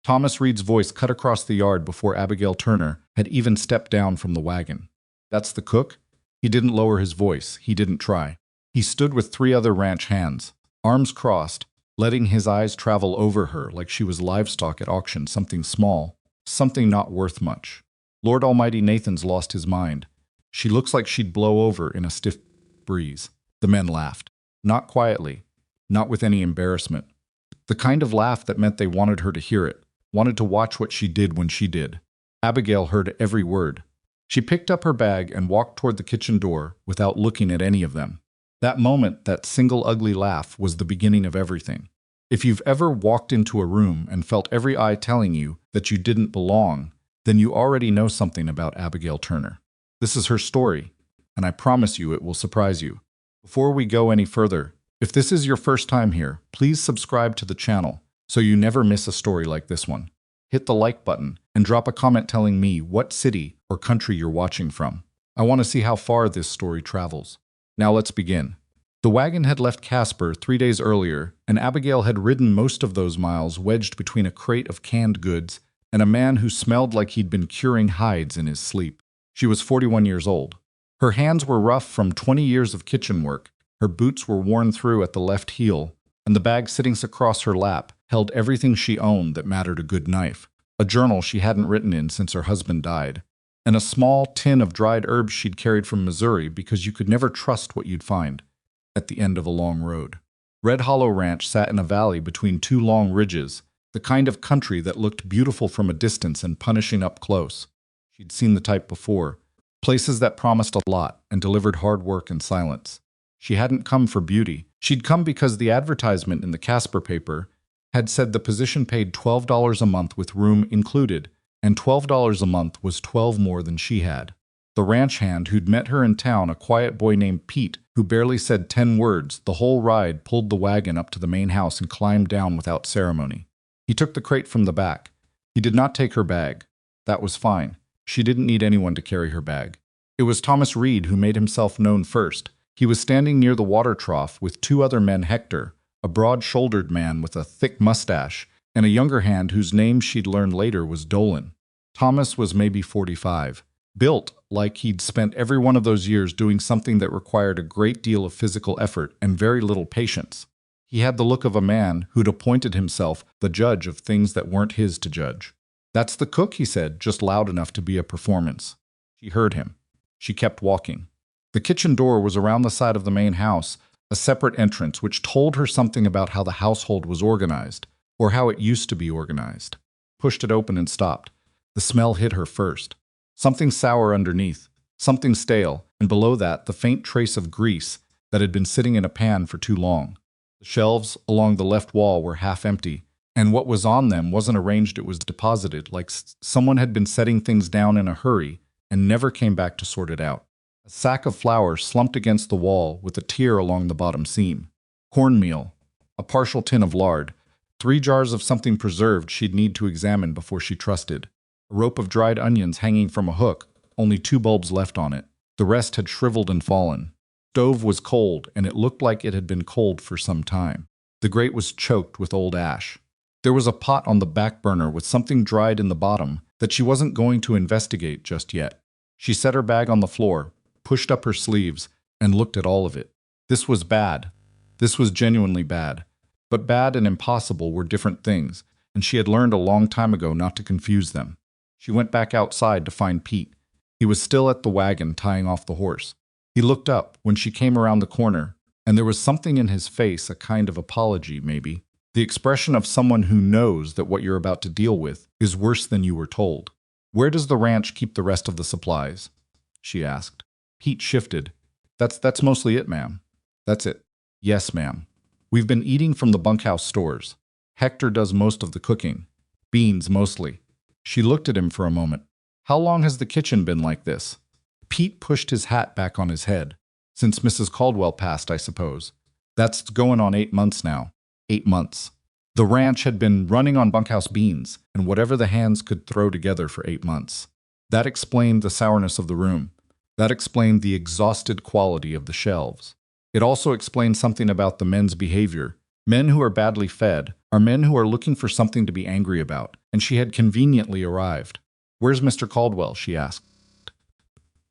Thomas Reed's voice cut across the yard before Abigail Turner had even stepped down from the wagon. That's the cook? He didn't lower his voice. He didn't try. He stood with three other ranch hands, arms crossed, letting his eyes travel over her like she was livestock at auction, something small, something not worth much. Lord Almighty, Nathan's lost his mind. She looks like she'd blow over in a stiff breeze. The men laughed. Not quietly, not with any embarrassment. The kind of laugh that meant they wanted her to hear it, wanted to watch what she did when she did. Abigail heard every word. She picked up her bag and walked toward the kitchen door without looking at any of them. That moment, that single ugly laugh, was the beginning of everything. If you've ever walked into a room and felt every eye telling you that you didn't belong, then you already know something about Abigail Turner. This is her story, and I promise you it will surprise you. Before we go any further, if this is your first time here, please subscribe to the channel so you never miss a story like this one. Hit the like button and drop a comment telling me what city or country you're watching from. I want to see how far this story travels. Now let's begin. The wagon had left Casper 3 days earlier, and Abigail had ridden most of those miles wedged between a crate of canned goods and a man who smelled like he'd been curing hides in his sleep. She was 41 years old. Her hands were rough from 20 years of kitchen work, her boots were worn through at the left heel, and the bag sitting across her lap held everything she owned that mattered: a good knife, a journal she hadn't written in since her husband died, and a small tin of dried herbs she'd carried from Missouri because you could never trust what you'd find at the end of a long road. Red Hollow Ranch sat in a valley between two long ridges, the kind of country that looked beautiful from a distance and punishing up close. She'd seen the type before, places that promised a lot and delivered hard work and silence. She hadn't come for beauty. She'd come because the advertisement in the Casper paper had said the position paid $12 a month with room included, and $12 a month was $12 more than she had. The ranch hand who'd met her in town, a quiet boy named Pete, who barely said 10 words, the whole ride pulled the wagon up to the main house and climbed down without ceremony. He took the crate from the back. He did not take her bag. That was fine. She didn't need anyone to carry her bag. It was Thomas Reed who made himself known first. He was standing near the water trough with two other men: Hector, a broad-shouldered man with a thick mustache, and a younger hand whose name she'd learned later was Dolan. Thomas was maybe 45, built like he'd spent every one of those years doing something that required a great deal of physical effort and very little patience. He had the look of a man who'd appointed himself the judge of things that weren't his to judge. "That's the cook," he said, just loud enough to be a performance. She heard him. She kept walking. The kitchen door was around the side of the main house, a separate entrance which told her something about how the household was organized, or how it used to be organized. Pushed it open and stopped. The smell hit her first. Something sour underneath, something stale, and below that the faint trace of grease that had been sitting in a pan for too long. The shelves along the left wall were half empty, and what was on them wasn't arranged, it was deposited, like someone had been setting things down in a hurry and never came back to sort it out. A sack of flour slumped against the wall with a tear along the bottom seam. Cornmeal, a partial tin of lard, 3 jars of something preserved she'd need to examine before she trusted. A rope of dried onions hanging from a hook, only 2 bulbs left on it. The rest had shriveled and fallen. Stove was cold, and it looked like it had been cold for some time. The grate was choked with old ash. There was a pot on the back burner with something dried in the bottom that she wasn't going to investigate just yet. She set her bag on the floor, pushed up her sleeves, and looked at all of it. This was bad. This was genuinely bad. But bad and impossible were different things, and she had learned a long time ago not to confuse them. She went back outside to find Pete. He was still at the wagon tying off the horse. He looked up when she came around the corner, and there was something in his face, a kind of apology, maybe. The expression of someone who knows that what you're about to deal with is worse than you were told. "Where does the ranch keep the rest of the supplies?" she asked. Pete shifted. That's mostly it, ma'am." "That's it." "Yes, ma'am. We've been eating from the bunkhouse stores. Hector does most of the cooking. Beans, mostly." She looked at him for a moment. "How long has the kitchen been like this?" Pete pushed his hat back on his head. "Since Mrs. Caldwell passed, I suppose. That's going on 8 months now." 8 months. The ranch had been running on bunkhouse beans and whatever the hands could throw together for 8 months. That explained the sourness of the room. That explained the exhausted quality of the shelves. It also explained something about the men's behavior, Men who are badly fed are men who are looking for something to be angry about, and she had conveniently arrived. "Where's Mr. Caldwell?" she asked.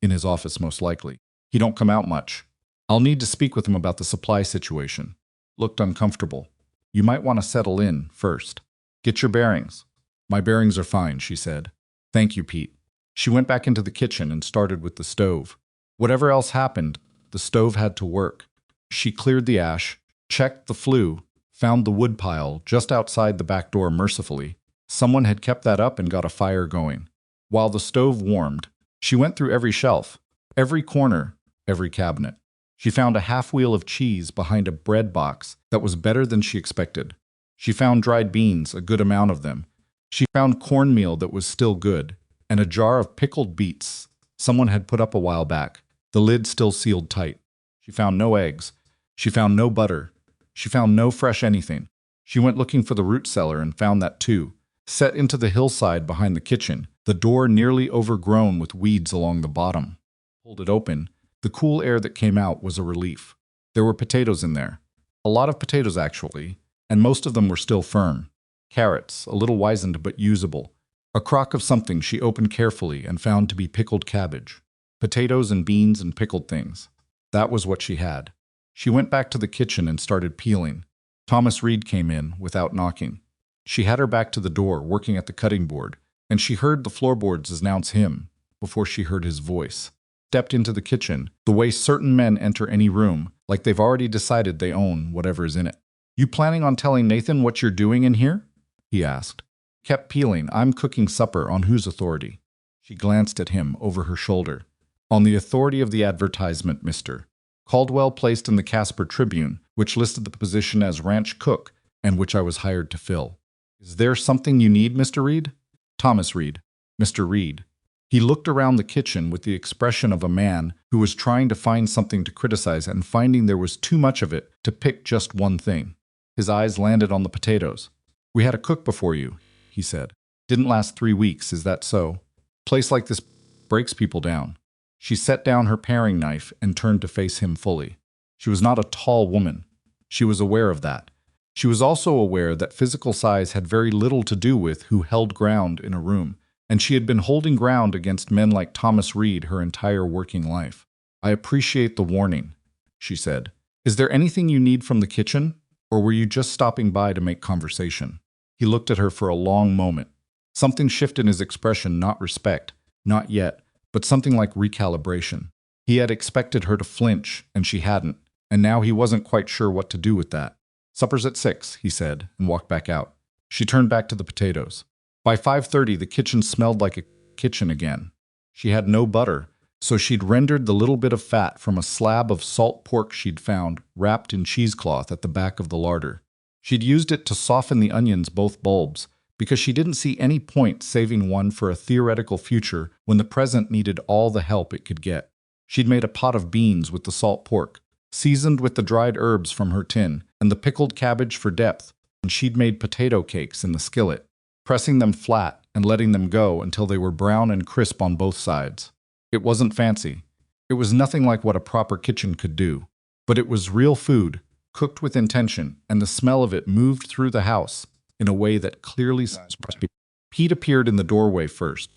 "In his office, most likely. He don't come out much. I'll need to speak with him about the supply situation." Looked uncomfortable. "You might want to settle in first. Get your bearings." "My bearings are fine," she said. "Thank you, Pete." She went back into the kitchen and started with the stove. Whatever else happened, the stove had to work. She cleared the ash, checked the flue, found the wood pile just outside the back door mercifully. Someone had kept that up and got a fire going. While the stove warmed, she went through every shelf, every corner, every cabinet. She found a half-wheel of cheese behind a bread box that was better than she expected. She found dried beans, a good amount of them. She found cornmeal that was still good, and a jar of pickled beets someone had put up a while back, the lid still sealed tight. She found no eggs. She found no butter. She found no fresh anything. She went looking for the root cellar and found that too, set into the hillside behind the kitchen, the door nearly overgrown with weeds along the bottom. Pulled it open. The cool air that came out was a relief. There were potatoes in there. A lot of potatoes, actually, and most of them were still firm. Carrots, a little wizened but usable. A crock of something she opened carefully and found to be pickled cabbage. Potatoes and beans and pickled things. That was what she had. She went back to the kitchen and started peeling. Thomas Reed came in without knocking. She had her back to the door, working at the cutting board, and she heard the floorboards announce him before she heard his voice. Stepped into the kitchen, the way certain men enter any room, like they've already decided they own whatever is in it. "You planning on telling Nathan what you're doing in here?" he asked. Kept peeling. "I'm cooking supper. On whose authority?" She glanced at him over her shoulder. "On the authority of the advertisement, Mr. Caldwell placed in the Casper Tribune, which listed the position as ranch cook, and which I was hired to fill." "Is there something you need, Mr. Reed?" "Thomas Reed." "Mr. Reed." He looked around the kitchen with the expression of a man who was trying to find something to criticize and finding there was too much of it to pick just one thing. His eyes landed on the potatoes. "We had a cook before you," he said. "Didn't last 3 weeks, is that so? Place like this breaks people down." She set down her paring knife and turned to face him fully. She was not a tall woman. She was aware of that. She was also aware that physical size had very little to do with who held ground in a room, and she had been holding ground against men like Thomas Reed her entire working life. "I appreciate the warning," she said. "Is there anything you need from the kitchen, or were you just stopping by to make conversation?" He looked at her for a long moment. Something shifted in his expression, not respect, not yet, but something like recalibration. He had expected her to flinch, and she hadn't, and now he wasn't quite sure what to do with that. "Supper's at 6, he said, and walked back out. She turned back to the potatoes. By 5:30, the kitchen smelled like a kitchen again. She had no butter, so she'd rendered the little bit of fat from a slab of salt pork she'd found wrapped in cheesecloth at the back of the larder. She'd used it to soften the onions, both bulbs, because she didn't see any point saving one for a theoretical future when the present needed all the help it could get. She'd made a pot of beans with the salt pork, seasoned with the dried herbs from her tin, and the pickled cabbage for depth, and she'd made potato cakes in the skillet, pressing them flat and letting them go until they were brown and crisp on both sides. It wasn't fancy. It was nothing like what a proper kitchen could do. But it was real food, cooked with intention, and the smell of it moved through the house in a way that clearly surprised people. Pete appeared in the doorway first,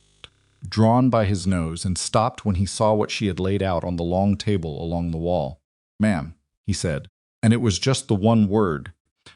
drawn by his nose, and stopped when he saw what she had laid out on the long table along the wall. "Ma'am," he said, and it was just the one word,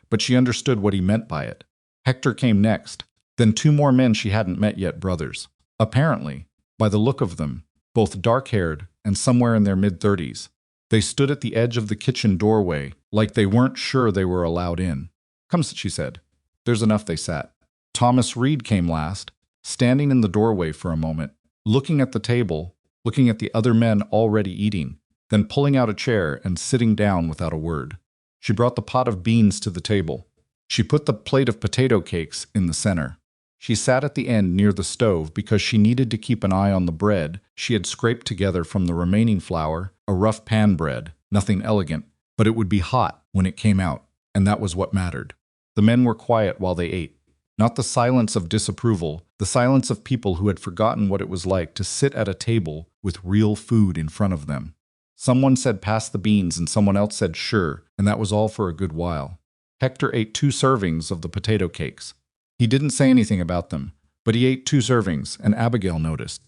but she understood what he meant by it. Hector came next, then 2 more men she hadn't met yet, brothers. Apparently, by the look of them, both dark-haired and somewhere in their mid-30s. They stood at the edge of the kitchen doorway, like they weren't sure they were allowed in. "Come," she said. "There's enough." They sat. Thomas Reed came last, standing in the doorway for a moment, looking at the table, looking at the other men already eating, then pulling out a chair and sitting down without a word. She brought the pot of beans to the table. She put the plate of potato cakes in the center. She sat at the end near the stove because she needed to keep an eye on the bread she had scraped together from the remaining flour, a rough pan bread, nothing elegant, but it would be hot when it came out, and that was what mattered. The men were quiet while they ate. Not the silence of disapproval, the silence of people who had forgotten what it was like to sit at a table with real food in front of them. Someone said, "Pass the beans," and someone else said, "Sure," and that was all for a good while. Hector ate 2 servings of the potato cakes. He didn't say anything about them, but he ate 2 servings, and Abigail noticed.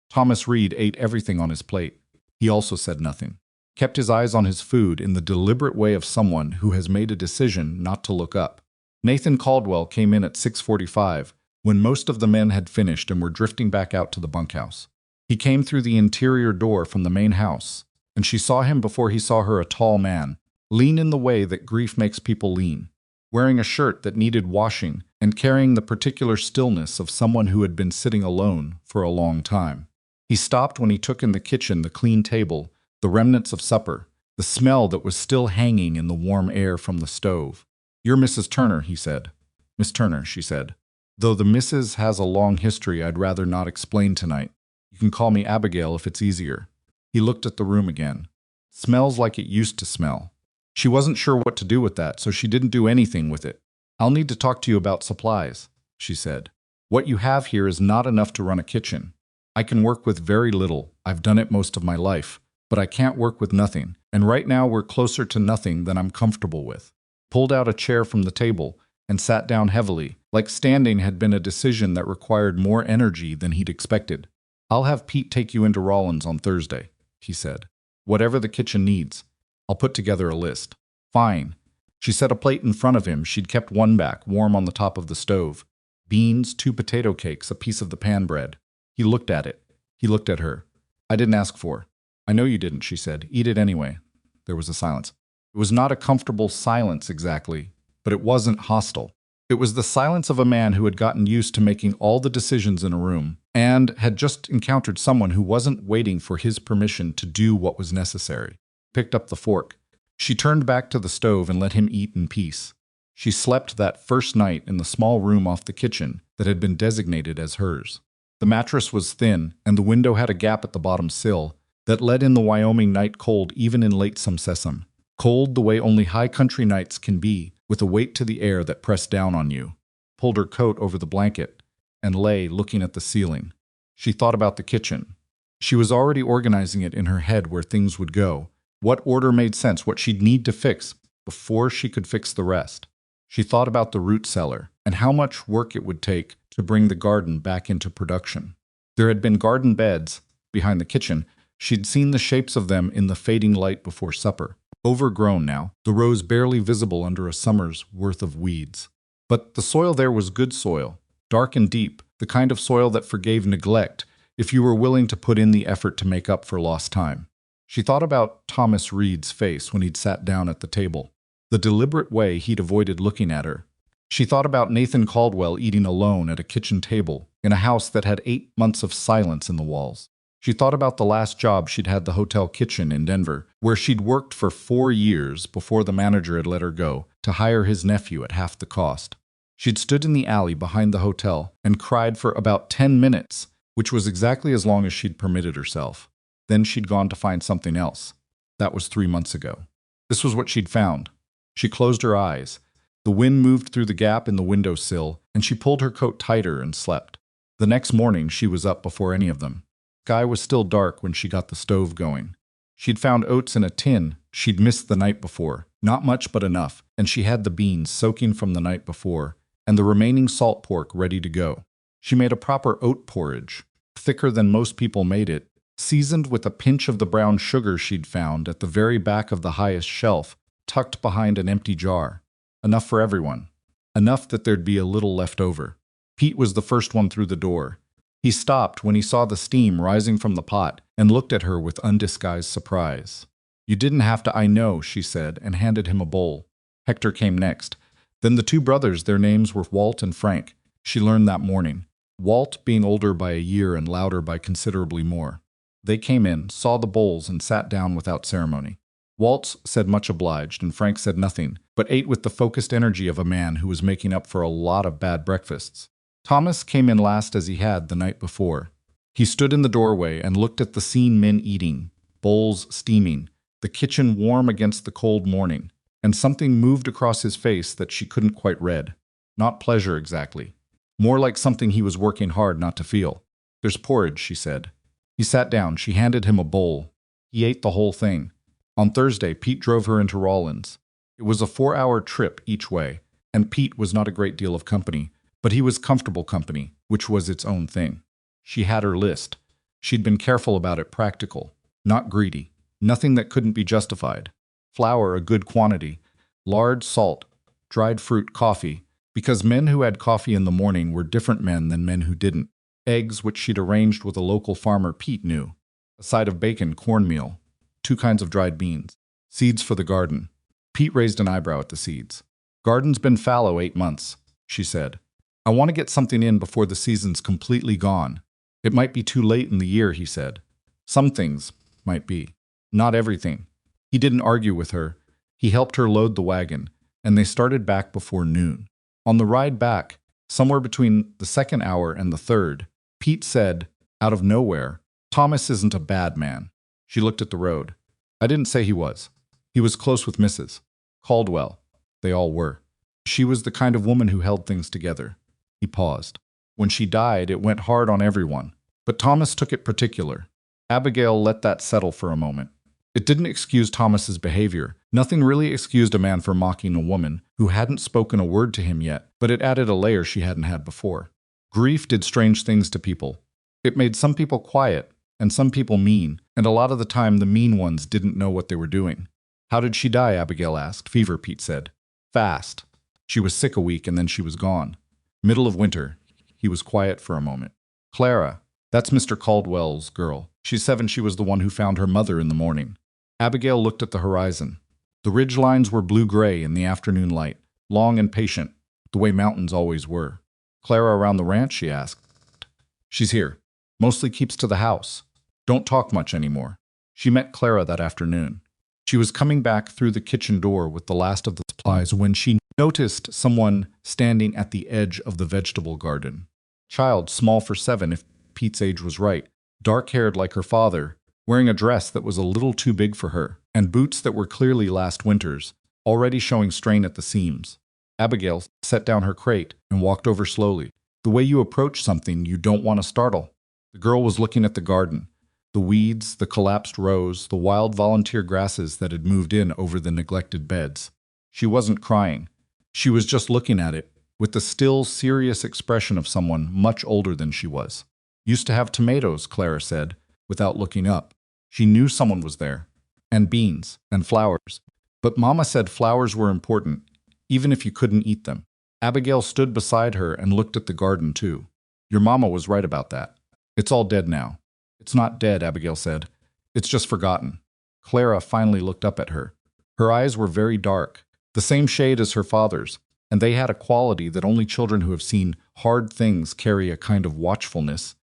Thomas Reed ate everything on his plate. He also said nothing. Kept his eyes on his food in the deliberate way of someone who has made a decision not to look up. Nathan Caldwell came in at 6:45, when most of the men had finished and were drifting back out to the bunkhouse. He came through the interior door from the main house, and she saw him before he saw her, a tall man, lean in the way that grief makes people lean, wearing a shirt that needed washing and carrying the particular stillness of someone who had been sitting alone for a long time. He stopped when he took in the kitchen the clean table, the remnants of supper, the smell that was still hanging in the warm air from the stove. "You're Mrs. Turner," he said. "Miss Turner," she said. "Though the Mrs. has a long history I'd rather not explain tonight. You can call me Abigail if it's easier." He looked at the room again. "Smells like it used to smell." She wasn't sure what to do with that, so she didn't do anything with it. "I'll need to talk to you about supplies," she said. "What you have here is not enough to run a kitchen. I can work with very little. I've done it most of my life. But I can't work with nothing, and right now we're closer to nothing than I'm comfortable with." Pulled out a chair from the table and sat down heavily, like standing had been a decision that required more energy than he'd expected. "I'll have Pete take you into Rollins on Thursday," he said. "Whatever the kitchen needs. I'll put together a list." "Fine." She set a plate in front of him. She'd kept one back, warm on the top of the stove. Beans, 2 potato cakes, a piece of the pan bread. He looked at it. He looked at her. "I didn't ask for." "I know you didn't," she said. "Eat it anyway." There was a silence. It was not a comfortable silence exactly, but it wasn't hostile. It was the silence of a man who had gotten used to making all the decisions in a room and had just encountered someone who wasn't waiting for his permission to do what was necessary. Picked up the fork. She turned back to the stove and let him eat in peace. She slept that first night in the small room off the kitchen that had been designated as hers. The mattress was thin, and the window had a gap at the bottom sill that let in the Wyoming night cold even in late sesame. Cold the way only high country nights can be, with a weight to the air that pressed down on you. Pulled her coat over the blanket and lay looking at the ceiling. She thought about the kitchen. She was already organizing it in her head where things would go, what order made sense, what she'd need to fix before she could fix the rest. She thought about the root cellar and how much work it would take to bring the garden back into production. There had been garden beds behind the kitchen. She'd seen the shapes of them in the fading light before supper. Overgrown now, the rows barely visible under a summer's worth of weeds. But the soil there was good soil, dark and deep, the kind of soil that forgave neglect if you were willing to put in the effort to make up for lost time. She thought about Thomas Reed's face when he'd sat down at the table, the deliberate way he'd avoided looking at her. She thought about Nathan Caldwell eating alone at a kitchen table in a house that had 8 months of silence in the walls. She thought about the last job she'd had, the hotel kitchen in Denver, where she'd worked for 4 years before the manager had let her go to hire his nephew at half the cost. She'd stood in the alley behind the hotel and cried for about 10 minutes, which was exactly as long as she'd permitted herself. Then she'd gone to find something else. That was 3 months ago. This was what she'd found. She closed her eyes. The wind moved through the gap in the windowsill, and she pulled her coat tighter and slept. The next morning she was up before any of them. The sky was still dark when she got the stove going. She'd found oats in a tin she'd missed the night before, not much but enough, and she had the beans soaking from the night before, and the remaining salt pork ready to go. She made a proper oat porridge, thicker than most people made it, seasoned with a pinch of the brown sugar she'd found at the very back of the highest shelf, tucked behind an empty jar. Enough for everyone. Enough that there'd be a little left over. Pete was the first one through the door. He stopped when he saw the steam rising from the pot and looked at her with undisguised surprise. "You didn't have to, I know," she said, and handed him a bowl. Hector came next. Then the 2 brothers, their names were Walt and Frank. She learned that morning. Walt being older by a year and louder by considerably more. They came in, saw the bowls, and sat down without ceremony. Walt said much obliged, and Frank said nothing, but ate with the focused energy of a man who was making up for a lot of bad breakfasts. Thomas came in last as he had the night before. He stood in the doorway and looked at the scene, men eating, bowls steaming, the kitchen warm against the cold morning, and something moved across his face that she couldn't quite read. Not pleasure exactly. More like something he was working hard not to feel. "There's porridge," she said. He sat down. She handed him a bowl. He ate the whole thing. On Thursday, Pete drove her into Rollins. It was a 4-hour trip each way, and Pete was not a great deal of company, but he was comfortable company, which was its own thing. She had her list. She'd been careful about it, practical, not greedy, nothing that couldn't be justified. Flour, a good quantity, lard, salt, dried fruit, coffee, because men who had coffee in the morning were different men than men who didn't. Eggs, which she'd arranged with a local farmer Pete knew. A side of bacon, cornmeal, 2 kinds of dried beans. Seeds for the garden. Pete raised an eyebrow at the seeds. Garden's been fallow 8 months, she said. I want to get something in before the season's completely gone. It might be too late in the year, he said. Some things might be. Not everything. He didn't argue with her. He helped her load the wagon, and they started back before noon. On the ride back, somewhere between the second hour and the third, Pete said, out of nowhere, Thomas isn't a bad man. She looked at the road. I didn't say he was. He was close with Mrs. Caldwell. They all were. She was the kind of woman who held things together. He paused. When she died, it went hard on everyone. But Thomas took it particular. Abigail let that settle for a moment. It didn't excuse Thomas's behavior. Nothing really excused a man for mocking a woman who hadn't spoken a word to him yet, but it added a layer she hadn't had before. Grief did strange things to people. It made some people quiet, and some people mean, and a lot of the time the mean ones didn't know what they were doing. How did she die? Abigail asked. Fever, Pete said. Fast. She was sick a week and then she was gone. Middle of winter. He was quiet for a moment. Clara. That's Mr. Caldwell's girl. She's 7. She was the one who found her mother in the morning. Abigail looked at the horizon. The ridge lines were blue-gray in the afternoon light, long and patient, the way mountains always were. Clara around the ranch? She asked. She's here. Mostly keeps to the house. Don't talk much anymore. She met Clara that afternoon. She was coming back through the kitchen door with the last of the supplies when she noticed someone standing at the edge of the vegetable garden. Child, small for 7 if Pete's age was right, dark-haired like her father, wearing a dress that was a little too big for her, and boots that were clearly last winter's, already showing strain at the seams. Abigail set down her crate and walked over slowly. The way you approach something you don't want to startle. The girl was looking at the garden. The weeds, the collapsed rows, the wild volunteer grasses that had moved in over the neglected beds. She wasn't crying. She was just looking at it, with the still, serious expression of someone much older than she was. Used to have tomatoes, Clara said, without looking up. She knew someone was there. And beans, and flowers. But Mama said flowers were important, even if you couldn't eat them. Abigail stood beside her and looked at the garden, too. Your Mama was right about that. It's all dead now. It's not dead, Abigail said. It's just forgotten. Clara finally looked up at her. Her eyes were very dark, the same shade as her father's, and they had a quality that only children who have seen hard things carry, a kind of watchfulness,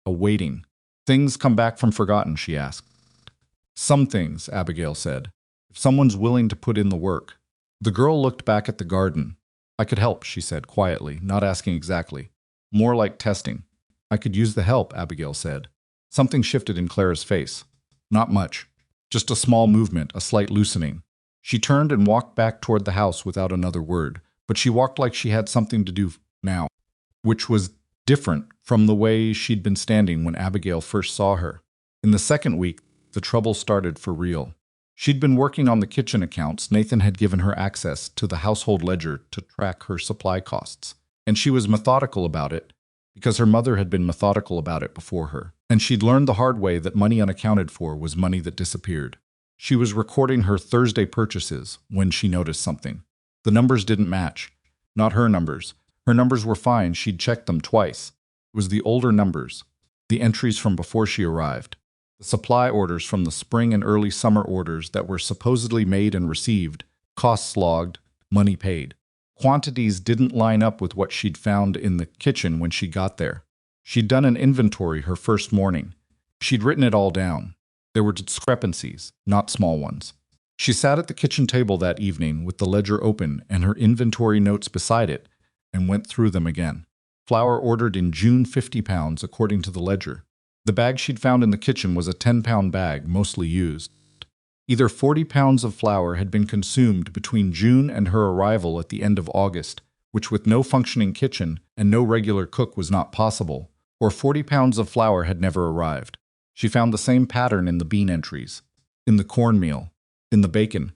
a waiting. Things come back from forgotten, she asked. Some things, Abigail said, if someone's willing to put in the work. The girl looked back at the garden. I could help, she said quietly, not asking exactly. More like testing. I could use the help, Abigail said. Something shifted in Clara's face. Not much. Just a small movement, a slight loosening. She turned and walked back toward the house without another word, but she walked like she had something to do now, which was different from the way she'd been standing when Abigail first saw her. In the second week, the trouble started for real. She'd been working on the kitchen accounts. Nathan had given her access to the household ledger to track her supply costs, and she was methodical about it because her mother had been methodical about it before her. And she'd learned the hard way that money unaccounted for was money that disappeared. She was recording her Thursday purchases when she noticed something. The numbers didn't match. Not her numbers. Her numbers were fine. She'd checked them twice. It was the older numbers, the entries from before she arrived. The supply orders from the spring and early summer orders that were supposedly made and received, costs logged, money paid. Quantities didn't line up with what she'd found in the kitchen when she got there. She'd done an inventory her first morning. She'd written it all down. There were discrepancies, not small ones. She sat at the kitchen table that evening with the ledger open and her inventory notes beside it and went through them again. Flour ordered in June 50 pounds according to the ledger. The bag she'd found in the kitchen was a 10-pound bag, mostly used. Either 40 pounds of flour had been consumed between June and her arrival at the end of August, which with no functioning kitchen and no regular cook was not possible, or 40 pounds of flour had never arrived. She found the same pattern in the bean entries, in the cornmeal, in the bacon.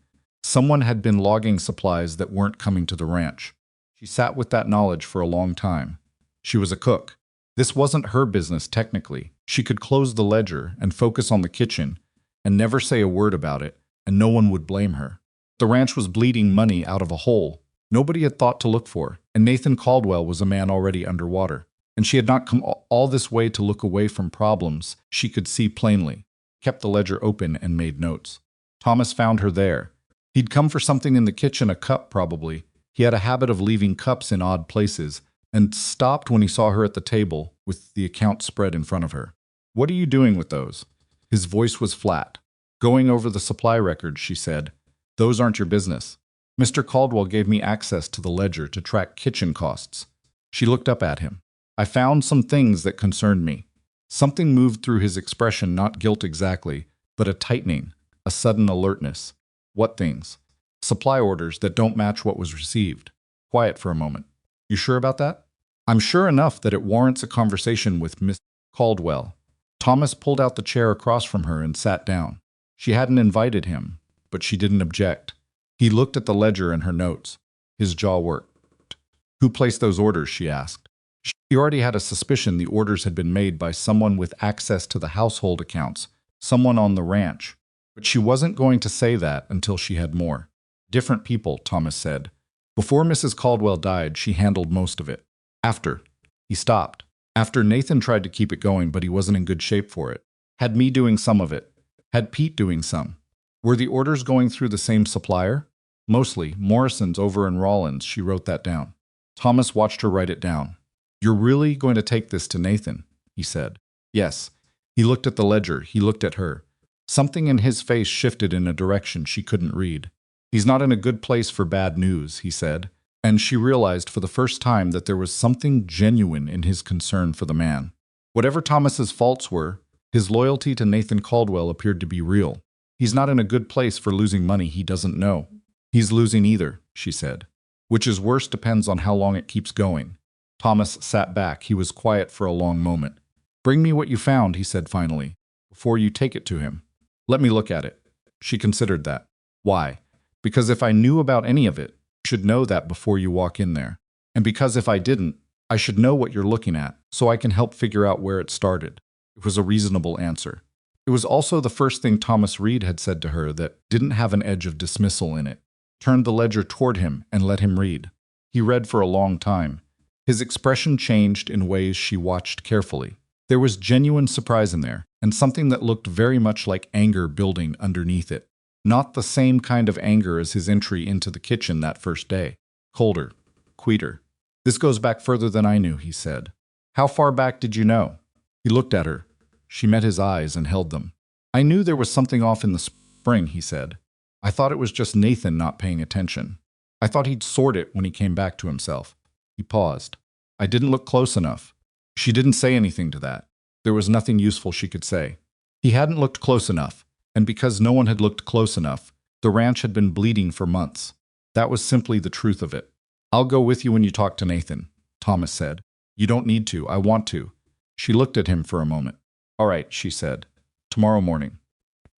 Someone had been logging supplies that weren't coming to the ranch. She sat with that knowledge for a long time. She was a cook. This wasn't her business technically. She could close the ledger and focus on the kitchen and never say a word about it, and no one would blame her. The ranch was bleeding money out of a hole nobody had thought to look for, and Nathan Caldwell was a man already underwater. And she had not come all this way to look away from problems she could see plainly. Kept the ledger open and made notes. Thomas found her there. He'd come for something in the kitchen, a cup probably. He had a habit of leaving cups in odd places, and stopped when he saw her at the table with the account spread in front of her. "What are you doing with those?" His voice was flat. "Going over the supply records," she said. "Those aren't your business. Mr. Caldwell gave me access to the ledger to track kitchen costs." She looked up at him. "I found some things that concerned me." Something moved through his expression, not guilt exactly, but a tightening, a sudden alertness. "What things?" "Supply orders that don't match what was received." Quiet for a moment. "You sure about that?" "I'm sure enough that it warrants a conversation with Miss Caldwell." Thomas pulled out the chair across from her and sat down. She hadn't invited him, but she didn't object. He looked at the ledger and her notes. His jaw worked. "Who placed those orders?" she asked. She already had a suspicion the orders had been made by someone with access to the household accounts, someone on the ranch. But she wasn't going to say that until she had more. "Different people," Thomas said. "Before Mrs. Caldwell died, she handled most of it. After." He stopped. "After Nathan tried to keep it going, but he wasn't in good shape for it. Had me doing some of it. Had Pete doing some." "Were the orders going through the same supplier?" "Mostly. Morrison's over in Rollins." She wrote that down. Thomas watched her write it down. "You're really going to take this to Nathan?" he said. "Yes." He looked at the ledger. He looked at her. Something in his face shifted in a direction she couldn't read. "He's not in a good place for bad news," he said, and she realized for the first time that there was something genuine in his concern for the man. Whatever Thomas's faults were, his loyalty to Nathan Caldwell appeared to be real. "He's not in a good place for losing money he doesn't know." "He's losing either," she said. "Which is worse depends on how long it keeps going." Thomas sat back. He was quiet for a long moment. "Bring me what you found," he said finally, "before you take it to him." "Let me look at it." She considered that. "Why?" "Because if I knew about any of it, you should know that before you walk in there. And because if I didn't, I should know what you're looking at, so I can help figure out where it started." It was a reasonable answer. It was also the first thing Thomas Reed had said to her that didn't have an edge of dismissal in it. Turned the ledger toward him and let him read. He read for a long time. His expression changed in ways she watched carefully. There was genuine surprise in there, and something that looked very much like anger building underneath it. Not the same kind of anger as his entry into the kitchen that first day. Colder, quieter. "This goes back further than I knew," he said. "How far back did you know?" He looked at her. She met his eyes and held them. "I knew there was something off in the spring," he said. "I thought it was just Nathan not paying attention. I thought he'd sort it when he came back to himself." He paused. "I didn't look close enough." She didn't say anything to that. There was nothing useful she could say. He hadn't looked close enough, and because no one had looked close enough, the ranch had been bleeding for months. That was simply the truth of it. "I'll go with you when you talk to Nathan," Thomas said. "You don't need to. I want to." She looked at him for a moment. "All right," she said. "Tomorrow morning."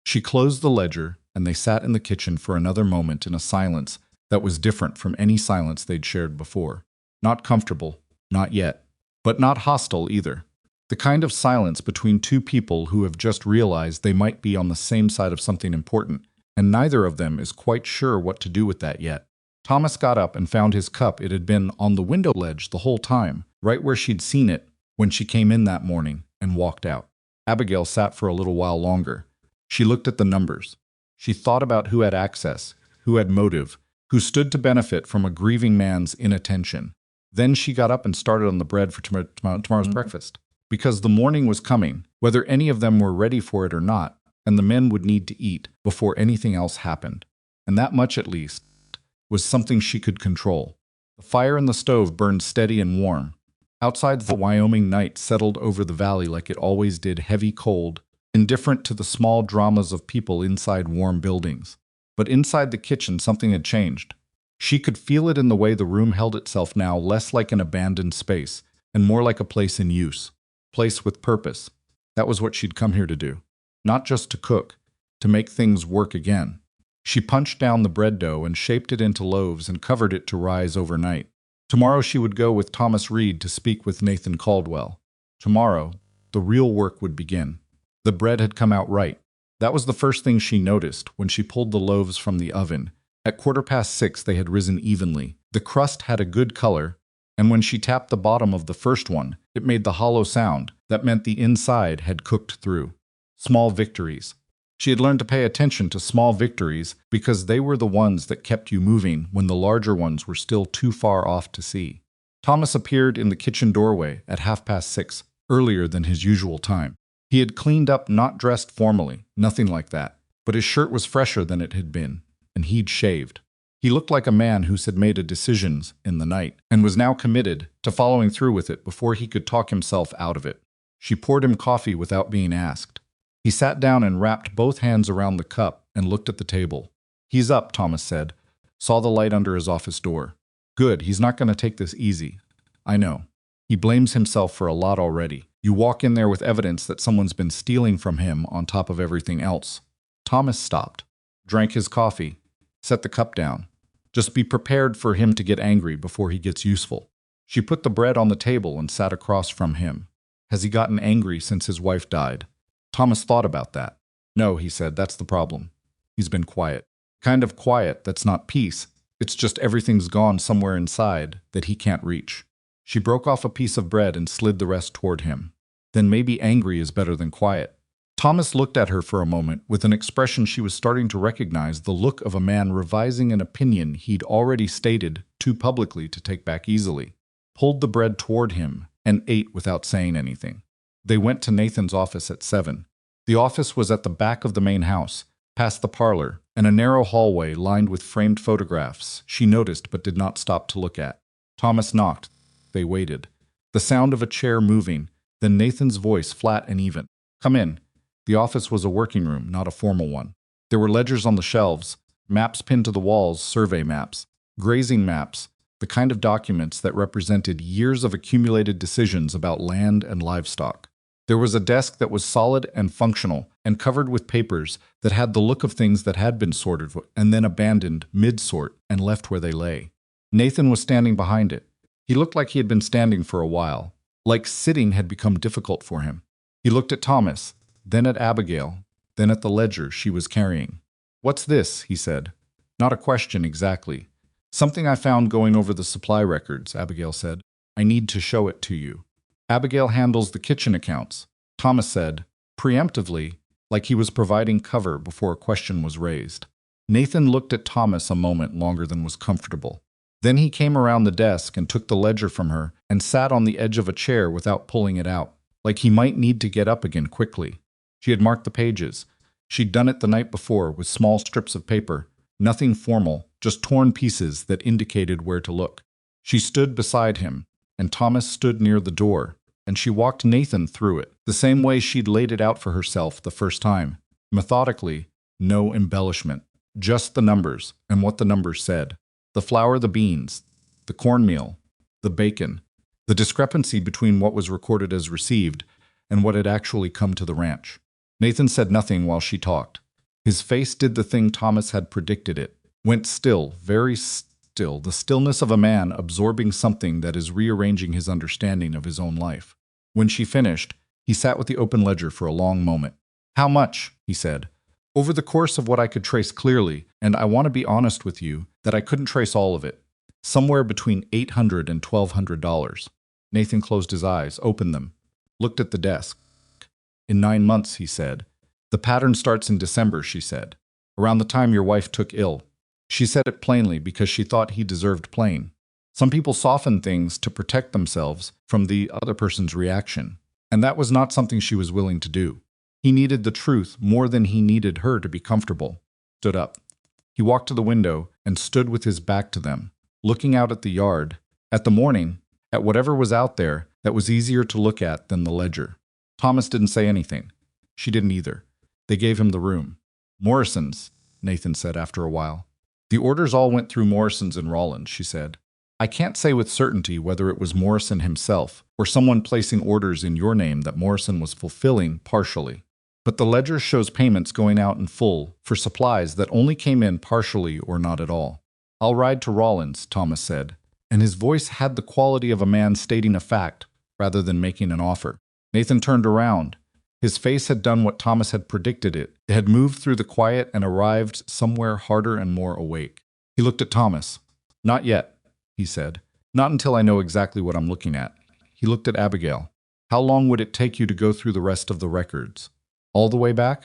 She closed the ledger, and they sat in the kitchen for another moment in a silence that was different from any silence they'd shared before. Not comfortable, not yet, but not hostile either. The kind of silence between two people who have just realized they might be on the same side of something important, and neither of them is quite sure what to do with that yet. Thomas got up and found his cup. It had been on the window ledge the whole time, right where she'd seen it when she came in that morning and walked out. Abigail sat for a little while longer. She looked at the numbers. She thought about who had access, who had motive, who stood to benefit from a grieving man's inattention. Then she got up and started on the bread for tomorrow's breakfast. Because the morning was coming, whether any of them were ready for it or not, and the men would need to eat before anything else happened. And that much, at least, was something she could control. The fire in the stove burned steady and warm. Outside, the Wyoming night settled over the valley like it always did, heavy, cold, indifferent to the small dramas of people inside warm buildings. But inside the kitchen, something had changed. She could feel it in the way the room held itself now, less like an abandoned space, and more like a place in use. Place with purpose. That was what she'd come here to do. Not just to cook, to make things work again. She punched down the bread dough and shaped it into loaves and covered it to rise overnight. Tomorrow she would go with Thomas Reed to speak with Nathan Caldwell. Tomorrow, the real work would begin. The bread had come out right. That was the first thing she noticed when she pulled the loaves from the oven. At 6:15 they had risen evenly. The crust had a good color, and when she tapped the bottom of the first one, it made the hollow sound. That meant the inside had cooked through. Small victories. She had learned to pay attention to small victories because they were the ones that kept you moving when the larger ones were still too far off to see. Thomas appeared in the kitchen doorway at 6:30, earlier than his usual time. He had cleaned up, not dressed formally, nothing like that, but his shirt was fresher than it had been, and he'd shaved. He looked like a man who had made a decision in the night and was now committed to following through with it before he could talk himself out of it. She poured him coffee without being asked. He sat down and wrapped both hands around the cup and looked at the table. "He's up," Thomas said. Saw the light under his office door. "Good, he's not going to take this easy." "I know. He blames himself for a lot already. You walk in there with evidence that someone's been stealing from him on top of everything else." Thomas stopped, drank his coffee, set the cup down. Just be prepared for him to get angry before he gets useful. She put the bread on the table and sat across from him. Has he gotten angry since his wife died? Thomas thought about that. "No," he said, "that's the problem. He's been quiet. Kind of quiet that's not peace. It's just everything's gone somewhere inside that he can't reach." She broke off a piece of bread and slid the rest toward him. "Then maybe angry is better than quiet." Thomas looked at her for a moment with an expression she was starting to recognize, the look of a man revising an opinion he'd already stated too publicly to take back easily. Pulled the bread toward him and ate without saying anything. They went to Nathan's office at 7. The office was at the back of the main house, past the parlor, and a narrow hallway lined with framed photographs she noticed but did not stop to look at. Thomas knocked. They waited. The sound of a chair moving, then Nathan's voice flat and even. "Come in." The office was a working room, not a formal one. There were ledgers on the shelves, maps pinned to the walls, survey maps, grazing maps, the kind of documents that represented years of accumulated decisions about land and livestock. There was a desk that was solid and functional and covered with papers that had the look of things that had been sorted and then abandoned mid-sort and left where they lay. Nathan was standing behind it. He looked like he had been standing for a while, like sitting had become difficult for him. He looked at Thomas, then at Abigail, then at the ledger she was carrying. "What's this?" he said. "Not a question exactly. Something I found going over the supply records," Abigail said. "I need to show it to you." Abigail handles the kitchen accounts, Thomas said, preemptively, like he was providing cover before a question was raised. Nathan looked at Thomas a moment longer than was comfortable. Then he came around the desk and took the ledger from her and sat on the edge of a chair without pulling it out, like he might need to get up again quickly. She had marked the pages. She'd done it the night before with small strips of paper, nothing formal, just torn pieces that indicated where to look. She stood beside him, and Thomas stood near the door, and she walked Nathan through it, the same way she'd laid it out for herself the first time. Methodically, no embellishment, just the numbers and what the numbers said. The flour, the beans, the cornmeal, the bacon, the discrepancy between what was recorded as received and what had actually come to the ranch. Nathan said nothing while she talked. His face did the thing Thomas had predicted it. Went still, very still, the stillness of a man absorbing something that is rearranging his understanding of his own life. When she finished, he sat with the open ledger for a long moment. "How much?" he said. "Over the course of what I could trace clearly, and I want to be honest with you, that I couldn't trace all of it. Somewhere between $800 and $1,200. Nathan closed his eyes, opened them, looked at the desk. "In 9 months," he said. "The pattern starts in December," she said. "Around the time your wife took ill." She said it plainly because she thought he deserved plain. Some people soften things to protect themselves from the other person's reaction, and that was not something she was willing to do. He needed the truth more than he needed her to be comfortable. Stood up. He walked to the window and stood with his back to them, looking out at the yard, at the morning, at whatever was out there that was easier to look at than the ledger. Thomas didn't say anything. She didn't either. They gave him the room. "Morrison's," Nathan said after a while. "The orders all went through Morrison's in Rawlins," she said. "I can't say with certainty whether it was Morrison himself or someone placing orders in your name that Morrison was fulfilling partially. but the ledger shows payments going out in full for supplies that only came in partially or not at all. I'll ride to Rollins, Thomas said, and his voice had the quality of a man stating a fact rather than making an offer. Nathan turned around. His face had done what Thomas had predicted it. It had moved through the quiet and arrived somewhere harder and more awake. He looked at Thomas. Not yet, he said. Not until I know exactly what I'm looking at. He looked at Abigail. How long would it take you to go through the rest of the records? All the way back?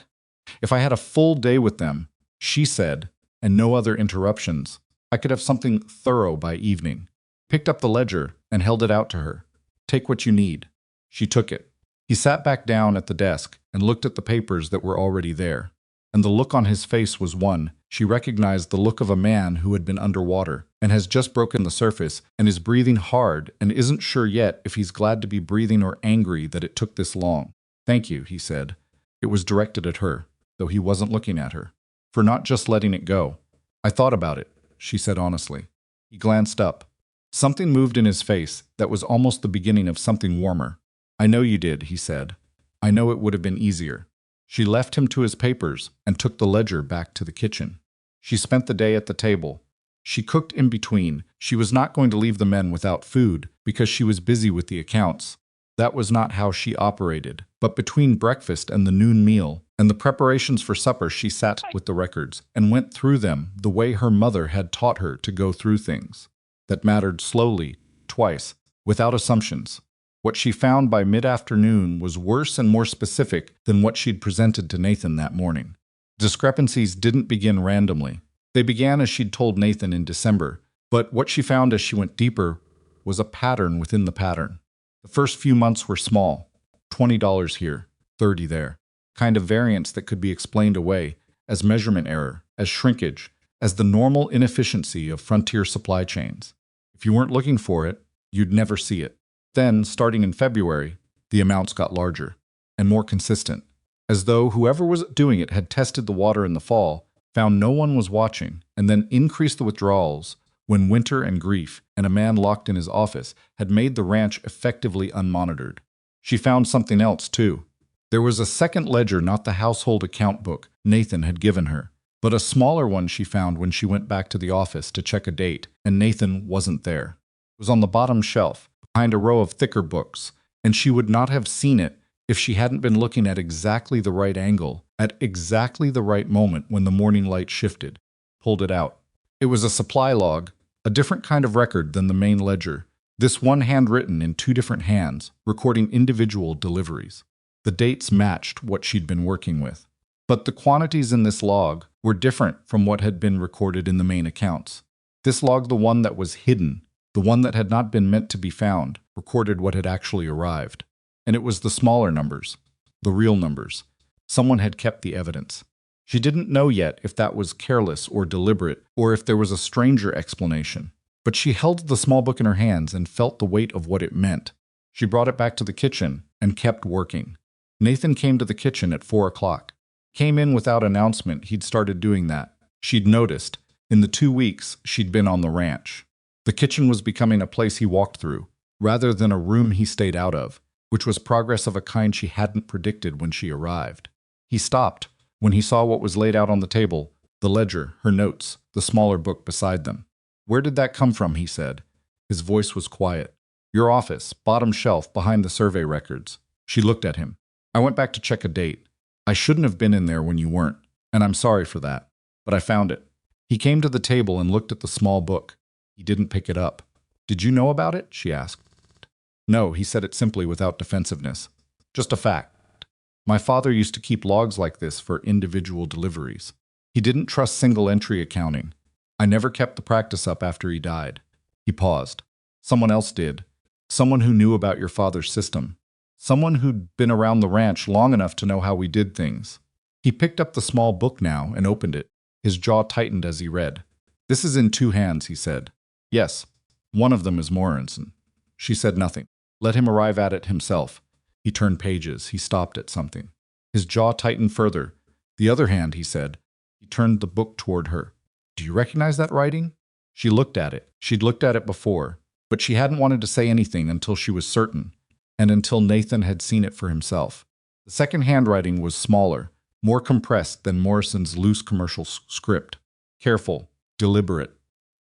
If I had a full day with them, she said, and no other interruptions, I could have something thorough by evening. Picked up the ledger and held it out to her. Take what you need. She took it. He sat back down at the desk and looked at the papers that were already there. And the look on his face was one. She recognized the look of a man who had been underwater and has just broken the surface and is breathing hard and isn't sure yet if he's glad to be breathing or angry that it took this long. Thank you, he said. It was directed at her, though he wasn't looking at her, for not just letting it go. I thought about it, she said honestly. He glanced up. Something moved in his face that was almost the beginning of something warmer. I know you did, he said. I know it would have been easier. She left him to his papers and took the ledger back to the kitchen. She spent the day at the table. She cooked in between. She was not going to leave the men without food because she was busy with the accounts. That was not how she operated. But between breakfast and the noon meal and the preparations for supper, she sat with the records and went through them the way her mother had taught her to go through things. That mattered slowly, twice, without assumptions. What she found by mid-afternoon was worse and more specific than what she'd presented to Nathan that morning. Discrepancies didn't begin randomly. They began as she'd told Nathan in December, but what she found as she went deeper was a pattern within the pattern. The first few months were small, $20 here, $30 there, kind of variance that could be explained away as measurement error, as shrinkage, as the normal inefficiency of frontier supply chains. If you weren't looking for it, you'd never see it. Then, starting in February, the amounts got larger and more consistent, as though whoever was doing it had tested the water in the fall, found no one was watching, and then increased the withdrawals when winter and grief and a man locked in his office had made the ranch effectively unmonitored. She found something else, too. There was a second ledger, not the household account book Nathan had given her, but a smaller one she found when she went back to the office to check a date, and Nathan wasn't there. It was on the bottom shelf, behind a row of thicker books, and she would not have seen it if she hadn't been looking at exactly the right angle, at exactly the right moment when the morning light shifted, pulled it out. It was a supply log, a different kind of record than the main ledger, this one handwritten in two different hands, recording individual deliveries. The dates matched what she'd been working with. But the quantities in this log were different from what had been recorded in the main accounts. This log, the one that was hidden, the one that had not been meant to be found, recorded what had actually arrived. And it was the smaller numbers, the real numbers. Someone had kept the evidence. She didn't know yet if that was careless or deliberate, or if there was a stranger explanation. But she held the small book in her hands and felt the weight of what it meant. She brought it back to the kitchen and kept working. Nathan came to the kitchen at 4 o'clock. Came in without announcement. He'd started doing that. She'd noticed, in the 2 weeks she'd been on the ranch. The kitchen was becoming a place he walked through, rather than a room he stayed out of, which was progress of a kind she hadn't predicted when she arrived. He stopped when he saw what was laid out on the table, the ledger, her notes, the smaller book beside them. Where did that come from, he said. His voice was quiet. Your office, bottom shelf, behind the survey records. She looked at him. I went back to check a date. I shouldn't have been in there when you weren't, and I'm sorry for that, but I found it. He came to the table and looked at the small book. He didn't pick it up. Did you know about it? She asked. No, he said it simply without defensiveness. Just a fact. My father used to keep logs like this for individual deliveries. He didn't trust single-entry accounting. I never kept the practice up after he died. He paused. Someone else did. Someone who knew about your father's system. Someone who'd been around the ranch long enough to know how we did things. He picked up the small book now and opened it. His jaw tightened as he read. This is in 2 hands, he said. Yes, one of them is Morinson. She said nothing. Let him arrive at it himself. He turned pages. He stopped at something. His jaw tightened further. The other hand, he said. He turned the book toward her. Do you recognize that writing? She looked at it. She'd looked at it before, but she hadn't wanted to say anything until she was certain, and until Nathan had seen it for himself. The second handwriting was smaller, more compressed than Morrison's loose commercial script. Careful, deliberate.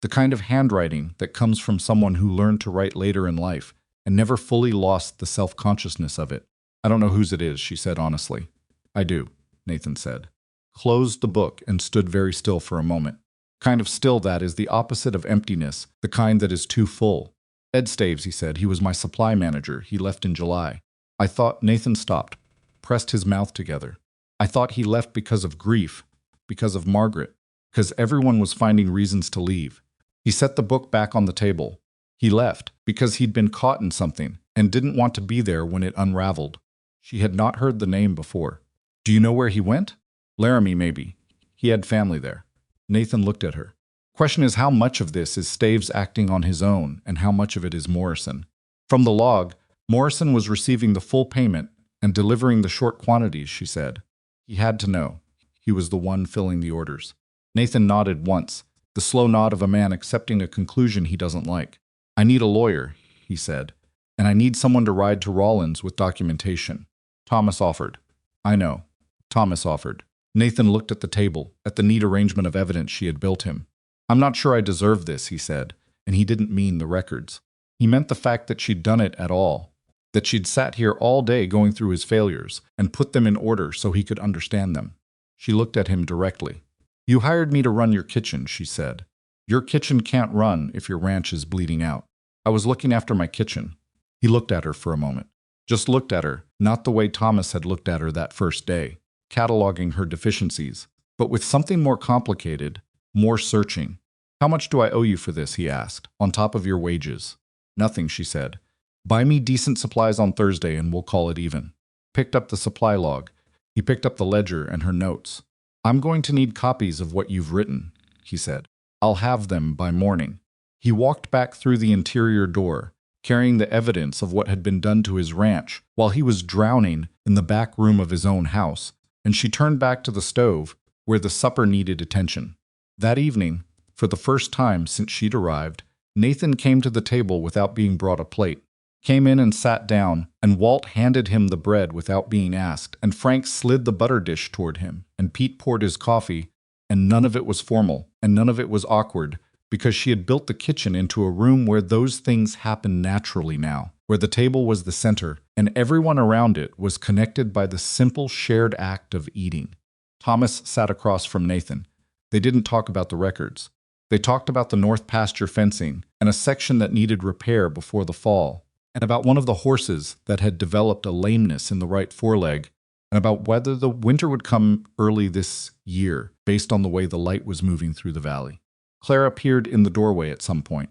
The kind of handwriting that comes from someone who learned to write later in life and never fully lost the self-consciousness of it. I don't know whose it is, she said honestly. I do, Nathan said. Closed the book and stood very still for a moment. Kind of still that is the opposite of emptiness, the kind that is too full. Ed Staves, he said. He was my supply manager. He left in July. I thought. Nathan stopped, pressed his mouth together. I thought he left because of grief, because of Margaret, because everyone was finding reasons to leave. He set the book back on the table. He left because he'd been caught in something and didn't want to be there when it unraveled. She had not heard the name before. Do you know where he went? Laramie, maybe. He had family there. Nathan looked at her. Question is, how much of this is Staves acting on his own and how much of it is Morrison? From the log, Morrison was receiving the full payment and delivering the short quantities, she said. He had to know. He was the one filling the orders. Nathan nodded once, the slow nod of a man accepting a conclusion he doesn't like. I need a lawyer, he said, and I need someone to ride to Rollins with documentation. Thomas offered. I know. Thomas offered. Nathan looked at the table, at the neat arrangement of evidence she had built him. I'm not sure I deserve this, he said, and he didn't mean the records. He meant the fact that she'd done it at all, that she'd sat here all day going through his failures and put them in order so he could understand them. She looked at him directly. You hired me to run your kitchen, she said. Your kitchen can't run if your ranch is bleeding out. I was looking after my kitchen. He looked at her for a moment. Just looked at her, not the way Thomas had looked at her that first day, cataloging her deficiencies, but with something more complicated, more searching. How much do I owe you for this, he asked, on top of your wages? Nothing, she said. Buy me decent supplies on Thursday and we'll call it even. Picked up the supply log. He picked up the ledger and her notes. I'm going to need copies of what you've written, he said. I'll have them by morning. He walked back through the interior door, carrying the evidence of what had been done to his ranch while he was drowning in the back room of his own house, and she turned back to the stove where the supper needed attention. That evening, for the first time since she'd arrived, Nathan came to the table without being brought a plate. Came in and sat down, and Walt handed him the bread without being asked, and Frank slid the butter dish toward him, and Pete poured his coffee, and none of it was formal, and none of it was awkward, because she had built the kitchen into a room where those things happened naturally now, where the table was the center, and everyone around it was connected by the simple shared act of eating. Thomas sat across from Nathan. They didn't talk about the records. They talked about the north pasture fencing and a section that needed repair before the fall, and about one of the horses that had developed a lameness in the right foreleg, and about whether the winter would come early this year based on the way the light was moving through the valley. Claire appeared in the doorway at some point.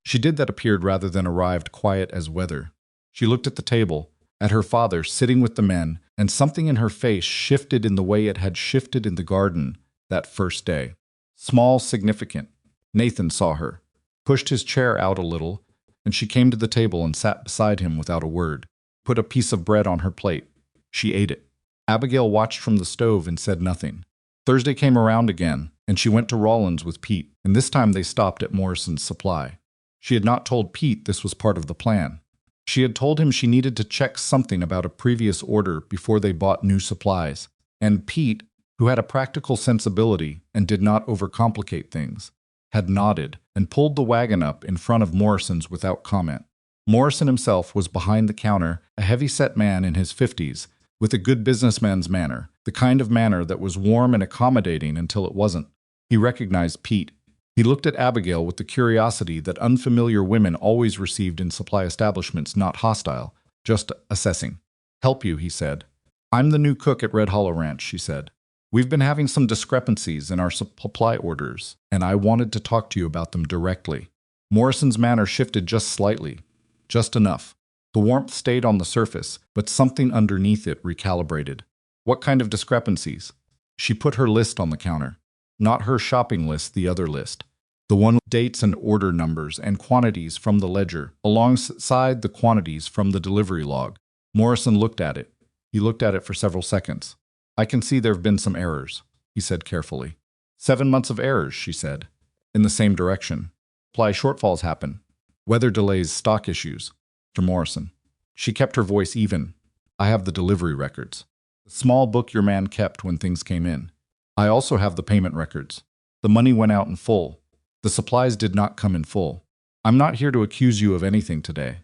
She did that appeared rather than arrived quiet as weather. She looked at the table, at her father sitting with the men, and something in her face shifted in the way it had shifted in the garden that first day. Small, significant. Nathan saw her, pushed his chair out a little, and she came to the table and sat beside him without a word, put a piece of bread on her plate. She ate it. Abigail watched from the stove and said nothing. Thursday came around again, and she went to Rollins with Pete, and this time they stopped at Morrison's supply. She had not told Pete this was part of the plan. She had told him she needed to check something about a previous order before they bought new supplies, and Pete, who had a practical sensibility and did not overcomplicate things, had nodded and pulled the wagon up in front of Morrison's without comment. Morrison himself was behind the counter, a heavy-set man in his 50s, with a good businessman's manner, the kind of manner that was warm and accommodating until it wasn't. He recognized Pete. He looked at Abigail with the curiosity that unfamiliar women always received in supply establishments, not hostile, just assessing. Help you, he said. I'm the new cook at Red Hollow Ranch, she said. We've been having some discrepancies in our supply orders, and I wanted to talk to you about them directly. Morrison's manner shifted just slightly, just enough. The warmth stayed on the surface, but something underneath it recalibrated. What kind of discrepancies? She put her list on the counter. Not her shopping list, the other list. The one with dates and order numbers and quantities from the ledger, alongside the quantities from the delivery log. Morrison looked at it. He looked at it for several seconds. I can see there have been some errors, he said carefully. 7 months of errors, she said. In the same direction. Supply shortfalls happen. Weather delays, stock issues. To Morrison. She kept her voice even. I have the delivery records. The small book your man kept when things came in. I also have the payment records. The money went out in full. The supplies did not come in full. I'm not here to accuse you of anything today.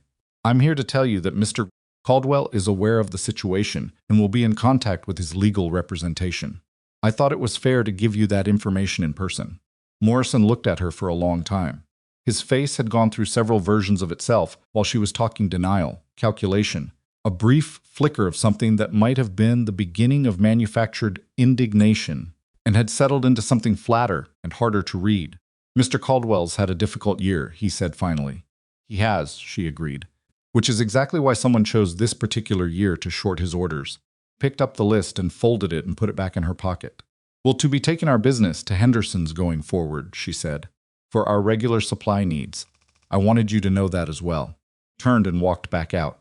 I'm here to tell you that Mr. Caldwell is aware of the situation and will be in contact with his legal representation. I thought it was fair to give you that information in person. Morrison looked at her for a long time. His face had gone through several versions of itself while she was talking denial, calculation, a brief flicker of something that might have been the beginning of manufactured indignation, and had settled into something flatter and harder to read. Mr. Caldwell's had a difficult year, he said finally. He has, she agreed, which is exactly why someone chose this particular year to short his orders. Picked up the list and folded it and put it back in her pocket. We'll to be taking our business to Henderson's going forward, she said, for our regular supply needs. I wanted you to know that as well. Turned and walked back out.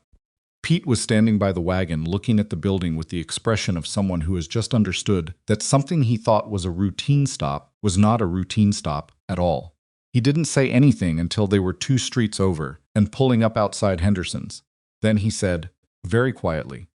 Pete was standing by the wagon looking at the building with the expression of someone who has just understood that something he thought was a routine stop was not a routine stop at all. He didn't say anything until they were 2 streets over and pulling up outside Henderson's. Then he said, very quietly,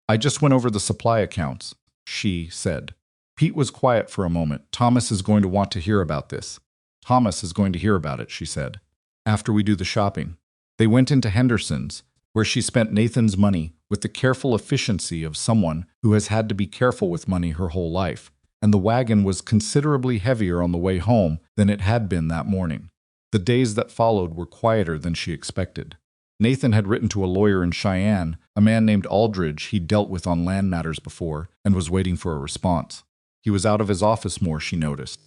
I just went over the supply accounts, she said. Pete was quiet for a moment. Thomas is going to want to hear about this. Thomas is going to hear about it, she said, after we do the shopping. They went into Henderson's, where she spent Nathan's money with the careful efficiency of someone who has had to be careful with money her whole life, and the wagon was considerably heavier on the way home than it had been that morning. The days that followed were quieter than she expected. Nathan had written to a lawyer in Cheyenne, a man named Aldridge he'd dealt with on land matters before, and was waiting for a response. He was out of his office more, she noticed.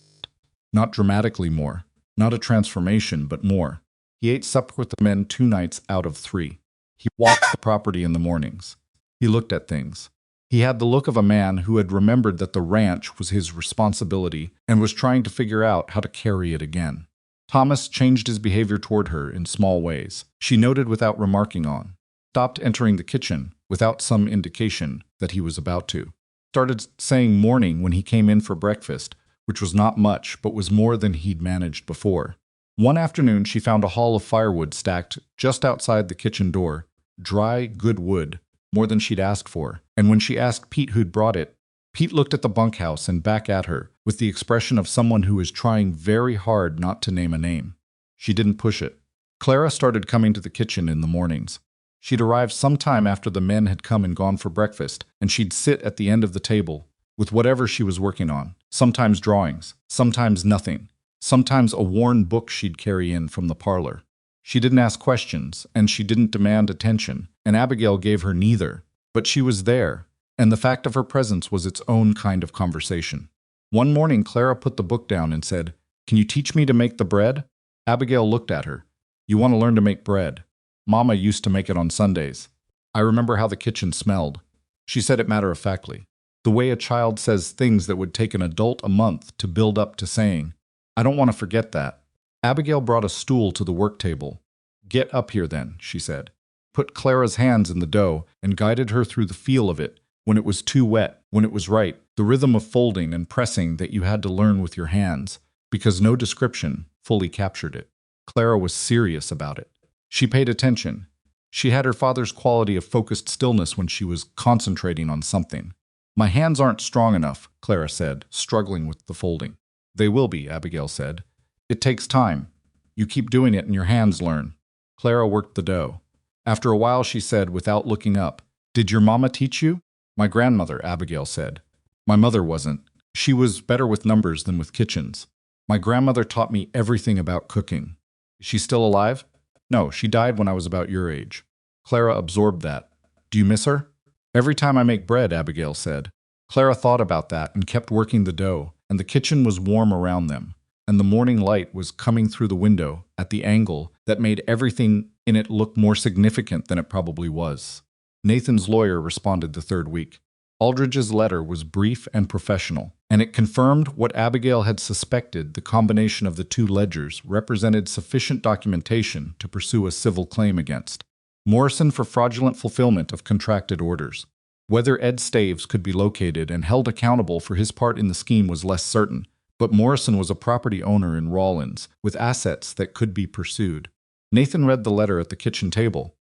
Not dramatically more, not a transformation, but more. He ate supper with the men 2 nights out of 3. He walked the property in the mornings. He looked at things. He had the look of a man who had remembered that the ranch was his responsibility and was trying to figure out how to carry it again. Thomas changed his behavior toward her in small ways. She noted without remarking on. Stopped entering the kitchen without some indication that he was about to. Started saying morning when he came in for breakfast, which was not much but was more than he'd managed before. One afternoon she found a haul of firewood stacked just outside the kitchen door. Dry, good wood, more than she'd asked for, and when she asked Pete who'd brought it, Pete looked at the bunkhouse and back at her with the expression of someone who is trying very hard not to name a name. She didn't push it. Clara started coming to the kitchen in the mornings. She'd arrived some time after the men had come and gone for breakfast, and she'd sit at the end of the table with whatever she was working on, sometimes drawings, sometimes nothing, sometimes a worn book she'd carry in from the parlor. She didn't ask questions, and she didn't demand attention, and Abigail gave her neither, but she was there, and the fact of her presence was its own kind of conversation. One morning Clara put the book down and said, "Can you teach me to make the bread?" Abigail looked at her. "You want to learn to make bread? Mama used to make it on Sundays. I remember how the kitchen smelled." She said it matter-of-factly, the way a child says things that would take an adult a month to build up to saying. "I don't want to forget that." Abigail brought a stool to the work table. "Get up here then," she said. Put Clara's hands in the dough and guided her through the feel of it, when it was too wet, when it was right, the rhythm of folding and pressing that you had to learn with your hands, because no description fully captured it. Clara was serious about it. She paid attention. She had her father's quality of focused stillness when she was concentrating on something. "My hands aren't strong enough," Clara said, struggling with the folding. "They will be," Abigail said. "It takes time. You keep doing it and your hands learn." Clara worked the dough. After a while she said, without looking up, "Did your mama teach you?" "My grandmother," Abigail said. "My mother wasn't. She was better with numbers than with kitchens. My grandmother taught me everything about cooking." "Is she still alive?" "No, she died when I was about your age." Clara absorbed that. "Do you miss her?" "Every time I make bread," Abigail said. Clara thought about that and kept working the dough, and the kitchen was warm around them, and the morning light was coming through the window at the angle that made everything in it look more significant than it probably was. Nathan's lawyer responded the 3rd week. Aldridge's letter was brief and professional, and it confirmed what Abigail had suspected: the combination of the 2 ledgers represented sufficient documentation to pursue a civil claim against Morrison for fraudulent fulfillment of contracted orders. Whether Ed Staves could be located and held accountable for his part in the scheme was less certain, but Morrison was a property owner in Rawlins, with assets that could be pursued. Nathan read the letter at the kitchen table,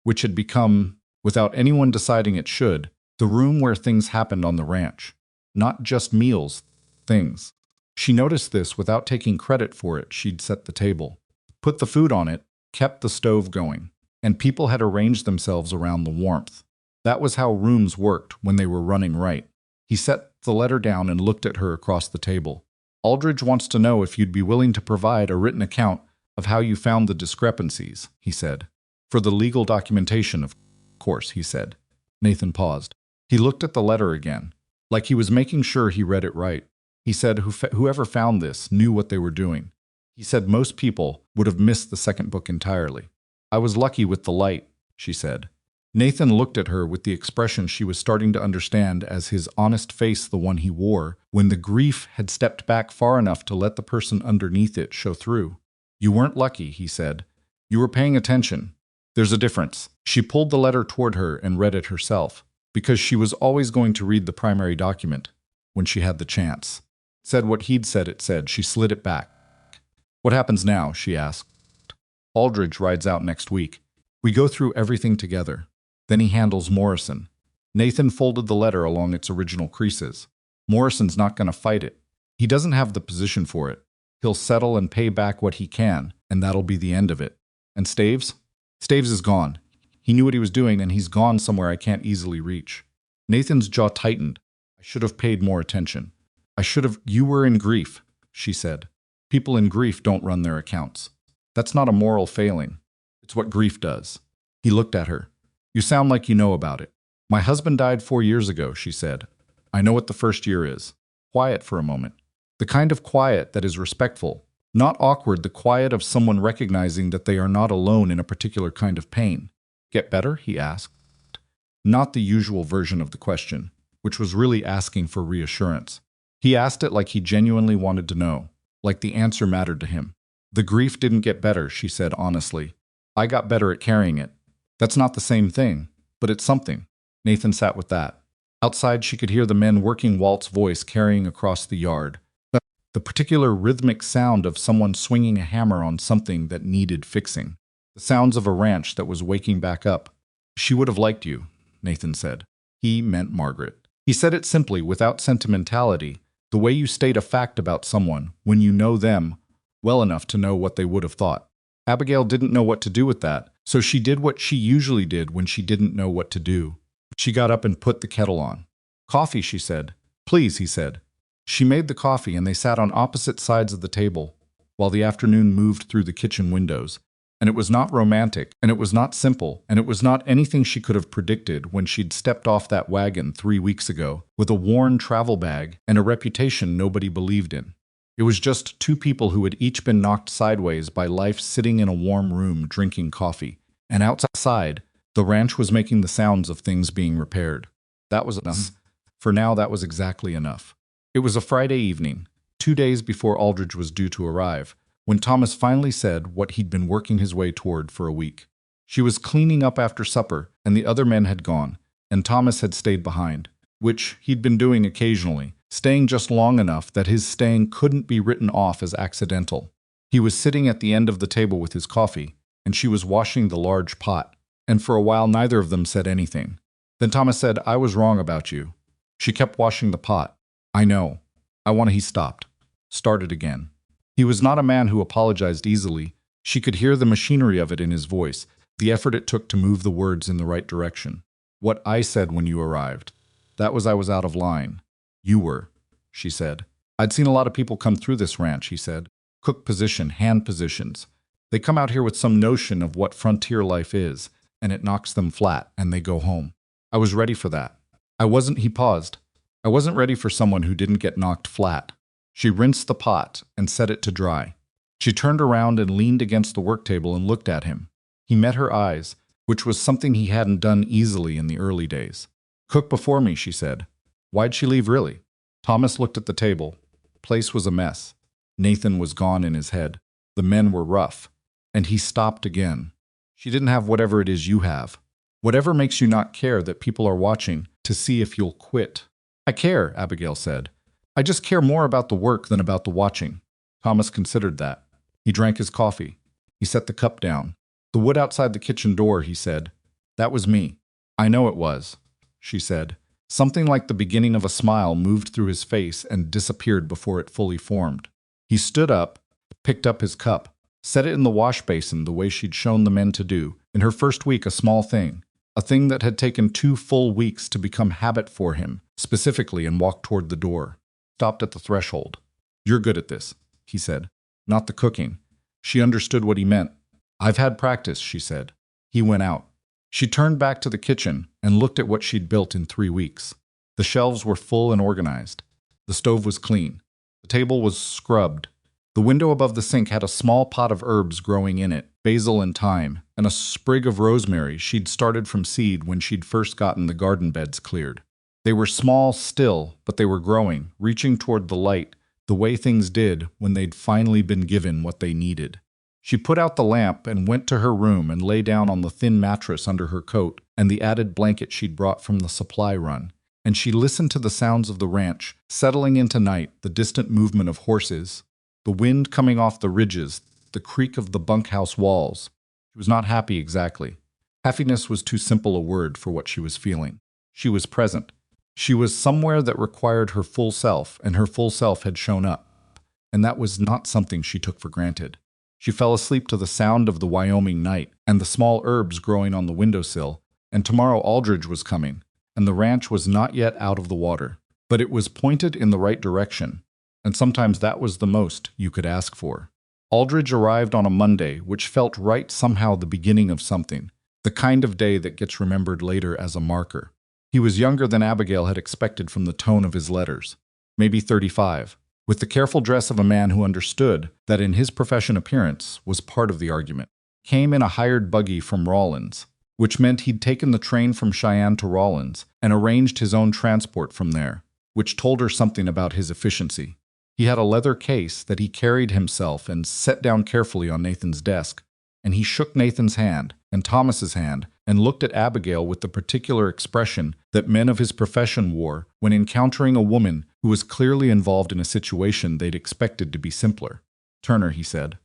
which had become without anyone deciding it should, the room where things happened on the ranch. Not just meals, things. She noticed this without taking credit for it. She'd set the table, put the food on it, kept the stove going, and people had arranged themselves around the warmth. That was how rooms worked when they were running right. He set the letter down and looked at her across the table. Aldridge wants to know if you'd be willing to provide a written account of how you found the discrepancies, he said. For the legal documentation, of course, he said. Nathan paused. He looked at the letter again, like he was making sure he read it right. He said whoever found this knew what they were doing. He said most people would have missed the second book entirely. I was lucky with the light, she said. Nathan looked at her with the expression she was starting to understand as his honest face, the one he wore when the grief had stepped back far enough to let the person underneath it show through. You weren't lucky, he said. You were paying attention. There's a difference. She pulled the letter toward her and read it herself, because she was always going to read the primary document when she had the chance. It said what he'd said it said. She slid it back. What happens now? She asked. Aldridge rides out next week. We go through everything together. Then he handles Morrison. Nathan folded the letter along its original creases. Morrison's not going to fight it. He doesn't have the position for it. He'll settle and pay back what he can, and that'll be the end of it. And Staves? Staves is gone. He knew what he was doing, and he's gone somewhere I can't easily reach. Nathan's jaw tightened. I should have paid more attention. I should have. You were in grief, she said. People in grief don't run their accounts. That's not a moral failing. It's what grief does. He looked at her. You sound like you know about it. My husband died 4 years ago, she said. I know what the first year is. Quiet for a moment. The kind of quiet that is respectful, not awkward, the quiet of someone recognizing that they are not alone in a particular kind of pain. Get better? He asked. Not the usual version of the question, which was really asking for reassurance. He asked it like he genuinely wanted to know, like the answer mattered to him. The grief didn't get better, she said honestly. I got better at carrying it. That's not the same thing, but it's something. Nathan sat with that. Outside, she could hear the men working Walt's voice carrying across the yard. The particular rhythmic sound of someone swinging a hammer on something that needed fixing. The sounds of a ranch that was waking back up. She would have liked you, Nathan said. He meant Margaret. He said it simply, without sentimentality, the way you state a fact about someone when you know them well enough to know what they would have thought. Abigail didn't know what to do with that, so she did what she usually did when she didn't know what to do. She got up and put the kettle on. Coffee, she said. Please, he said. She made the coffee and they sat on opposite sides of the table while the afternoon moved through the kitchen windows. And it was not romantic, and it was not simple, and it was not anything she could have predicted when she'd stepped off that wagon 3 weeks ago with a worn travel bag and a reputation nobody believed in. It was just two people who had each been knocked sideways by life sitting in a warm room drinking coffee. And outside, the ranch was making the sounds of things being repaired. That was enough. For now, that was exactly enough. It was a Friday evening, 2 days before Aldridge was due to arrive, when Thomas finally said what he'd been working his way toward for a week. She was cleaning up after supper, and the other men had gone, and Thomas had stayed behind, which he'd been doing occasionally, staying just long enough that his staying couldn't be written off as accidental. He was sitting at the end of the table with his coffee, and she was washing the large pot, and for a while neither of them said anything. Then Thomas said, I was wrong about you. She kept washing the pot. I know. He stopped. Started again. He was not a man who apologized easily. She could hear the machinery of it in his voice, the effort it took to move the words in the right direction. What I said when you arrived. That was I was out of line. You were, she said. I'd seen a lot of people come through this ranch, he said. Cook position, hand positions. They come out here with some notion of what frontier life is, and it knocks them flat, and they go home. I was ready for that. He paused. I wasn't ready for someone who didn't get knocked flat. She rinsed the pot and set it to dry. She turned around and leaned against the work table and looked at him. He met her eyes, which was something he hadn't done easily in the early days. Cook before me, she said. Why'd she leave, really? Thomas looked at the table. Place was a mess. Nathan was gone in his head. The men were rough. And he stopped again. She didn't have whatever it is you have. Whatever makes you not care that people are watching to see if you'll quit. I care, Abigail said. I just care more about the work than about the watching. Thomas considered that. He drank his coffee. He set the cup down. The wood outside the kitchen door, he said. That was me. I know it was, she said. Something like the beginning of a smile moved through his face and disappeared before it fully formed. He stood up, picked up his cup, set it in the wash basin the way she'd shown the men to do, in her first week a small thing, a thing that had taken 2 full weeks to become habit for him, specifically, and walked toward the door. Stopped at the threshold. You're good at this, he said. Not the cooking. She understood what he meant. I've had practice, she said. He went out. She turned back to the kitchen and looked at what she'd built in 3 weeks. The shelves were full and organized. The stove was clean. The table was scrubbed. The window above the sink had a small pot of herbs growing in it, basil and thyme, and a sprig of rosemary she'd started from seed when she'd first gotten the garden beds cleared. They were small still, but they were growing, reaching toward the light, the way things did when they'd finally been given what they needed. She put out the lamp and went to her room and lay down on the thin mattress under her coat and the added blanket she'd brought from the supply run. And she listened to the sounds of the ranch, settling into night, the distant movement of horses, the wind coming off the ridges, the creak of the bunkhouse walls. She was not happy exactly. Happiness was too simple a word for what she was feeling. She was present. She was somewhere that required her full self, and her full self had shown up. And that was not something she took for granted. She fell asleep to the sound of the Wyoming night and the small herbs growing on the windowsill, and tomorrow Aldridge was coming, and the ranch was not yet out of the water. But it was pointed in the right direction, and sometimes that was the most you could ask for. Aldridge arrived on a Monday, which felt right, somehow the beginning of something, the kind of day that gets remembered later as a marker. He was younger than Abigail had expected from the tone of his letters, maybe 35. With the careful dress of a man who understood that in his profession appearance was part of the argument. Came in a hired buggy from Rawlins, which meant he'd taken the train from Cheyenne to Rawlins and arranged his own transport from there, which told her something about his efficiency. He had a leather case that he carried himself and set down carefully on Nathan's desk, and he shook Nathan's hand and Thomas's hand and looked at Abigail with the particular expression that men of his profession wore when encountering a woman who was clearly involved in a situation they'd expected to be simpler. Turner, he said.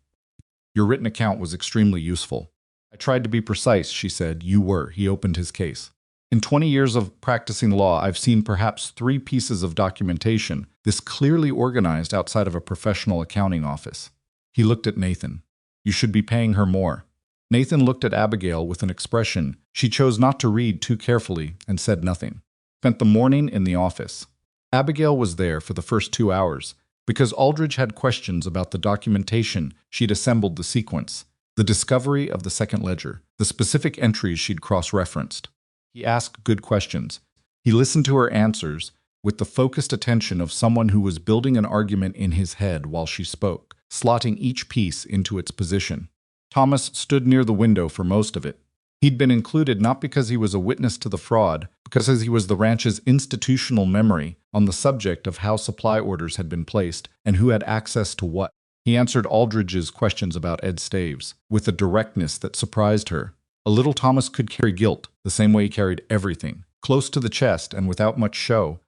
Your written account was extremely useful. I tried to be precise, she said. You were. He opened his case. In 20 years of practicing law, I've seen perhaps 3 pieces of documentation this clearly organized outside of a professional accounting office. He looked at Nathan. You should be paying her more. Nathan looked at Abigail with an expression she chose not to read too carefully and said nothing. Spent the morning in the office. Abigail was there for the first 2 hours because Aldridge had questions about the documentation she'd assembled, the sequence, the discovery of the second ledger, the specific entries she'd cross-referenced. He asked good questions. He listened to her answers with the focused attention of someone who was building an argument in his head while she spoke, slotting each piece into its position. Thomas stood near the window for most of it. He'd been included not because he was a witness to the fraud, because he was the ranch's institutional memory on the subject of how supply orders had been placed and who had access to what. He answered Aldridge's questions about Ed Staves with a directness that surprised her. A little Thomas could carry guilt the same way he carried everything, close to the chest and without much show.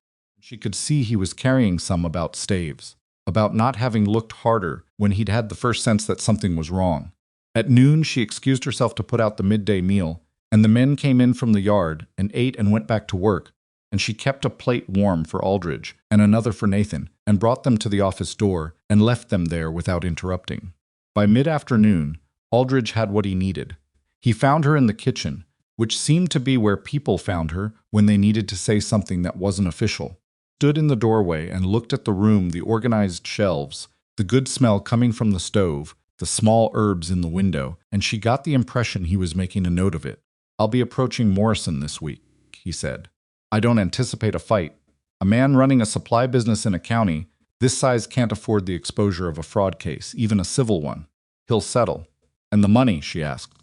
She could see he was carrying some about Staves, about not having looked harder when he'd had the first sense that something was wrong. At noon, she excused herself to put out the midday meal, and the men came in from the yard and ate and went back to work, and she kept a plate warm for Aldridge and another for Nathan and brought them to the office door and left them there without interrupting. By mid-afternoon, Aldridge had what he needed. He found her in the kitchen, which seemed to be where people found her when they needed to say something that wasn't official. Stood in the doorway and looked at the room, the organized shelves, the good smell coming from the stove, the small herbs in the window, and she got the impression he was making a note of it. I'll be approaching Morrison this week, he said. I don't anticipate a fight. A man running a supply business in a county this size can't afford the exposure of a fraud case, even a civil one. He'll settle. And the money, she asked.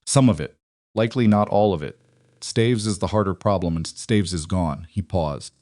Some of it. Likely not all of it. Staves is the harder problem, and Staves is gone. He paused.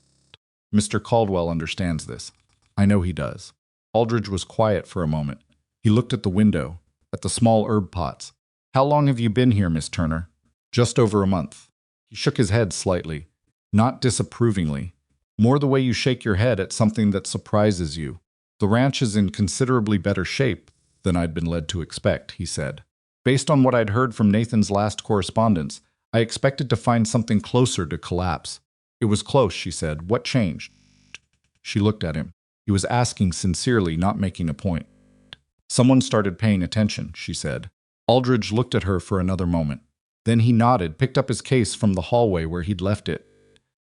Mr. Caldwell understands this. I know he does. Aldridge was quiet for a moment. He looked at the window, at the small herb pots. How long have you been here, Miss Turner? Just over a month. He shook his head slightly, not disapprovingly. More the way you shake your head at something that surprises you. The ranch is in considerably better shape than I'd been led to expect, he said. Based on what I'd heard from Nathan's last correspondence, I expected to find something closer to collapse. It was close, she said. What changed? She looked at him. He was asking sincerely, not making a point. Someone started paying attention, she said. Aldridge looked at her for another moment. Then he nodded, picked up his case from the hallway where he'd left it,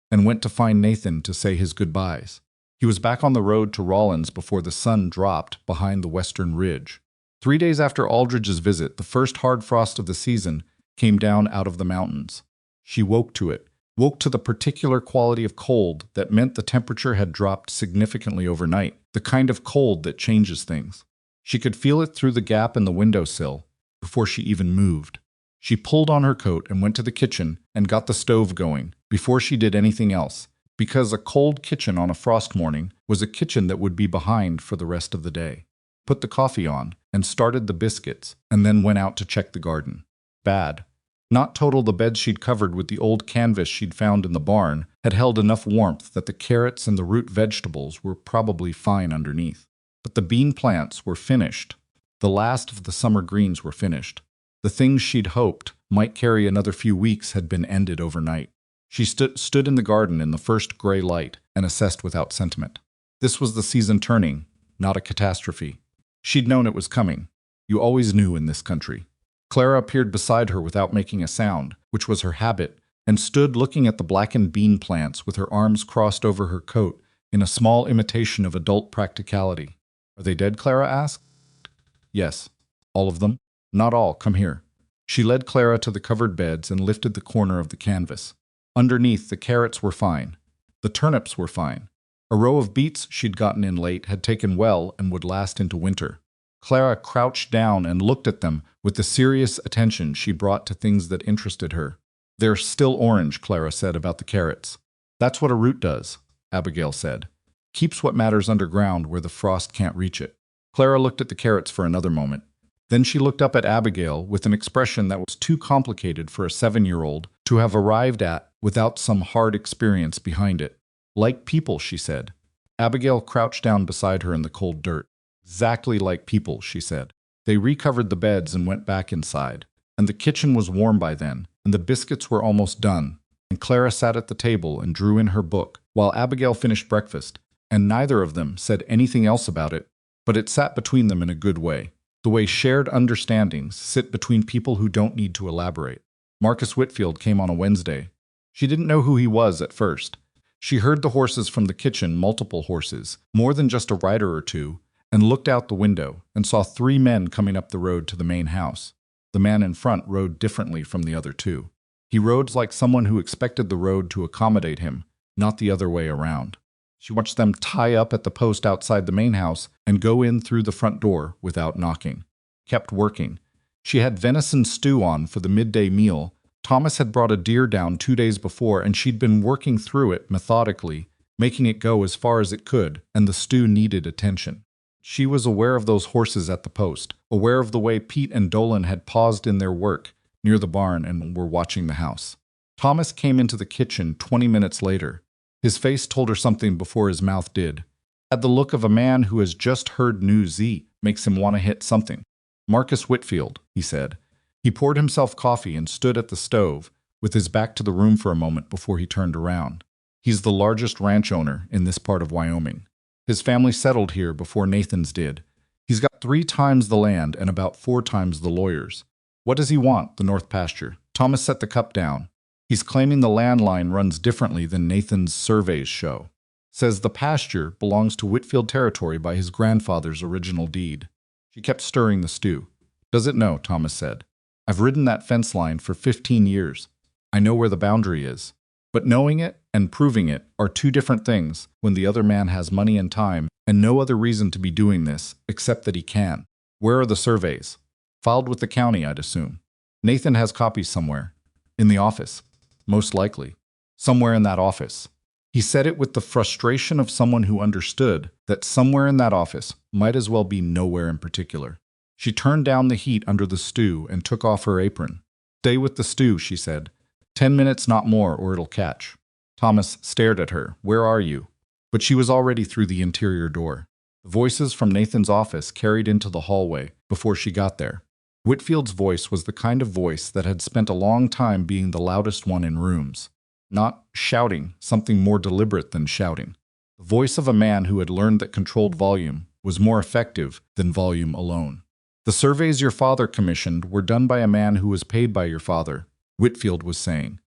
and went to find Nathan to say his goodbyes. He was back on the road to Rawlins before the sun dropped behind the western ridge. 3 days after Aldridge's visit, the first hard frost of the season came down out of the mountains. She woke to it, woke to the particular quality of cold that meant the temperature had dropped significantly overnight, the kind of cold that changes things. She could feel it through the gap in the windowsill before she even moved. She pulled on her coat and went to the kitchen and got the stove going before she did anything else, because a cold kitchen on a frost morning was a kitchen that would be behind for the rest of the day. Put the coffee on and started the biscuits, and then went out to check the garden. Bad. Not total. The beds she'd covered with the old canvas she'd found in the barn had held enough warmth that the carrots and the root vegetables were probably fine underneath. But the bean plants were finished. The last of the summer greens were finished. The things she'd hoped might carry another few weeks had been ended overnight. She stood in the garden in the first gray light and assessed without sentiment. This was the season turning, not a catastrophe. She'd known it was coming. You always knew in this country. Clara appeared beside her without making a sound, which was her habit, and stood looking at the blackened bean plants with her arms crossed over her coat in a small imitation of adult practicality. Are they dead? Clara asked. Yes. All of them? Not all. Come here. She led Clara to the covered beds and lifted the corner of the canvas. Underneath, the carrots were fine. The turnips were fine. A row of beets she'd gotten in late had taken well and would last into winter. Clara crouched down and looked at them with the serious attention she brought to things that interested her. They're still orange, Clara said about the carrots. That's what a root does, Abigail said. Keeps what matters underground where the frost can't reach it. Clara looked at the carrots for another moment. Then she looked up at Abigail with an expression that was too complicated for a 7-year-old to have arrived at without some hard experience behind it. Like people, she said. Abigail crouched down beside her in the cold dirt. Exactly like people, she said. They recovered the beds and went back inside. And the kitchen was warm by then, and the biscuits were almost done. And Clara sat at the table and drew in her book while Abigail finished breakfast, and neither of them said anything else about it, but it sat between them in a good way. The way shared understandings sit between people who don't need to elaborate. Marcus Whitfield came on a Wednesday. She didn't know who he was at first. She heard the horses from the kitchen, multiple horses, more than just a rider or two, and looked out the window and saw 3 men coming up the road to the main house. The man in front rode differently from the other 2. He rode like someone who expected the road to accommodate him, not the other way around. She watched them tie up at the post outside the main house and go in through the front door without knocking. Kept working. She had venison stew on for the midday meal. Thomas had brought a deer down 2 days before, and she'd been working through it methodically, making it go as far as it could, and the stew needed attention. She was aware of those horses at the post, aware of the way Pete and Dolan had paused in their work near the barn and were watching the house. Thomas came into the kitchen 20 minutes later. His face told her something before his mouth did. Had the look of a man who has just heard news makes him want to hit something. Marcus Whitfield, he said. He poured himself coffee and stood at the stove, with his back to the room for a moment before he turned around. He's the largest ranch owner in this part of Wyoming. His family settled here before Nathan's did. He's got 3 times the land and about 4 times the lawyers. What does he want? The north pasture. Thomas set the cup down. He's claiming the land line runs differently than Nathan's surveys show. Says the pasture belongs to Whitfield territory by his grandfather's original deed. She kept stirring the stew. Does it? No, Thomas said. I've ridden that fence line for 15 years. I know where the boundary is. But knowing it and proving it are 2 different things when the other man has money and time and no other reason to be doing this except that he can. Where are the surveys? Filed with the county, I'd assume. Nathan has copies somewhere. In the office. Most likely. Somewhere in that office. He said it with the frustration of someone who understood that somewhere in that office might as well be nowhere in particular. She turned down the heat under the stew and took off her apron. Stay with the stew, she said. 10 minutes, not more, or it'll catch. Thomas stared at her. Where are you? But she was already through the interior door. The voices from Nathan's office carried into the hallway before she got there. Whitfield's voice was the kind of voice that had spent a long time being the loudest one in rooms. Not shouting, something more deliberate than shouting. The voice of a man who had learned that controlled volume was more effective than volume alone. The surveys your father commissioned were done by a man who was paid by your father, Whitfield was saying.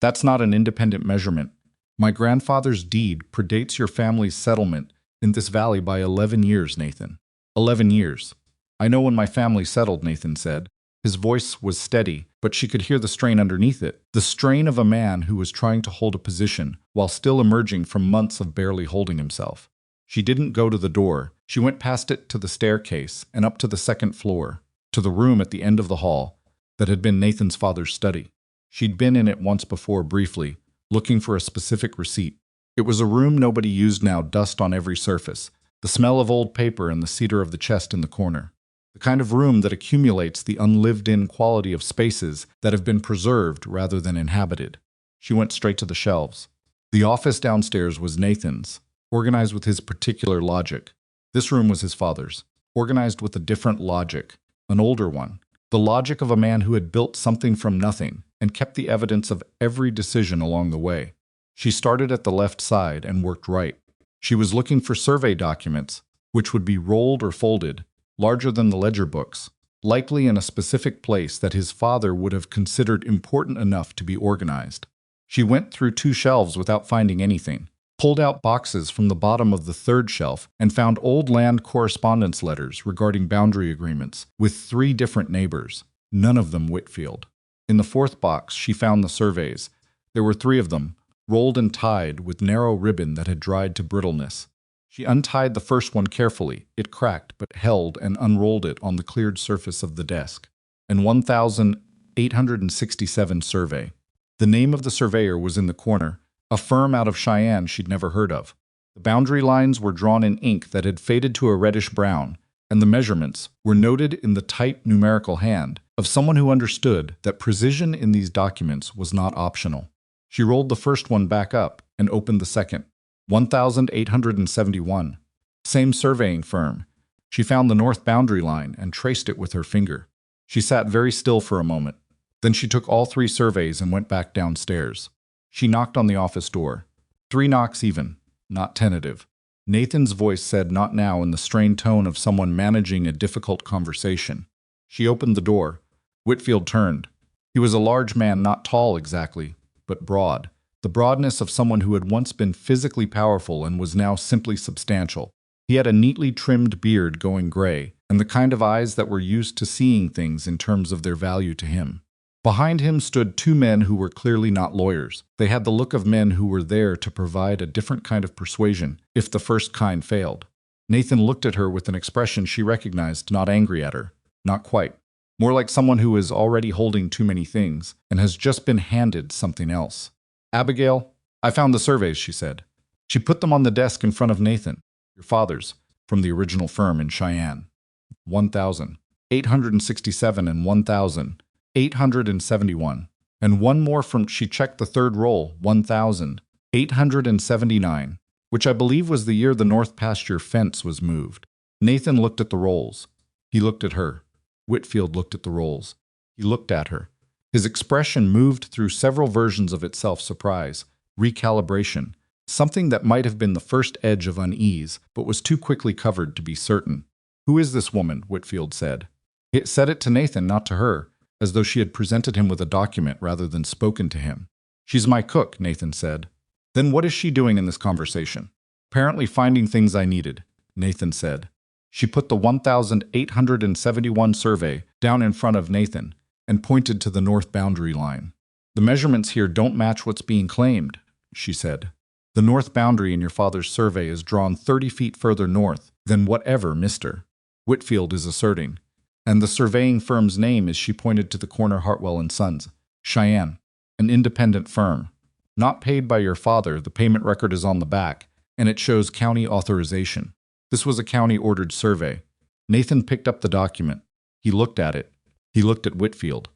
That's not an independent measurement. My grandfather's deed predates your family's settlement in this valley by 11 years, Nathan. 11 years. I know when my family settled, Nathan said. His voice was steady, but she could hear the strain underneath it. The strain of a man who was trying to hold a position while still emerging from months of barely holding himself. She didn't go to the door. She went past it to the staircase and up to the second floor, to the room at the end of the hall that had been Nathan's father's study. She'd been in it once before briefly, looking for a specific receipt. It was a room nobody used now, dust on every surface, the smell of old paper and the cedar of the chest in the corner. The kind of room that accumulates the unlived-in quality of spaces that have been preserved rather than inhabited. She went straight to the shelves. The office downstairs was Nathan's, organized with his particular logic. This room was his father's, organized with a different logic, an older one. The logic of a man who had built something from nothing and kept the evidence of every decision along the way. She started at the left side and worked right. She was looking for survey documents, which would be rolled or folded, larger than the ledger books, likely in a specific place that his father would have considered important enough to be organized. She went through 2 shelves without finding anything, pulled out boxes from the bottom of the 3rd shelf, and found old land correspondence letters regarding boundary agreements with 3 different neighbors, none of them Whitfield. In the 4th box, she found the surveys. There were 3 of them, rolled and tied with narrow ribbon that had dried to brittleness. She untied the first one carefully. It cracked, but held and unrolled it on the cleared surface of the desk. An 1,867 survey. The name of the surveyor was in the corner, a firm out of Cheyenne she'd never heard of. The boundary lines were drawn in ink that had faded to a reddish brown, and the measurements were noted in the tight numerical hand of someone who understood that precision in these documents was not optional. She rolled the first one back up and opened the second. 1,871. Same surveying firm. She found the north boundary line and traced it with her finger. She sat very still for a moment. Then she took all 3 surveys and went back downstairs. She knocked on the office door. 3 knocks even, not tentative. Nathan's voice said not now in the strained tone of someone managing a difficult conversation. She opened the door. Whitfield turned. He was a large man, not tall exactly, but broad. The broadness of someone who had once been physically powerful and was now simply substantial. He had a neatly trimmed beard going gray, and the kind of eyes that were used to seeing things in terms of their value to him. Behind him stood 2 men who were clearly not lawyers. They had the look of men who were there to provide a different kind of persuasion, if the first kind failed. Nathan looked at her with an expression she recognized, not angry at her. Not quite. More like someone who is already holding too many things and has just been handed something else. Abigail, I found the surveys, she said. She put them on the desk in front of Nathan, your father's, from the original firm in Cheyenne. 1,867 and 1,871. And one more from, she checked the 3rd roll, 1,879, which I believe was the year the north pasture fence was moved. Nathan looked at the rolls. He looked at her. Whitfield looked at the rolls. He looked at her. His expression moved through several versions of itself: surprise, recalibration, something that might have been the first edge of unease, but was too quickly covered to be certain. Who is this woman? Whitfield said. It said it to Nathan, not to her, as though she had presented him with a document rather than spoken to him. She's my cook, Nathan said. Then what is she doing in this conversation? Apparently finding things I needed, Nathan said. She put the 1,871 survey down in front of Nathan and pointed to the north boundary line. The measurements here don't match what's being claimed, she said. The north boundary in your father's survey is drawn 30 feet further north than whatever Mr. Whitfield is asserting. And the surveying firm's name is, she pointed to the corner, Hartwell and Sons, Cheyenne, an independent firm. Not paid by your father, the payment record is on the back, and it shows county authorization. This was a county-ordered survey. Nathan picked up the document. He looked at it. He looked at Whitfield.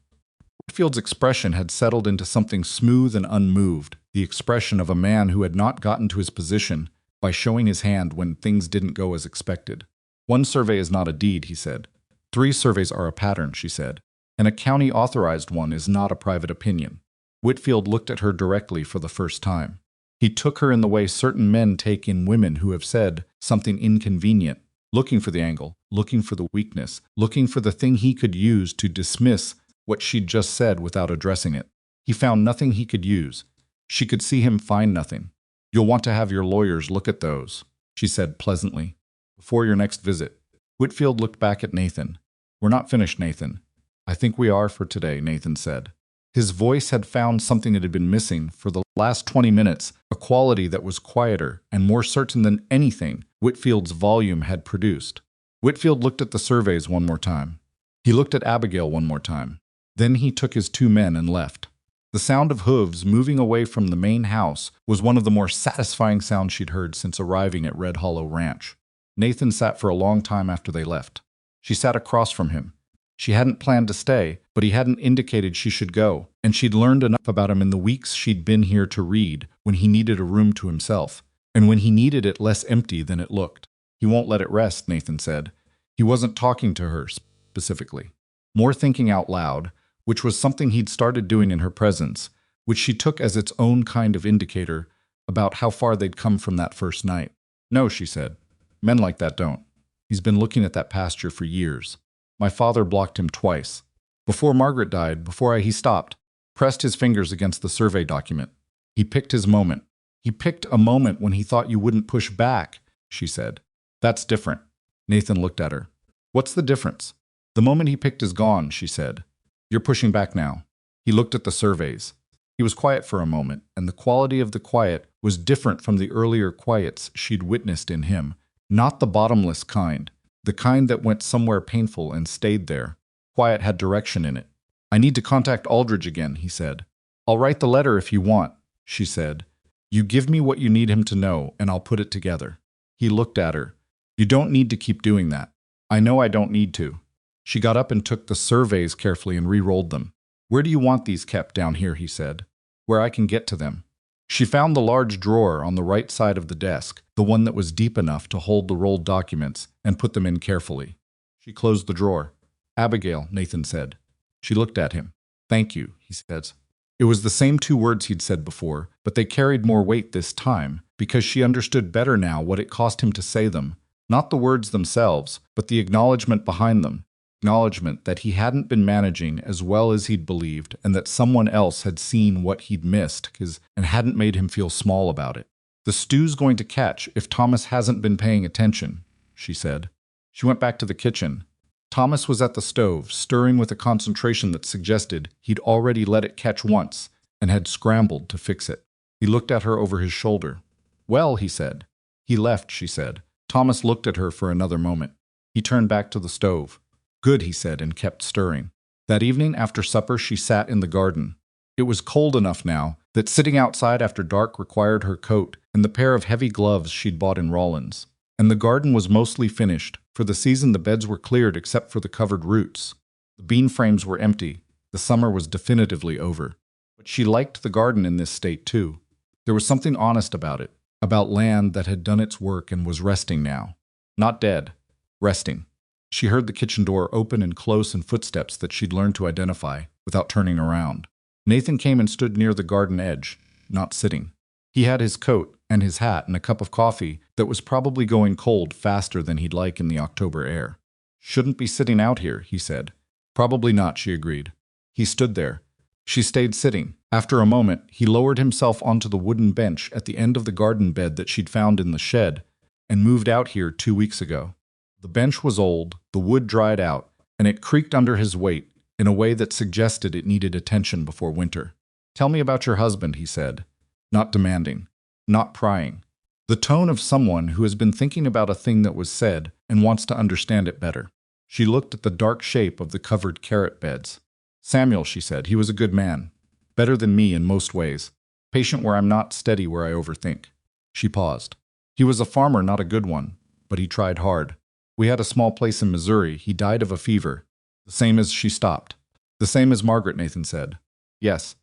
Whitfield's expression had settled into something smooth and unmoved, the expression of a man who had not gotten to his position by showing his hand when things didn't go as expected. One survey is not a deed, he said. 3 surveys are a pattern, she said, and a county-authorized one is not a private opinion. Whitfield looked at her directly for the first time. He took her in the way certain men take in women who have said something inconvenient, looking for the angle, looking for the weakness, looking for the thing he could use to dismiss what she'd just said without addressing it. He found nothing he could use. She could see him find nothing. "You'll want to have your lawyers look at those," she said pleasantly, "before your next visit." Whitfield looked back at Nathan. "We're not finished, Nathan." "I think we are for today," Nathan said. His voice had found something it had been missing for the last 20 minutes, a quality that was quieter and more certain than anything Whitfield's volume had produced. Whitfield looked at the surveys one more time. He looked at Abigail one more time. Then he took his 2 men and left. The sound of hooves moving away from the main house was one of the more satisfying sounds she'd heard since arriving at Red Hollow Ranch. Nathan sat for a long time after they left. She sat across from him. She hadn't planned to stay, but he hadn't indicated she should go, and she'd learned enough about him in the weeks she'd been here to read when he needed a room to himself, and when he needed it less empty than it looked. "He won't let it rest," Nathan said. He wasn't talking to her specifically. More thinking out loud, which was something he'd started doing in her presence, which she took as its own kind of indicator about how far they'd come from that first night. "No," she said. "Men like that don't. He's been looking at that pasture for years. My father blocked him twice. Before Margaret died, he stopped, pressed his fingers against the survey document. He picked his moment. He picked a moment when he thought you wouldn't push back," she said. "That's different." Nathan looked at her. "What's the difference?" "The moment he picked is gone," she said. "You're pushing back now." He looked at the surveys. He was quiet for a moment, and the quality of the quiet was different from the earlier quiets she'd witnessed in him. Not the bottomless kind. The kind that went somewhere painful and stayed there. Quiet had direction in it. "I need to contact Aldridge again," he said. "I'll write the letter if you want," she said. "You give me what you need him to know, and I'll put it together." He looked at her. "You don't need to keep doing that." "I know I don't need to." She got up and took the surveys carefully and re-rolled them. "Where do you want these kept down here?" he said. "Where I can get to them." She found the large drawer on the right side of the desk, the one that was deep enough to hold the rolled documents, and put them in carefully. She closed the drawer. "Abigail," Nathan said. She looked at him. "Thank you," he said. It was the same 2 words he'd said before, but they carried more weight this time, because she understood better now what it cost him to say them. Not the words themselves, but the acknowledgement behind them. Acknowledgement that he hadn't been managing as well as he'd believed, and that someone else had seen what he'd missed and hadn't made him feel small about it. "The stew's going to catch if Thomas hasn't been paying attention," she said. She went back to the kitchen. Thomas was at the stove, stirring with a concentration that suggested he'd already let it catch once and had scrambled to fix it. He looked at her over his shoulder. "Well," he said. "He left," she said. Thomas looked at her for another moment. He turned back to the stove. "Good," he said, and kept stirring. That evening after supper she sat in the garden. It was cold enough now that sitting outside after dark required her coat and the pair of heavy gloves she'd bought in Rawlins. And the garden was mostly finished. For the season the beds were cleared except for the covered roots. The bean frames were empty. The summer was definitively over. But she liked the garden in this state too. There was something honest about it, about land that had done its work and was resting now. Not dead, resting. She heard the kitchen door open and close and footsteps that she'd learned to identify without turning around. Nathan came and stood near the garden edge, not sitting. He had his coat and his hat and a cup of coffee that was probably going cold faster than he'd like in the October air. "Shouldn't be sitting out here," he said. "Probably not," she agreed. He stood there. She stayed sitting. After a moment, he lowered himself onto the wooden bench at the end of the garden bed that she'd found in the shed and moved out here 2 weeks ago. The bench was old, the wood dried out, and it creaked under his weight in a way that suggested it needed attention before winter. "Tell me about your husband," he said. Not demanding, not prying. The tone of someone who has been thinking about a thing that was said and wants to understand it better. She looked at the dark shape of the covered carrot beds. "Samuel," she said, "he was a good man. Better than me in most ways. Patient where I'm not, steady where I overthink." She paused. "He was a farmer, not a good one, but he tried hard. We had a small place in Missouri. He died of a fever." The same as she stopped. "The same as Margaret," Nathan said. "Yes."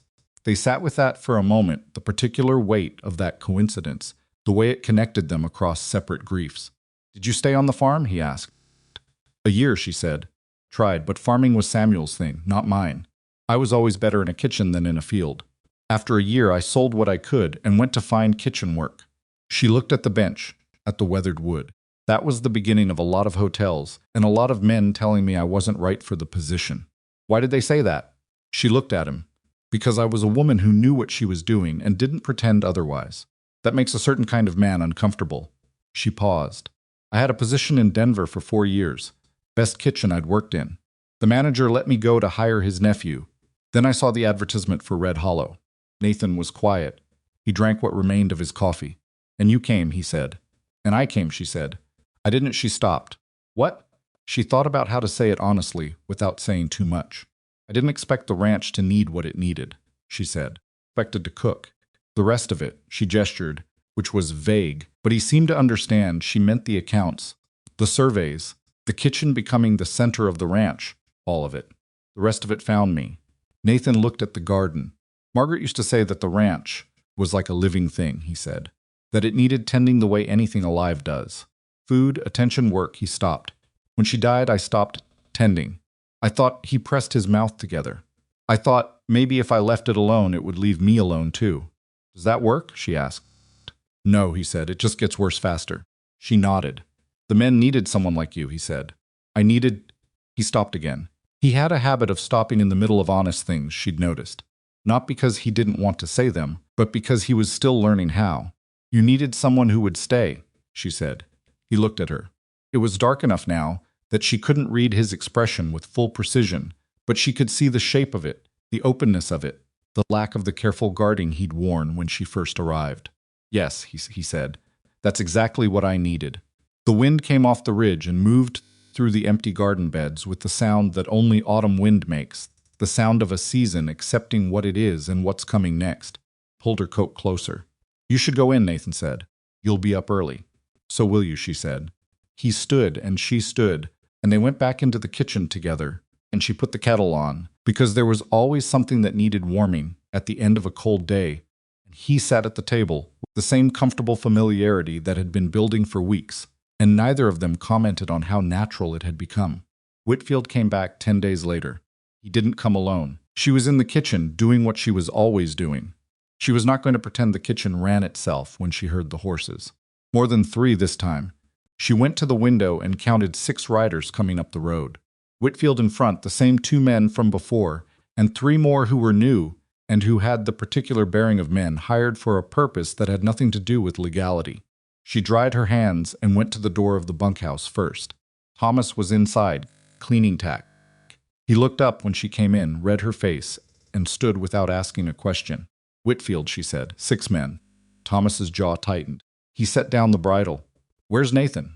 They sat with that for a moment, the particular weight of that coincidence, the way it connected them across separate griefs. "Did you stay on the farm?" he asked. "A year," she said. Tried, but farming was Samuel's thing, not mine. I was always better in a kitchen than in a field. After a year, I sold what I could and went to find kitchen work. She looked at the bench, at the weathered wood. That was the beginning of a lot of hotels, and a lot of men telling me I wasn't right for the position. Why did they say that? She looked at him. Because I was a woman who knew what she was doing and didn't pretend otherwise. That makes a certain kind of man uncomfortable. She paused. I had a position in Denver for 4 years. Best kitchen I'd worked in. The manager let me go to hire his nephew. Then I saw the advertisement for Red Hollow. Nathan was quiet. He drank what remained of his coffee. And you came, he said. And I came, she said. I didn't, she stopped. What? She thought about how to say it honestly, without saying too much. I didn't expect the ranch to need what it needed, she said. Expected to cook. The rest of it, she gestured, which was vague, but he seemed to understand she meant the accounts, the surveys, the kitchen becoming the center of the ranch, all of it. The rest of it found me. Nathan looked at the garden. Margaret used to say that the ranch was like a living thing, he said, that it needed tending the way anything alive does. Food, attention, work, he stopped. When she died, I stopped tending. I thought he pressed his mouth together. I thought maybe if I left it alone, it would leave me alone too. Does that work? She asked. No, he said. It just gets worse faster. She nodded. The men needed someone like you, he said. He stopped again. He had a habit of stopping in the middle of honest things she'd noticed. Not because he didn't want to say them, but because he was still learning how. You needed someone who would stay, she said. He looked at her. It was dark enough now that she couldn't read his expression with full precision, but she could see the shape of it, the openness of it, the lack of the careful guarding he'd worn when she first arrived. Yes, he said. That's exactly what I needed. The wind came off the ridge and moved through the empty garden beds with the sound that only autumn wind makes, the sound of a season accepting what it is and what's coming next. Pulled her coat closer. You should go in, Nathan said. You'll be up early. So will you, she said. He stood and she stood, and they went back into the kitchen together, and she put the kettle on, because there was always something that needed warming at the end of a cold day, and he sat at the table with the same comfortable familiarity that had been building for weeks, and neither of them commented on how natural it had become. Whitfield came back 10 days later. He didn't come alone. She was in the kitchen doing what she was always doing. She was not going to pretend the kitchen ran itself when she heard the horses. More than 3 this time. She went to the window and counted 6 riders coming up the road. Whitfield in front, the same 2 men from before, and 3 more who were new and who had the particular bearing of men hired for a purpose that had nothing to do with legality. She dried her hands and went to the door of the bunkhouse first. Thomas was inside, cleaning tack. He looked up when she came in, read her face, and stood without asking a question. Whitfield, she said. 6 men. Thomas's jaw tightened. He set down the bridle. Where's Nathan?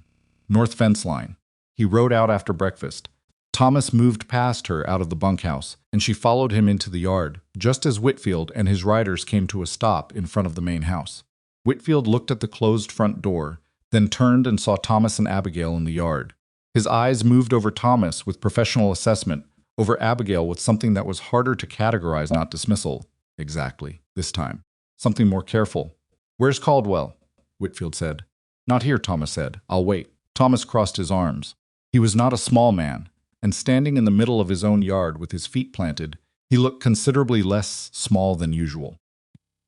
North fence line. He rode out after breakfast. Thomas moved past her out of the bunkhouse, and she followed him into the yard, just as Whitfield and his riders came to a stop in front of the main house. Whitfield looked at the closed front door, then turned and saw Thomas and Abigail in the yard. His eyes moved over Thomas with professional assessment, over Abigail with something that was harder to categorize, not dismissal. Exactly, this time. Something more careful. Where's Caldwell? Whitfield said. Not here, Thomas said. I'll wait. Thomas crossed his arms. He was not a small man, and standing in the middle of his own yard with his feet planted, he looked considerably less small than usual.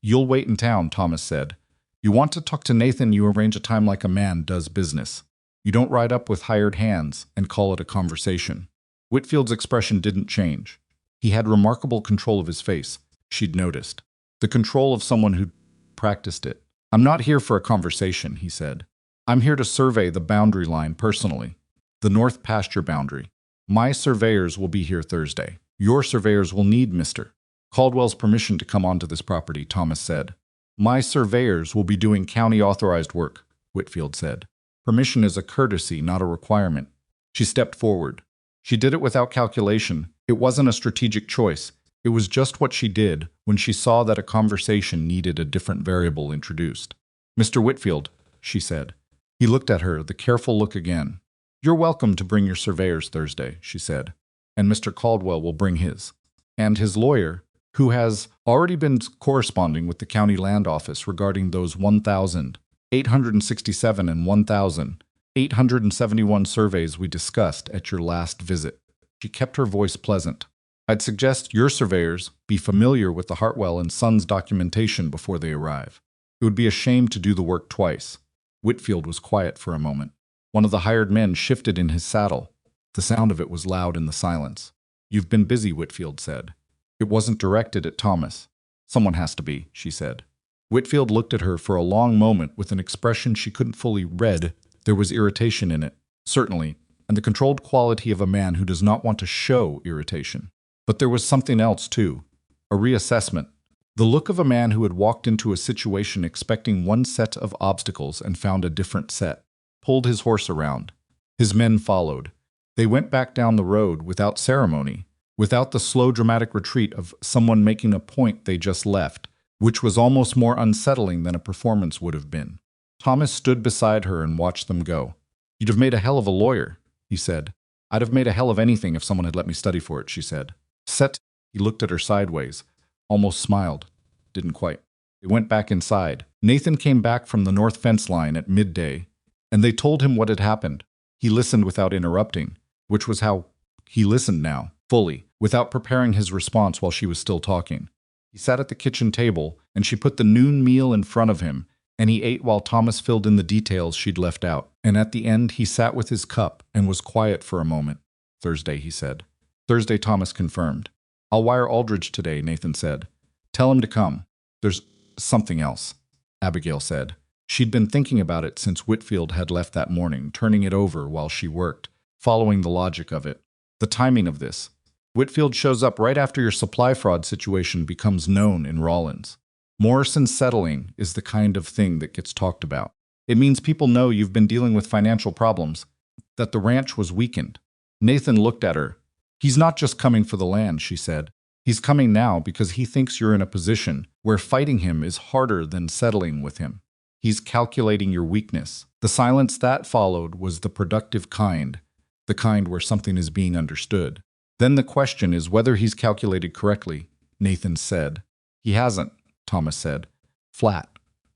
You'll wait in town, Thomas said. You want to talk to Nathan, you arrange a time like a man does business. You don't ride up with hired hands and call it a conversation. Whitfield's expression didn't change. He had remarkable control of his face, she'd noticed. The control of someone who'd practiced it. I'm not here for a conversation, he said. I'm here to survey the boundary line personally, the north pasture boundary. My surveyors will be here Thursday. Your surveyors will need Mr. Caldwell's permission to come onto this property, Thomas said. My surveyors will be doing county-authorized work, Whitfield said. Permission is a courtesy, not a requirement. She stepped forward. She did it without calculation. It wasn't a strategic choice. It was just what she did when she saw that a conversation needed a different variable introduced. Mr. Whitfield, she said. He looked at her, the careful look again. You're welcome to bring your surveyors Thursday, she said, and Mr. Caldwell will bring his. And his lawyer, who has already been corresponding with the county land office regarding those 1,867 and 1,871 surveys we discussed at your last visit. She kept her voice pleasant. I'd suggest your surveyors be familiar with the Hartwell and Sons documentation before they arrive. It would be a shame to do the work twice. Whitfield was quiet for a moment. One of the hired men shifted in his saddle. The sound of it was loud in the silence. You've been busy, Whitfield said. It wasn't directed at Thomas. Someone has to be, she said. Whitfield looked at her for a long moment with an expression she couldn't fully read. There was irritation in it, certainly, and the controlled quality of a man who does not want to show irritation. But there was something else, too. A reassessment. The look of a man who had walked into a situation expecting one set of obstacles and found a different set. Pulled his horse around. His men followed. They went back down the road without ceremony, without the slow dramatic retreat of someone making a point they just left, which was almost more unsettling than a performance would have been. Thomas stood beside her and watched them go. You'd have made a hell of a lawyer, he said. I'd have made a hell of anything if someone had let me study for it, she said. Set. He looked at her sideways, almost smiled. Didn't quite. They went back inside. Nathan came back from the north fence line at midday, and they told him what had happened. He listened without interrupting, which was how he listened now, fully, without preparing his response while she was still talking. He sat at the kitchen table, and she put the noon meal in front of him, and he ate while Thomas filled in the details she'd left out. And at the end, he sat with his cup and was quiet for a moment. Thursday, he said. Thursday, Thomas confirmed. I'll wire Aldridge today, Nathan said. Tell him to come. There's something else, Abigail said. She'd been thinking about it since Whitfield had left that morning, turning it over while she worked, following the logic of it. The timing of this. Whitfield shows up right after your supply fraud situation becomes known in Rollins. Morrison's settling is the kind of thing that gets talked about. It means people know you've been dealing with financial problems, that the ranch was weakened. Nathan looked at her. He's not just coming for the land, she said. He's coming now because he thinks you're in a position where fighting him is harder than settling with him. He's calculating your weakness. The silence that followed was the productive kind, the kind where something is being understood. Then the question is whether he's calculated correctly, Nathan said. He hasn't, Thomas said. Flat.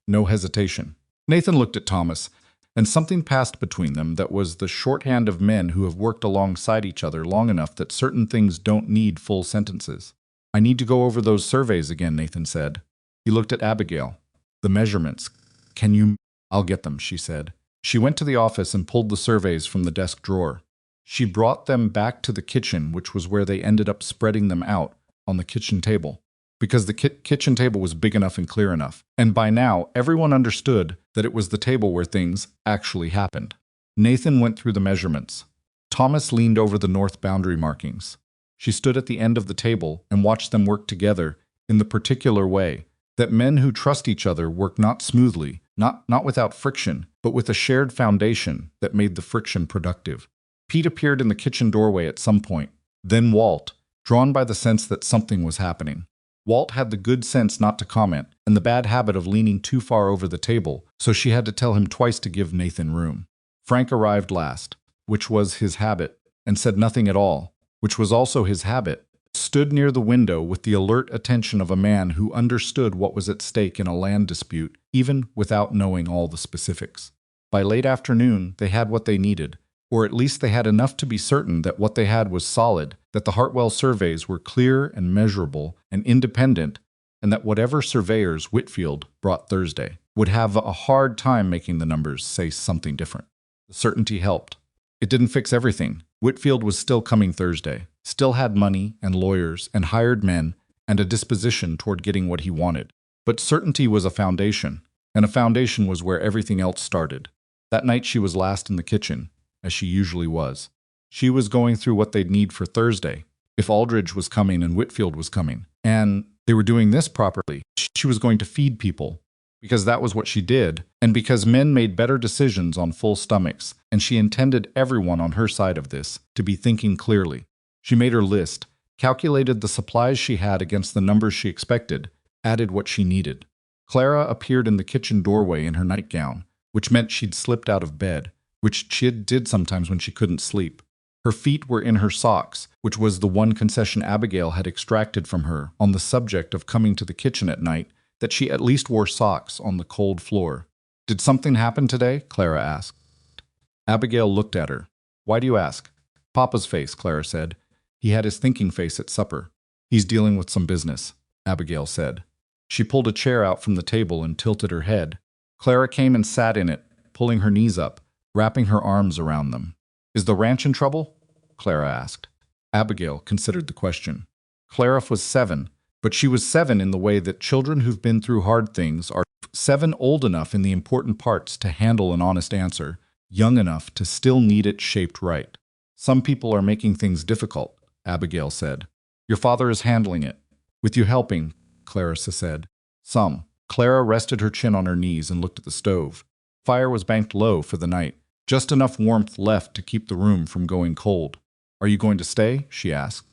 No hesitation. Nathan looked at Thomas, and something passed between them that was the shorthand of men who have worked alongside each other long enough that certain things don't need full sentences. I need to go over those surveys again, Nathan said. He looked at Abigail. The measurements. Can you? I'll get them, she said. She went to the office and pulled the surveys from the desk drawer. She brought them back to the kitchen, which was where they ended up spreading them out on the kitchen table, because the kitchen table was big enough and clear enough. And by now, everyone understood that it was the table where things actually happened. Nathan went through the measurements. Thomas leaned over the north boundary markings. She stood at the end of the table and watched them work together in the particular way that men who trust each other work not smoothly, not without friction, but with a shared foundation that made the friction productive. Pete appeared in the kitchen doorway at some point, then Walt, drawn by the sense that something was happening. Walt had the good sense not to comment, and the bad habit of leaning too far over the table, so she had to tell him twice to give Nathan room. Frank arrived last, which was his habit, and said nothing at all, which was also his habit, stood near the window with the alert attention of a man who understood what was at stake in a land dispute, even without knowing all the specifics. By late afternoon, they had what they needed, or at least they had enough to be certain that what they had was solid, that the Hartwell surveys were clear and measurable and independent, and that whatever surveyors Whitfield brought Thursday would have a hard time making the numbers say something different. The certainty helped. It didn't fix everything. Whitfield was still coming Thursday, still had money and lawyers and hired men and a disposition toward getting what he wanted. But certainty was a foundation, and a foundation was where everything else started. That night she was last in the kitchen, as she usually was. She was going through what they'd need for Thursday, if Aldridge was coming and Whitfield was coming. And they were doing this properly. She was going to feed people, because that was what she did, and because men made better decisions on full stomachs, and she intended everyone on her side of this to be thinking clearly. She made her list, calculated the supplies she had against the numbers she expected, added what she needed. Clara appeared in the kitchen doorway in her nightgown, which meant she'd slipped out of bed, which she did sometimes when she couldn't sleep. Her feet were in her socks, which was the one concession Abigail had extracted from her on the subject of coming to the kitchen at night, that she at least wore socks on the cold floor. Did something happen today? Clara asked. Abigail looked at her. Why do you ask? Papa's face, Clara said. He had his thinking face at supper. He's dealing with some business, Abigail said. She pulled a chair out from the table and tilted her head. Clara came and sat in it, pulling her knees up, wrapping her arms around them. Is the ranch in trouble? Clara asked. Abigail considered the question. Clara was 7, but she was 7 in the way that children who've been through hard things are 7 old enough in the important parts to handle an honest answer, young enough to still need it shaped right. Some people are making things difficult, Abigail said. Your father is handling it. With you helping, Clarissa said. Some. Clara rested her chin on her knees and looked at the stove. Fire was banked low for the night, just enough warmth left to keep the room from going cold. Are you going to stay? She asked.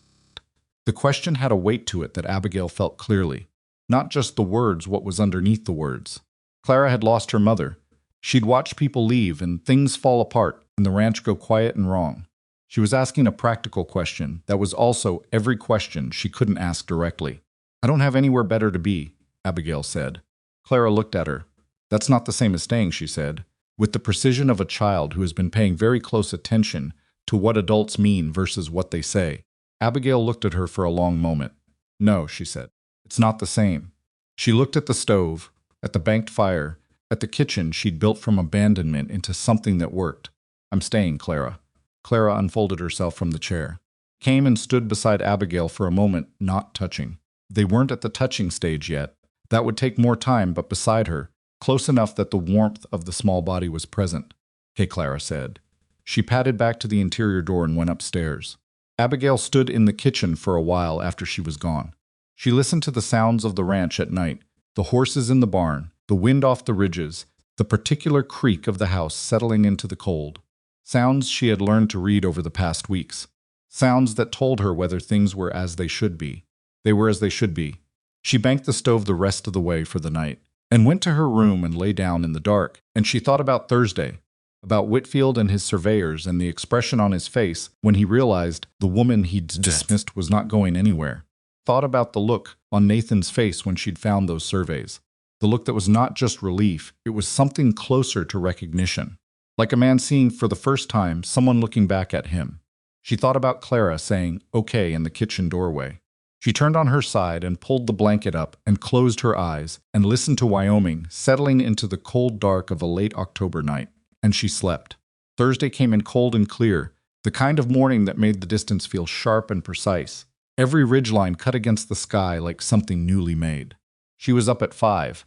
The question had a weight to it that Abigail felt clearly. Not just the words, what was underneath the words. Clara had lost her mother. She'd watched people leave and things fall apart and the ranch go quiet and wrong. She was asking a practical question that was also every question she couldn't ask directly. I don't have anywhere better to be, Abigail said. Clara looked at her. That's not the same as staying, she said, with the precision of a child who has been paying very close attention to what adults mean versus what they say. Abigail looked at her for a long moment. No, she said. It's not the same. She looked at the stove, at the banked fire, at the kitchen she'd built from abandonment into something that worked. I'm staying, Clara. Clara unfolded herself from the chair. Came and stood beside Abigail for a moment, not touching. They weren't at the touching stage yet. That would take more time, but beside her, close enough that the warmth of the small body was present. Okay, Clara said. She padded back to the interior door and went upstairs. Abigail stood in the kitchen for a while after she was gone. She listened to the sounds of the ranch at night, the horses in the barn, the wind off the ridges, the particular creak of the house settling into the cold. Sounds she had learned to read over the past weeks. Sounds that told her whether things were as they should be. They were as they should be. She banked the stove the rest of the way for the night, and went to her room and lay down in the dark, and she thought about Thursday, about Whitfield and his surveyors and the expression on his face when he realized the woman he'd dismissed was not going anywhere. Thought about the look on Nathan's face when she'd found those surveys. The look that was not just relief, it was something closer to recognition. Like a man seeing for the first time someone looking back at him. She thought about Clara saying, okay, in the kitchen doorway. She turned on her side and pulled the blanket up and closed her eyes and listened to Wyoming settling into the cold dark of a late October night. And she slept. Thursday came in cold and clear, the kind of morning that made the distance feel sharp and precise. Every ridgeline cut against the sky like something newly made. She was up at 5.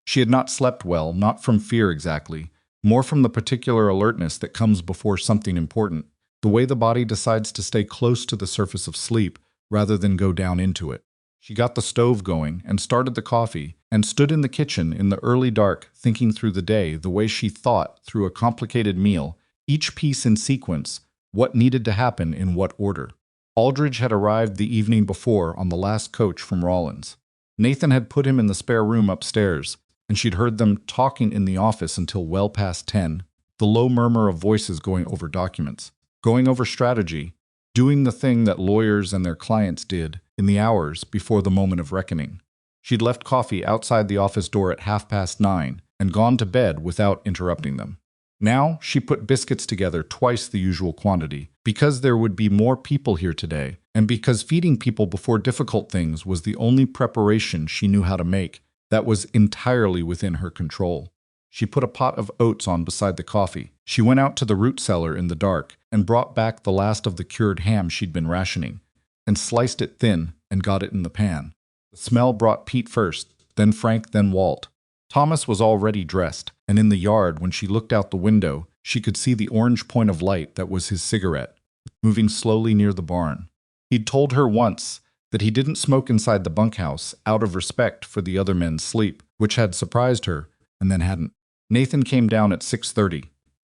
She had not slept well, not from fear exactly, more from the particular alertness that comes before something important, the way the body decides to stay close to the surface of sleep rather than go down into it. She got the stove going and started the coffee and stood in the kitchen in the early dark thinking through the day the way she thought through a complicated meal, each piece in sequence, what needed to happen in what order. Aldridge had arrived the evening before on the last coach from Rawlins. Nathan had put him in the spare room upstairs, and she'd heard them talking in the office until well past 10, the low murmur of voices going over documents, going over strategy, doing the thing that lawyers and their clients did in the hours before the moment of reckoning. She'd left coffee outside the office door at 9:30 and gone to bed without interrupting them. Now she put biscuits together twice the usual quantity, because there would be more people here today, and because feeding people before difficult things was the only preparation she knew how to make that was entirely within her control. She put a pot of oats on beside the coffee. She went out to the root cellar in the dark and brought back the last of the cured ham she'd been rationing, and sliced it thin and got it in the pan. The smell brought Pete first, then Frank, then Walt. Thomas was already dressed, and in the yard when she looked out the window, she could see the orange point of light that was his cigarette, moving slowly near the barn. He'd told her once that he didn't smoke inside the bunkhouse out of respect for the other men's sleep, which had surprised her, and then hadn't. Nathan came down at 6:30.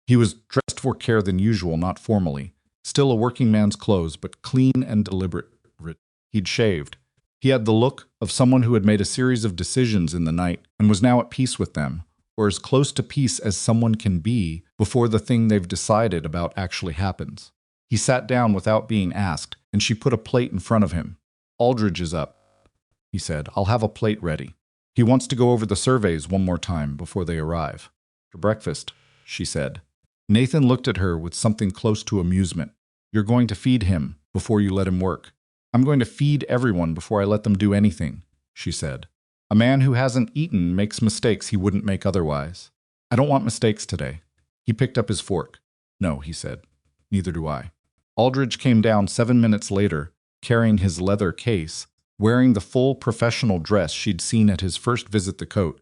He was dressed for care than usual, not formally. Still a working man's clothes, but clean and deliberate. He'd shaved. He had the look of someone who had made a series of decisions in the night and was now at peace with them, or as close to peace as someone can be before the thing they've decided about actually happens. He sat down without being asked, and she put a plate in front of him. Aldridge is up, he said. I'll have a plate ready. He wants to go over the surveys one more time before they arrive. For breakfast, she said. Nathan looked at her with something close to amusement. You're going to feed him, before you let him work. I'm going to feed everyone before I let them do anything, she said. A man who hasn't eaten makes mistakes he wouldn't make otherwise. I don't want mistakes today. He picked up his fork. No, he said. Neither do I. Aldridge came down 7 minutes later, carrying his leather case, wearing the full professional dress she'd seen at his first visit, the coat,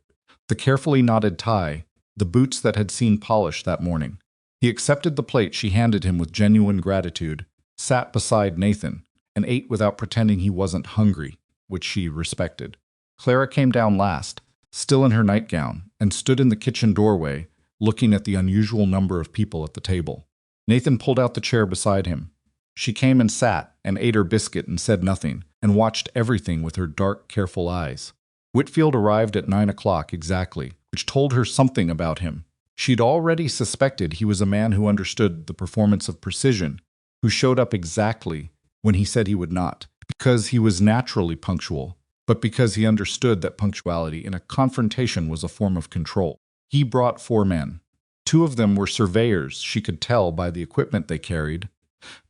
the carefully knotted tie, the boots that had seen polish that morning. He accepted the plate she handed him with genuine gratitude, sat beside Nathan, and ate without pretending he wasn't hungry, which she respected. Clara came down last, still in her nightgown, and stood in the kitchen doorway, looking at the unusual number of people at the table. Nathan pulled out the chair beside him. She came and sat and ate her biscuit and said nothing, and watched everything with her dark, careful eyes. Whitfield arrived at 9 o'clock exactly, which told her something about him. She'd already suspected he was a man who understood the performance of precision, who showed up exactly when he said he would not, because he was naturally punctual, but because he understood that punctuality in a confrontation was a form of control. He brought 4 men. 2 of them were surveyors, she could tell by the equipment they carried,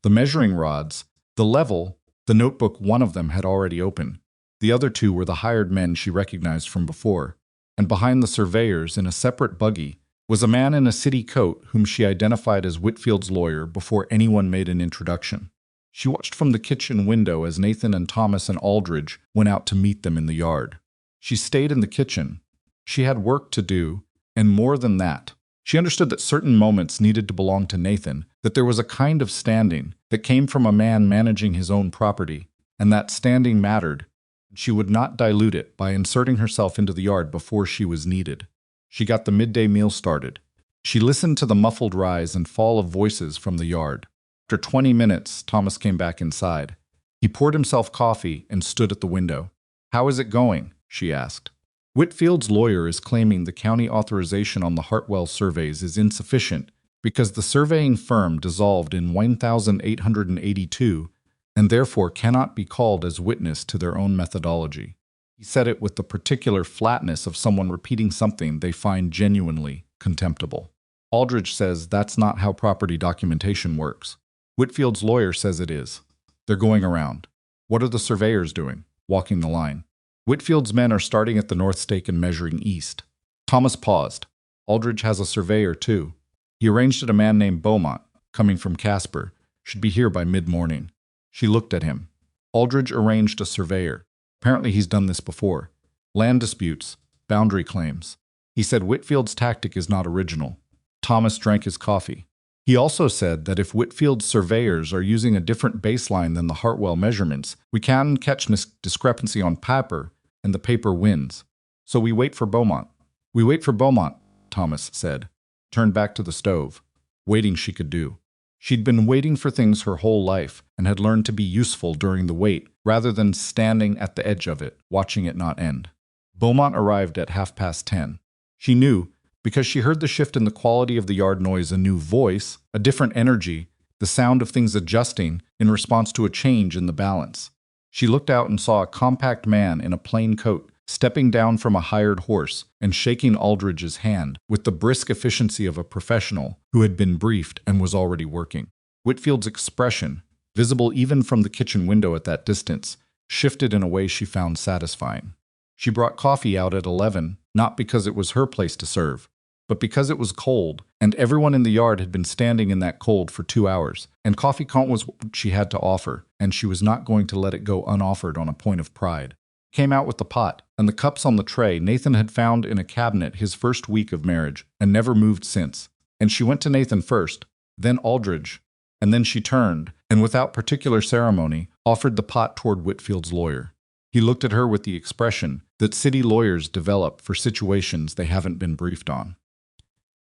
the measuring rods, the level, the notebook one of them had already opened. The other 2 were the hired men she recognized from before, and behind the surveyors in a separate buggy was a man in a city coat whom she identified as Whitfield's lawyer before anyone made an introduction. She watched from the kitchen window as Nathan and Thomas and Aldridge went out to meet them in the yard. She stayed in the kitchen. She had work to do, and more than that. She understood that certain moments needed to belong to Nathan, that there was a kind of standing that came from a man managing his own property, and that standing mattered. She would not dilute it by inserting herself into the yard before she was needed. She got the midday meal started. She listened to the muffled rise and fall of voices from the yard. After 20 minutes, Thomas came back inside. He poured himself coffee and stood at the window. "How is it going?" she asked. Whitfield's lawyer is claiming the county authorization on the Hartwell surveys is insufficient because the surveying firm dissolved in 1882 and therefore cannot be called as witness to their own methodology. He said it with the particular flatness of someone repeating something they find genuinely contemptible. Aldridge says that's not how property documentation works. Whitfield's lawyer says it is. They're going around. What are the surveyors doing? Walking the line. Whitfield's men are starting at the north stake and measuring east. Thomas paused. Aldridge has a surveyor, too. He arranged that a man named Beaumont, coming from Casper, should be here by mid-morning. She looked at him. Aldridge arranged a surveyor. Apparently he's done this before. Land disputes, boundary claims. He said Whitfield's tactic is not original. Thomas drank his coffee. He also said that if Whitfield's surveyors are using a different baseline than the Hartwell measurements, we can catch discrepancy on paper, and the paper wins. So we wait for Beaumont. We wait for Beaumont, Thomas said. Turned back to the stove. Waiting she could do. She'd been waiting for things her whole life and had learned to be useful during the wait rather than standing at the edge of it, watching it not end. Beaumont arrived at 10:30. She knew, because she heard the shift in the quality of the yard noise, a new voice, a different energy, the sound of things adjusting in response to a change in the balance. She looked out and saw a compact man in a plain coat stepping down from a hired horse and shaking Aldridge's hand with the brisk efficiency of a professional who had been briefed and was already working. Whitfield's expression, visible even from the kitchen window at that distance, shifted in a way she found satisfying. She brought coffee out at 11, not because it was her place to serve, but because it was cold, and everyone in the yard had been standing in that cold for 2 hours, and coffee was what she had to offer, and she was not going to let it go unoffered on a point of pride. Came out with the pot, and the cups on the tray Nathan had found in a cabinet his first week of marriage, and never moved since. And she went to Nathan first, then Aldridge, and then she turned, and without particular ceremony, offered the pot toward Whitfield's lawyer. He looked at her with the expression that city lawyers develop for situations they haven't been briefed on.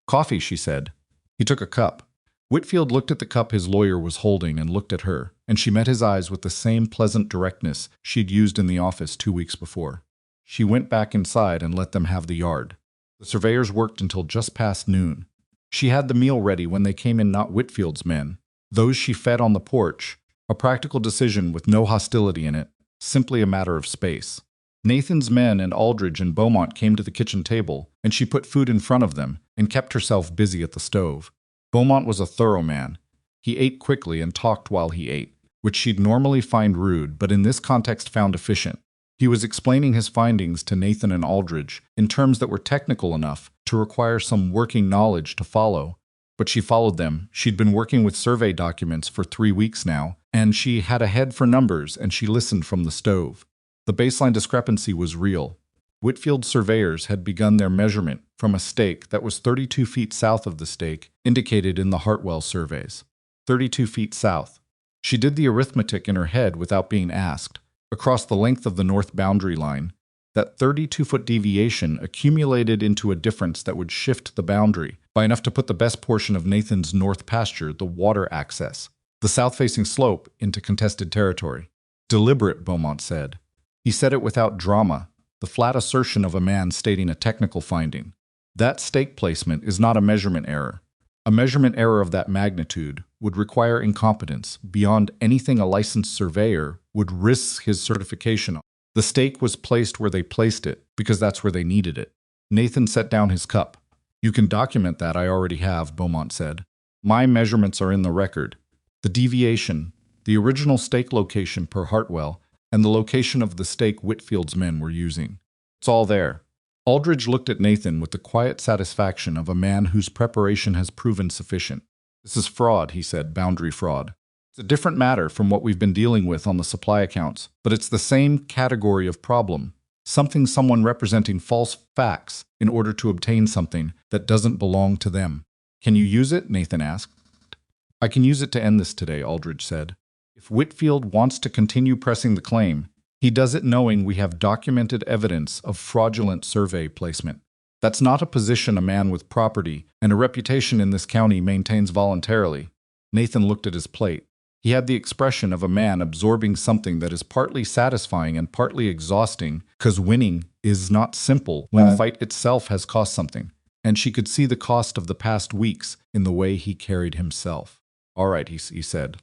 "Coffee," she said. He took a cup. Whitfield looked at the cup his lawyer was holding and looked at her, and she met his eyes with the same pleasant directness she'd used in the office 2 weeks before. She went back inside and let them have the yard. The surveyors worked until just past noon. She had the meal ready when they came in, not Whitfield's men. Those she fed on the porch, a practical decision with no hostility in it, simply a matter of space. Nathan's men and Aldridge and Beaumont came to the kitchen table, and she put food in front of them and kept herself busy at the stove. Beaumont was a thorough man. He ate quickly and talked while he ate, which she'd normally find rude but in this context found efficient. He was explaining his findings to Nathan and Aldridge in terms that were technical enough to require some working knowledge to follow. But she followed them. She'd been working with survey documents for 3 weeks now, and she had a head for numbers, and she listened from the stove. The baseline discrepancy was real. Whitfield surveyors had begun their measurement from a stake that was 32 feet south of the stake indicated in the Hartwell surveys. 32 feet south. She did the arithmetic in her head without being asked. Across the length of the north boundary line, that 32-foot deviation accumulated into a difference that would shift the boundary by enough to put the best portion of Nathan's north pasture, the water access, the south-facing slope, into contested territory. Deliberate, Beaumont said. He said it without drama, the flat assertion of a man stating a technical finding. That stake placement is not a measurement error. A measurement error of that magnitude would require incompetence beyond anything a licensed surveyor would risk his certification on. The stake was placed where they placed it because that's where they needed it. Nathan set down his cup. You can document that, I already have, Beaumont said. My measurements are in the record. The deviation, the original stake location per Hartwell, and the location of the stake Whitfield's men were using. It's all there. Aldridge looked at Nathan with the quiet satisfaction of a man whose preparation has proven sufficient. This is fraud, he said, boundary fraud. It's a different matter from what we've been dealing with on the supply accounts, but it's the same category of problem. Someone representing false facts in order to obtain something that doesn't belong to them. Can you use it? Nathan asked. I can use it to end this today, Aldridge said. If Whitfield wants to continue pressing the claim, he does it knowing we have documented evidence of fraudulent survey placement. That's not a position a man with property and a reputation in this county maintains voluntarily. Nathan looked at his plate. He had the expression of a man absorbing something that is partly satisfying and partly exhausting, because winning is not simple when the fight itself has cost something, and she could see the cost of the past weeks in the way he carried himself. All right, he said.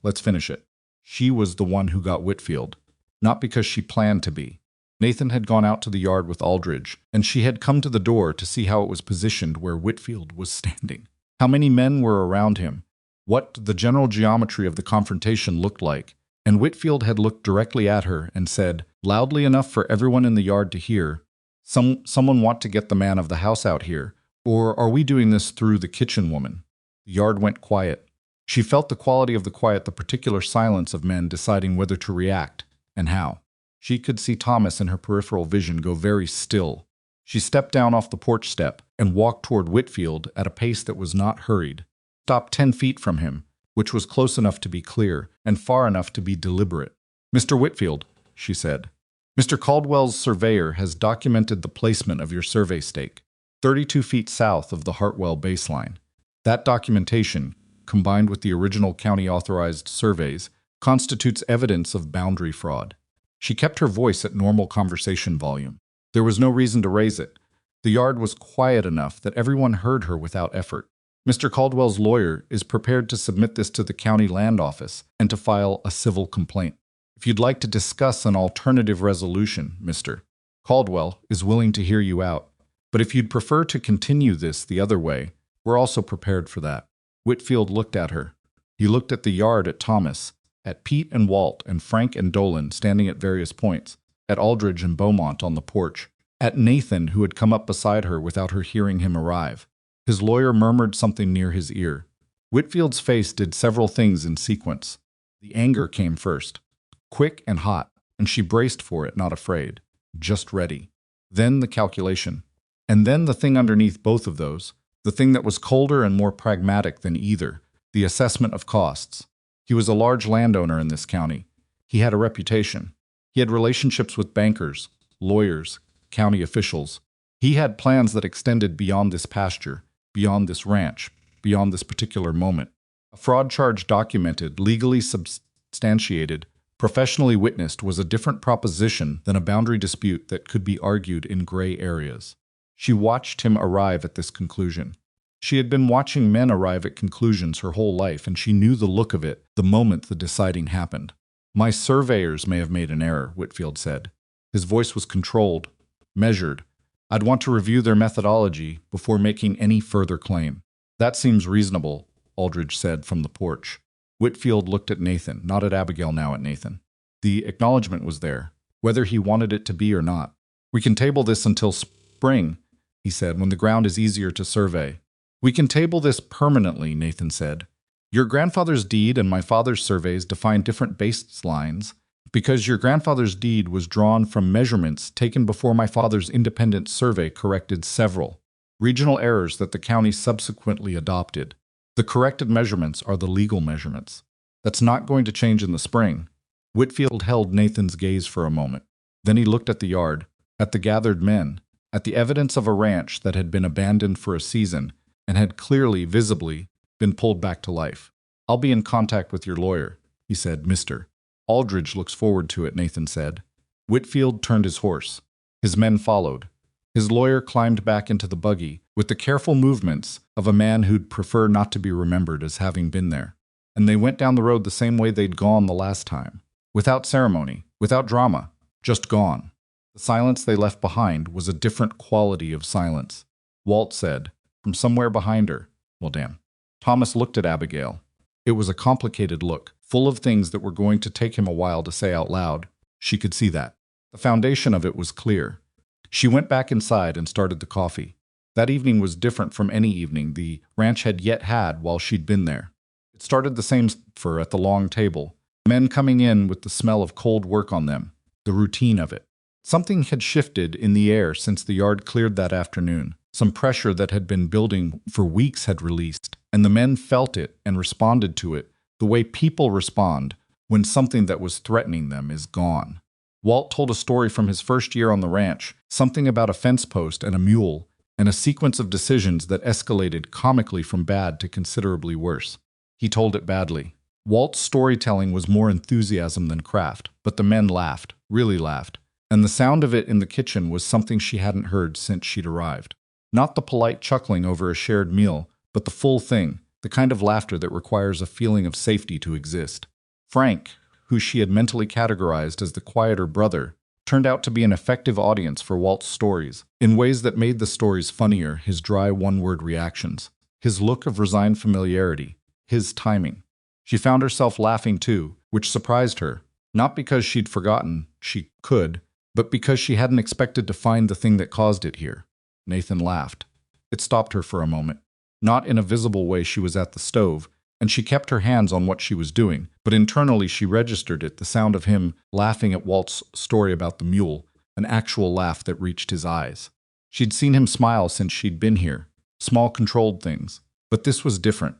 Let's finish it. She was the one who got Whitfield. Not because she planned to be. Nathan had gone out to the yard with Aldridge, and she had come to the door to see how it was positioned where Whitfield was standing. How many men were around him, what the general geometry of the confrontation looked like, and Whitfield had looked directly at her and said, loudly enough for everyone in the yard to hear, Someone want to get the man of the house out here, or are we doing this through the kitchen woman? The yard went quiet. She felt the quality of the quiet, the particular silence of men deciding whether to react. And how. She could see Thomas in her peripheral vision go very still. She stepped down off the porch step and walked toward Whitfield at a pace that was not hurried. Stopped 10 feet from him, which was close enough to be clear and far enough to be deliberate. Mr. Whitfield, she said, Mr. Caldwell's surveyor has documented the placement of your survey stake, 32 feet south of the Hartwell baseline. That documentation, combined with the original county-authorized surveys, constitutes evidence of boundary fraud. She kept her voice at normal conversation volume. There was no reason to raise it. The yard was quiet enough that everyone heard her without effort. Mr. Caldwell's lawyer is prepared to submit this to the county land office and to file a civil complaint. If you'd like to discuss an alternative resolution, Mr. Caldwell is willing to hear you out. But if you'd prefer to continue this the other way, we're also prepared for that. Whitfield looked at her. He looked at the yard, at Thomas, at Pete and Walt and Frank and Dolan standing at various points, at Aldridge and Beaumont on the porch, at Nathan who had come up beside her without her hearing him arrive. His lawyer murmured something near his ear. Whitfield's face did several things in sequence. The anger came first, quick and hot, and she braced for it, not afraid, just ready. Then the calculation. And then the thing underneath both of those, the thing that was colder and more pragmatic than either, the assessment of costs. He was a large landowner in this county. He had a reputation. He had relationships with bankers, lawyers, county officials. He had plans that extended beyond this pasture, beyond this ranch, beyond this particular moment. A fraud charge documented, legally substantiated, professionally witnessed was a different proposition than a boundary dispute that could be argued in gray areas. She watched him arrive at this conclusion. She had been watching men arrive at conclusions her whole life, and she knew the look of it the moment the deciding happened. My surveyors may have made an error, Whitfield said. His voice was controlled, measured. I'd want to review their methodology before making any further claim. That seems reasonable, Aldridge said from the porch. Whitfield looked at Nathan, not at Abigail, now at Nathan. The acknowledgement was there, whether he wanted it to be or not. "We can table this until spring," he said, "when the ground is easier to survey." "We can table this permanently," Nathan said. "Your grandfather's deed and my father's surveys define different baselines, because your grandfather's deed was drawn from measurements taken before my father's independent survey corrected several regional errors that the county subsequently adopted. The corrected measurements are the legal measurements. That's not going to change in the spring." Whitfield held Nathan's gaze for a moment. Then he looked at the yard, at the gathered men, at the evidence of a ranch that had been abandoned for a season and had clearly, visibly, been pulled back to life. "I'll be in contact with your lawyer," he said. "Mr. Aldridge looks forward to it," Nathan said. Whitfield turned his horse. His men followed. His lawyer climbed back into the buggy with the careful movements of a man who'd prefer not to be remembered as having been there. And they went down the road the same way they'd gone the last time. Without ceremony, without drama, just gone. The silence they left behind was a different quality of silence. Walt said, from somewhere behind her, "Well, damn." Thomas looked at Abigail. It was a complicated look, full of things that were going to take him a while to say out loud. She could see that. The foundation of it was clear. She went back inside and started the coffee. That evening was different from any evening the ranch had yet had while she'd been there. It started the same for at the long table, men coming in with the smell of cold work on them, the routine of it. Something had shifted in the air since the yard cleared that afternoon. Some pressure that had been building for weeks had released, and the men felt it and responded to it the way people respond when something that was threatening them is gone. Walt told a story from his first year on the ranch, something about a fence post and a mule, and a sequence of decisions that escalated comically from bad to considerably worse. He told it badly. Walt's storytelling was more enthusiasm than craft, but the men laughed, really laughed, and the sound of it in the kitchen was something she hadn't heard since she'd arrived. Not the polite chuckling over a shared meal, but the full thing, the kind of laughter that requires a feeling of safety to exist. Frank, who she had mentally categorized as the quieter brother, turned out to be an effective audience for Walt's stories, in ways that made the stories funnier, his dry one-word reactions, his look of resigned familiarity, his timing. She found herself laughing too, which surprised her, not because she'd forgotten she could, but because she hadn't expected to find the thing that caused it here. Nathan laughed. It stopped her for a moment. Not in a visible way. She was at the stove, and she kept her hands on what she was doing, but internally she registered it, the sound of him laughing at Walt's story about the mule, an actual laugh that reached his eyes. She'd seen him smile since she'd been here, small controlled things, but this was different.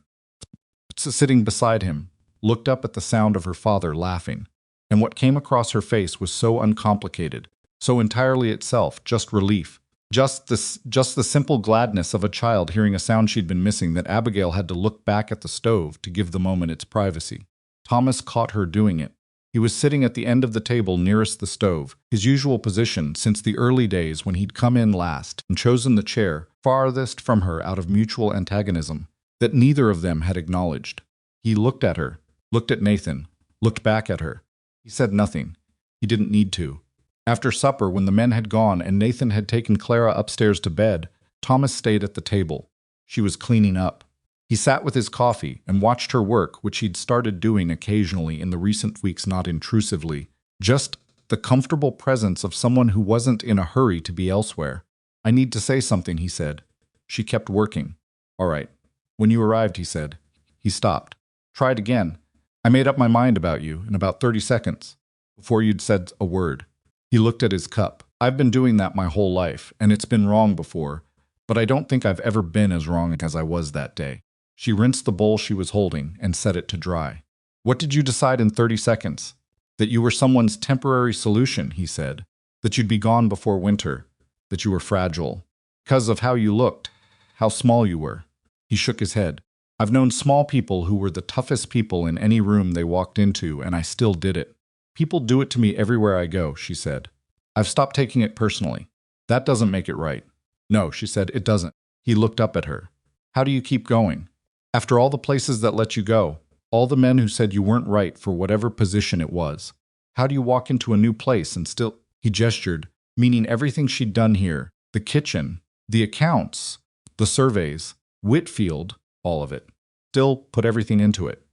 Sitting beside him, looked up at the sound of her father laughing, and what came across her face was so uncomplicated, so entirely itself, just relief. Just the simple gladness of a child hearing a sound she'd been missing that Abigail had to look back at the stove to give the moment its privacy. Thomas caught her doing it. He was sitting at the end of the table nearest the stove, his usual position since the early days when he'd come in last and chosen the chair farthest from her out of mutual antagonism that neither of them had acknowledged. He looked at her, looked at Nathan, looked back at her. He said nothing. He didn't need to. After supper, when the men had gone and Nathan had taken Clara upstairs to bed, Thomas stayed at the table. She was cleaning up. He sat with his coffee and watched her work, which he'd started doing occasionally in the recent weeks, not intrusively, just the comfortable presence of someone who wasn't in a hurry to be elsewhere. "I need to say something," he said. She kept working. "All right. When you arrived," he said. He stopped. "Tried again. I made up my mind about you in about 30 seconds, before you'd said a word." He looked at his cup. "I've been doing that my whole life, and it's been wrong before, but I don't think I've ever been as wrong as I was that day." She rinsed the bowl she was holding and set it to dry. "What did you decide in 30 seconds? That you were someone's temporary solution," he said. "That you'd be gone before winter. That you were fragile. Because of how you looked, how small you were." He shook his head. "I've known small people who were the toughest people in any room they walked into, and I still did it. People do it to me everywhere I go," she said. "I've stopped taking it personally. That doesn't make it right." "No," she said, "it doesn't." He looked up at her. "How do you keep going? After all the places that let you go, all the men who said you weren't right for whatever position it was, how do you walk into a new place and still—" He gestured, meaning everything she'd done here, the kitchen, the accounts, the surveys, Whitfield, all of it. "Still put everything into it."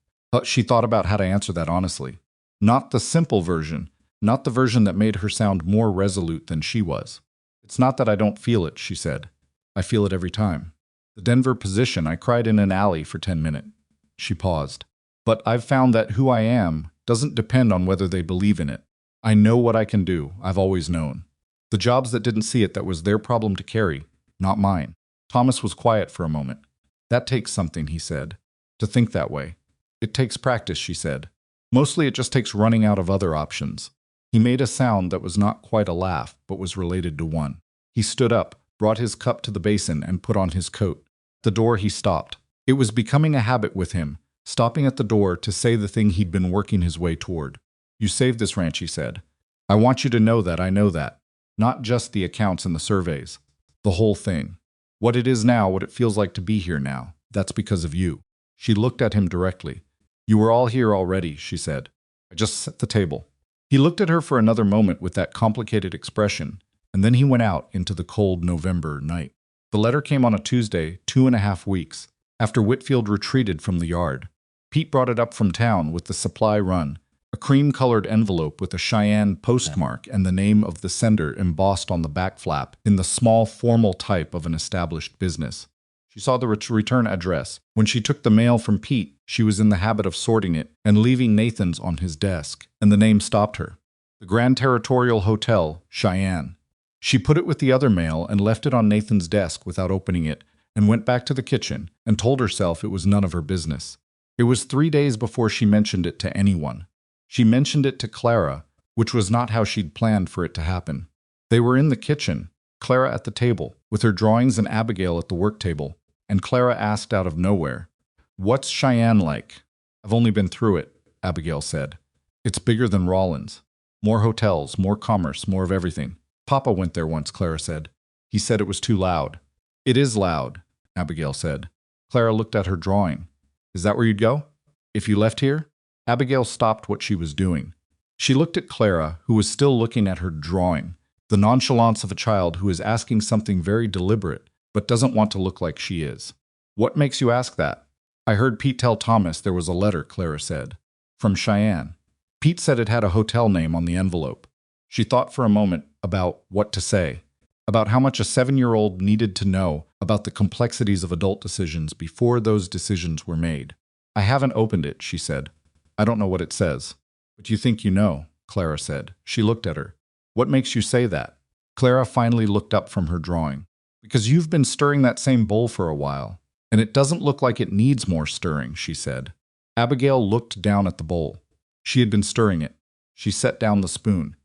She thought about how to answer that honestly. Not the simple version, not the version that made her sound more resolute than she was. It's not that I don't feel it, she said. I feel it every time. The Denver position, I cried in an alley for 10 minutes. She paused. But I've found that who I am doesn't depend on whether they believe in it. I know what I can do, I've always known. The jobs that didn't see it, that was their problem to carry, not mine. Thomas was quiet for a moment. That takes something, he said. To think that way. It takes practice, she said. Mostly it just takes running out of other options. He made a sound that was not quite a laugh, but was related to one. He stood up, brought his cup to the basin, and put on his coat. At the door he stopped. It was becoming a habit with him, stopping at the door to say the thing he'd been working his way toward. You saved this ranch, he said. I want you to know that I know that. Not just the accounts and the surveys. The whole thing. What it is now, what it feels like to be here now. That's because of you. She looked at him directly. You were all here already, she said. I just set the table. He looked at her for another moment with that complicated expression, and then he went out into the cold November night. The letter came on a Tuesday, 2.5 weeks, after Whitfield retreated from the yard. Pete brought it up from town with the supply run, a cream-colored envelope with a Cheyenne postmark and the name of the sender embossed on the back flap in the small formal type of an established business. She saw the return address. When she took the mail from Pete, she was in the habit of sorting it and leaving Nathan's on his desk, and the name stopped her. The Grand Territorial Hotel, Cheyenne. She put it with the other mail and left it on Nathan's desk without opening it, and went back to the kitchen and told herself it was none of her business. It was 3 days before she mentioned it to anyone. She mentioned it to Clara, which was not how she'd planned for it to happen. They were in the kitchen, Clara at the table, with her drawings and Abigail at the work table, and Clara asked out of nowhere, "What's Cheyenne like?" "I've only been through it," Abigail said. "It's bigger than Rawlins. More hotels, more commerce, more of everything. Papa went there once," Clara said. "He said it was too loud." "It is loud," Abigail said. Clara looked at her drawing. "Is that where you'd go? If you left here?" Abigail stopped what she was doing. She looked at Clara, who was still looking at her drawing, the nonchalance of a child who is asking something very deliberate, but doesn't want to look like she is. "What makes you ask that?" "I heard Pete tell Thomas there was a letter," Clara said. "From Cheyenne. Pete said it had a hotel name on the envelope." She thought for a moment about what to say, about how much a 7-year-old needed to know about the complexities of adult decisions before those decisions were made. "I haven't opened it," she said. "I don't know what it says." "But you think you know," Clara said. She looked at her. "What makes you say that?" Clara finally looked up from her drawing. "Because you've been stirring that same bowl for a while, and it doesn't look like it needs more stirring," she said. Abigail looked down at the bowl. She had been stirring it. She set down the spoon.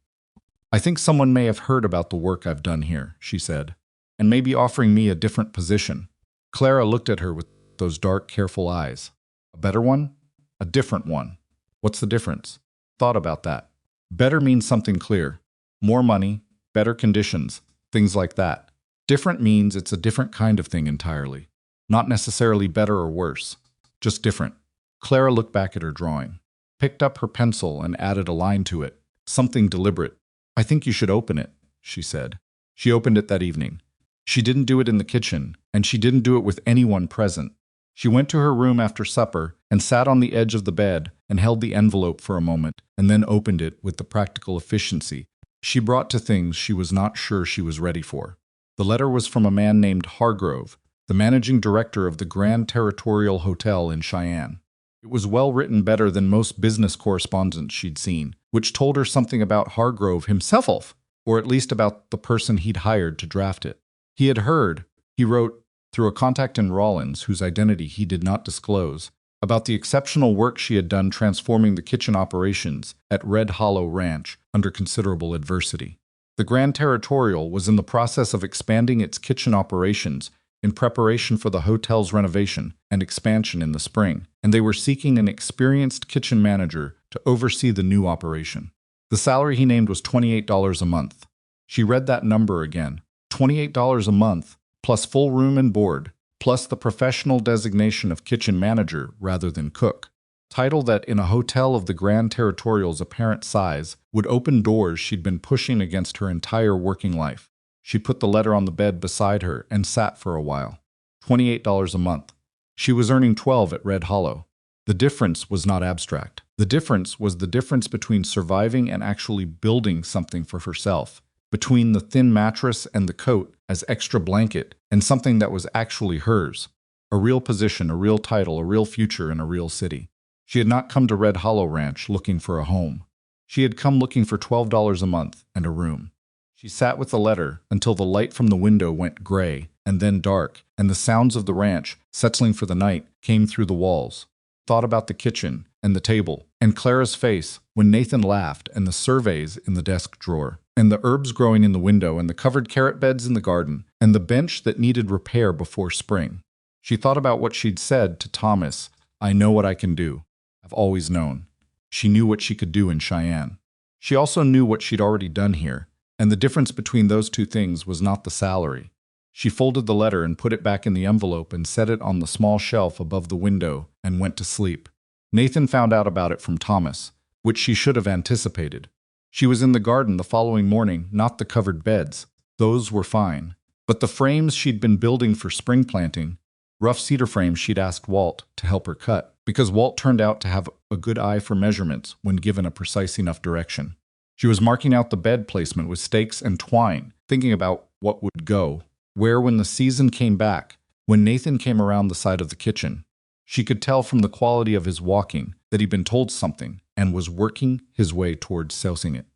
"I think someone may have heard about the work I've done here," she said, "and may be offering me a different position." Clara looked at her with those dark, careful eyes. "A better one? A different one. What's the difference?" "Thought about that. Better means something clear. More money, better conditions, things like that. Different means it's a different kind of thing entirely. Not necessarily better or worse, just different." Clara looked back at her drawing, picked up her pencil and added a line to it, something deliberate. "I think you should open it," she said. She opened it that evening. She didn't do it in the kitchen, and she didn't do it with anyone present. She went to her room after supper and sat on the edge of the bed and held the envelope for a moment and then opened it with the practical efficiency she brought to things she was not sure she was ready for. The letter was from a man named Hargrove, the managing director of the Grand Territorial Hotel in Cheyenne. It was well written, better than most business correspondence she'd seen, which told her something about Hargrove himself, or at least about the person he'd hired to draft it. He had heard, he wrote, through a contact in Rawlins, whose identity he did not disclose, about the exceptional work she had done transforming the kitchen operations at Red Hollow Ranch under considerable adversity. The Grand Territorial was in the process of expanding its kitchen operations in preparation for the hotel's renovation and expansion in the spring, and they were seeking an experienced kitchen manager to oversee the new operation. The salary he named was $28 a month. She read that number again. $28 a month, plus full room and board, plus the professional designation of kitchen manager rather than cook. Title that, in a hotel of the Grand Territorial's apparent size, would open doors she'd been pushing against her entire working life. She put the letter on the bed beside her and sat for a while. $28 a month. She was earning $12 at Red Hollow. The difference was not abstract. The difference was the difference between surviving and actually building something for herself, between the thin mattress and the coat as extra blanket and something that was actually hers. A real position, a real title, a real future in a real city. She had not come to Red Hollow Ranch looking for a home. She had come looking for $12 a month and a room. She sat with the letter until the light from the window went gray and then dark, and the sounds of the ranch, settling for the night, came through the walls. Thought about the kitchen and the table, and Clara's face when Nathan laughed, and the surveys in the desk drawer, and the herbs growing in the window, and the covered carrot beds in the garden, and the bench that needed repair before spring. She thought about what she'd said to Thomas, "I know what I can do. I've always known." She knew what she could do in Cheyenne. She also knew what she'd already done here, and the difference between those two things was not the salary. She folded the letter and put it back in the envelope and set it on the small shelf above the window and went to sleep. Nathan found out about it from Thomas, which she should have anticipated. She was in the garden the following morning, not the covered beds. Those were fine. But the frames she'd been building for spring planting, rough cedar frames she'd asked Walt to help her cut, because Walt turned out to have a good eye for measurements when given a precise enough direction. She was marking out the bed placement with stakes and twine, thinking about what would go, where when the season came back, when Nathan came around the side of the kitchen. She could tell from the quality of his walking that he'd been told something and was working his way towards sousing it.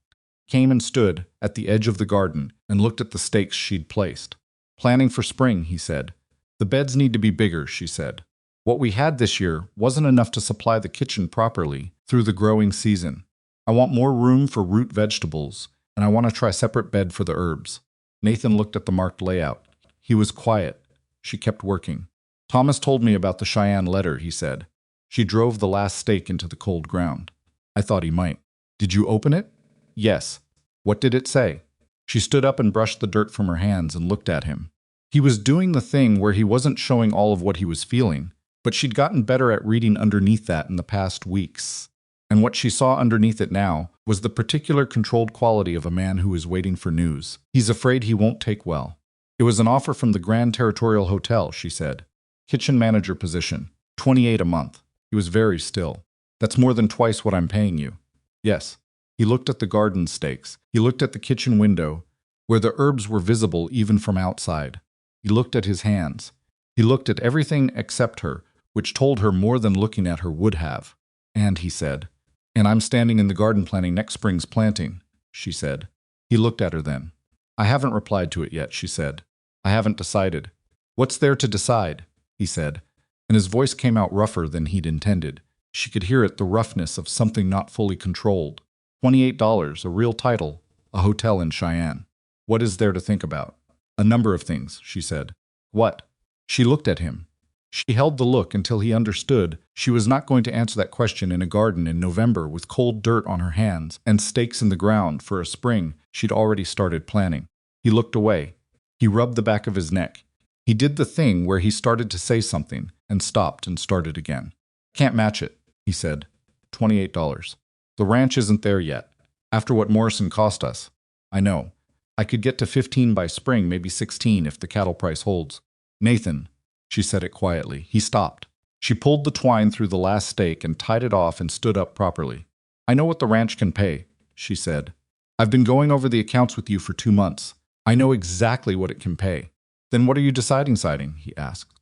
Came and stood at the edge of the garden and looked at the stakes she'd placed. "Planning for spring," he said. "The beds need to be bigger," she said. "What we had this year wasn't enough to supply the kitchen properly through the growing season. I want more room for root vegetables, and I want to try separate bed for the herbs." Nathan looked at the marked layout. He was quiet. She kept working. "Thomas told me about the Cheyenne letter," he said. She drove the last stake into the cold ground. "I thought he might." "Did you open it?" "Yes." "What did it say?" She stood up and brushed the dirt from her hands and looked at him. He was doing the thing where he wasn't showing all of what he was feeling, but she'd gotten better at reading underneath that in the past weeks. And what she saw underneath it now was the particular controlled quality of a man who is waiting for news. "He's afraid he won't take well." "It was an offer from the Grand Territorial Hotel," she said. "Kitchen manager position, $28 a month." He was very still. "That's more than twice what I'm paying you." "Yes." He looked at the garden stakes. He looked at the kitchen window, where the herbs were visible even from outside. He looked at his hands. He looked at everything except her, which told her more than looking at her would have. "And," he said, "and I'm standing in the garden planning next spring's planting," she said. He looked at her then. "I haven't replied to it yet," she said. "I haven't decided." "What's there to decide?" he said, and his voice came out rougher than he'd intended. She could hear it, the roughness of something not fully controlled. $28, a real title, a hotel in Cheyenne. "What is there to think about?" "A number of things," she said. "What?" She looked at him. She held the look until he understood she was not going to answer that question in a garden in November with cold dirt on her hands and stakes in the ground for a spring she'd already started planning. He looked away. He rubbed the back of his neck. He did the thing where he started to say something and stopped and started again. "Can't match it," he said. $28. "The ranch isn't there yet. After what Morrison cost us." "I know. I could get to 15 by spring, maybe 16 if the cattle price holds." "Nathan," she said it quietly. He stopped. She pulled the twine through the last stake and tied it off and stood up properly. "I know what the ranch can pay," she said. "I've been going over the accounts with you for 2 months. I know exactly what it can pay." "Then what are you deciding?" he asked.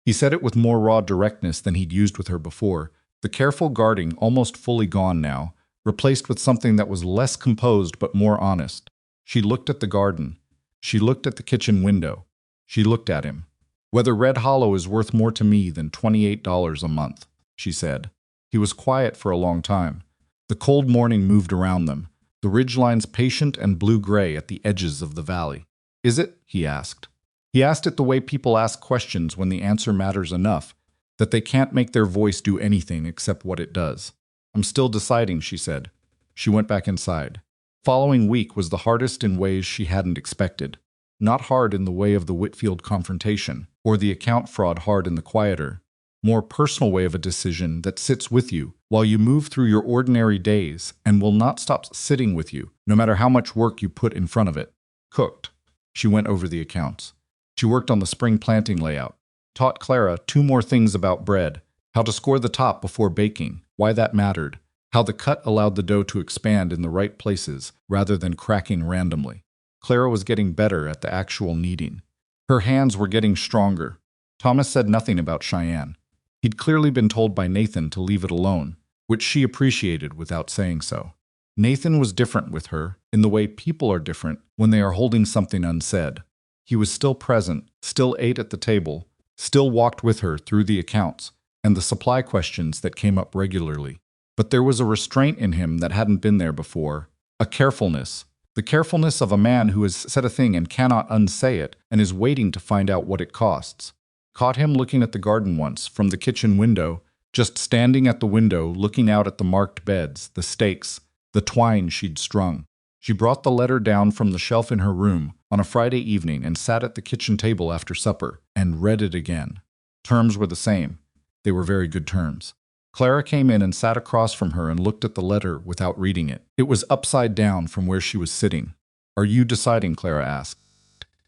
He said it with more raw directness than he'd used with her before, the careful guarding almost fully gone now, replaced with something that was less composed but more honest. She looked at the garden. She looked at the kitchen window. She looked at him. "Whether Red Hollow is worth more to me than $28 a month," she said. He was quiet for a long time. The cold morning moved around them, the ridgelines patient and blue-gray at the edges of the valley. "Is it?" he asked. He asked it the way people ask questions when the answer matters enough that they can't make their voice do anything except what it does. "I'm still deciding," she said. She went back inside. Following week was the hardest in ways she hadn't expected. Not hard in the way of the Whitfield confrontation, or the account fraud hard in the quieter, more personal way of a decision that sits with you while you move through your ordinary days and will not stop sitting with you, no matter how much work you put in front of it. Cooked. She went over the accounts. She worked on the spring planting layout. Taught Clara 2 more things about bread, how to score the top before baking, why that mattered, how the cut allowed the dough to expand in the right places rather than cracking randomly. Clara was getting better at the actual kneading. Her hands were getting stronger. Thomas said nothing about Cheyenne. He'd clearly been told by Nathan to leave it alone, which she appreciated without saying so. Nathan was different with her, in the way people are different when they are holding something unsaid. He was still present, still ate at the table, still walked with her through the accounts and the supply questions that came up regularly. But there was a restraint in him that hadn't been there before, a carefulness, the carefulness of a man who has said a thing and cannot unsay it and is waiting to find out what it costs. Caught him looking at the garden once, from the kitchen window, just standing at the window looking out at the marked beds, the stakes, the twine she'd strung. She brought the letter down from the shelf in her room on a Friday evening and sat at the kitchen table after supper and read it again. Terms were the same. They were very good terms. Clara came in and sat across from her and looked at the letter without reading it. It was upside down from where she was sitting. "Are you deciding?" Clara asked.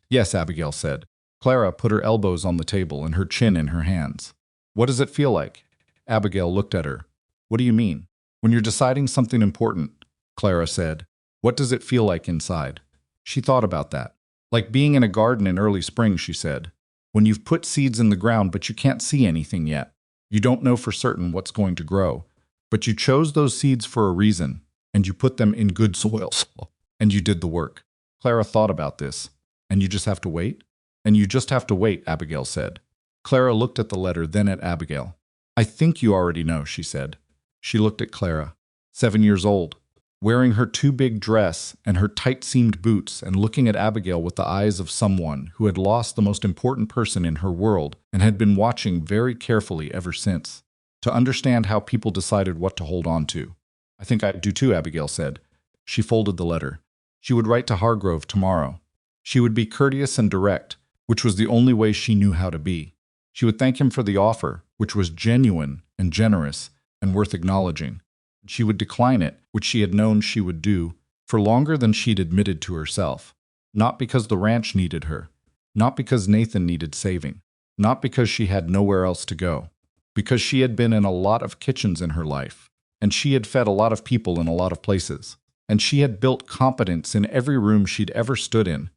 "Yes," Abigail said. Clara put her elbows on the table and her chin in her hands. "What does it feel like?" Abigail looked at her. "What do you mean?" "When you're deciding something important," Clara said. "What does it feel like inside?" She thought about that. "Like being in a garden in early spring," she said. "When you've put seeds in the ground but you can't see anything yet. You don't know for certain what's going to grow. But you chose those seeds for a reason, and you put them in good soil, and you did the work." Clara thought about this. "And you just have to wait?" "And you just have to wait," Abigail said. Clara looked at the letter, then at Abigail. "I think you already know," she said. She looked at Clara, 7 years old, wearing her too big dress and her tight-seamed boots and looking at Abigail with the eyes of someone who had lost the most important person in her world and had been watching very carefully ever since, to understand how people decided what to hold on to. "I think I do too," Abigail said. She folded the letter. She would write to Hargrove tomorrow. She would be courteous and direct, which was the only way she knew how to be. She would thank him for the offer, which was genuine and generous and worth acknowledging. She would decline it, which she had known she would do, for longer than she'd admitted to herself. Not because the ranch needed her. Not because Nathan needed saving. Not because she had nowhere else to go. Because she had been in a lot of kitchens in her life. And she had fed a lot of people in a lot of places. And she had built competence in every room she'd ever stood in.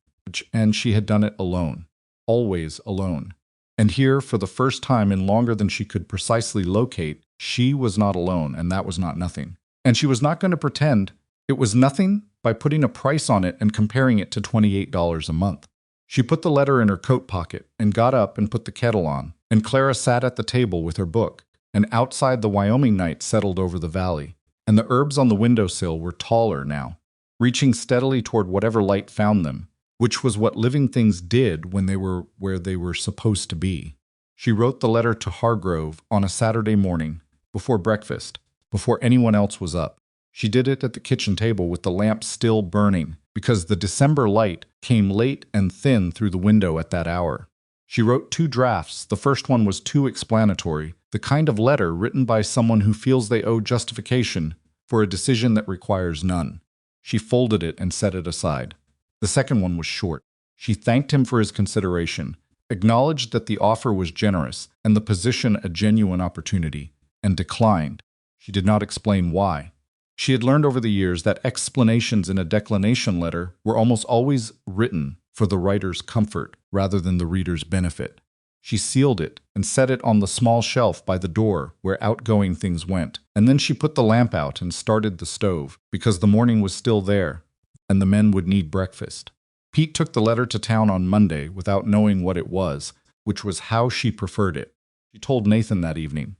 And she had done it alone. Always alone. And here, for the first time in longer than she could precisely locate, she was not alone, and that was not nothing. And she was not going to pretend it was nothing by putting a price on it and comparing it to $28 a month. She put the letter in her coat pocket and got up and put the kettle on, and Clara sat at the table with her book, and outside the Wyoming night settled over the valley, and the herbs on the windowsill were taller now, reaching steadily toward whatever light found them, which was what living things did when they were where they were supposed to be. She wrote the letter to Hargrove on a Saturday morning, before breakfast, before anyone else was up. She did it at the kitchen table with the lamp still burning, because the December light came late and thin through the window at that hour. She wrote 2 drafts. The first one was too explanatory, the kind of letter written by someone who feels they owe justification for a decision that requires none. She folded it and set it aside. The second one was short. She thanked him for his consideration, acknowledged that the offer was generous and the position a genuine opportunity, and declined. She did not explain why. She had learned over the years that explanations in a declination letter were almost always written for the writer's comfort rather than the reader's benefit. She sealed it and set it on the small shelf by the door where outgoing things went, and then she put the lamp out and started the stove, because the morning was still there, and the men would need breakfast. Pete took the letter to town on Monday without knowing what it was, which was how she preferred it. She told Nathan that evening.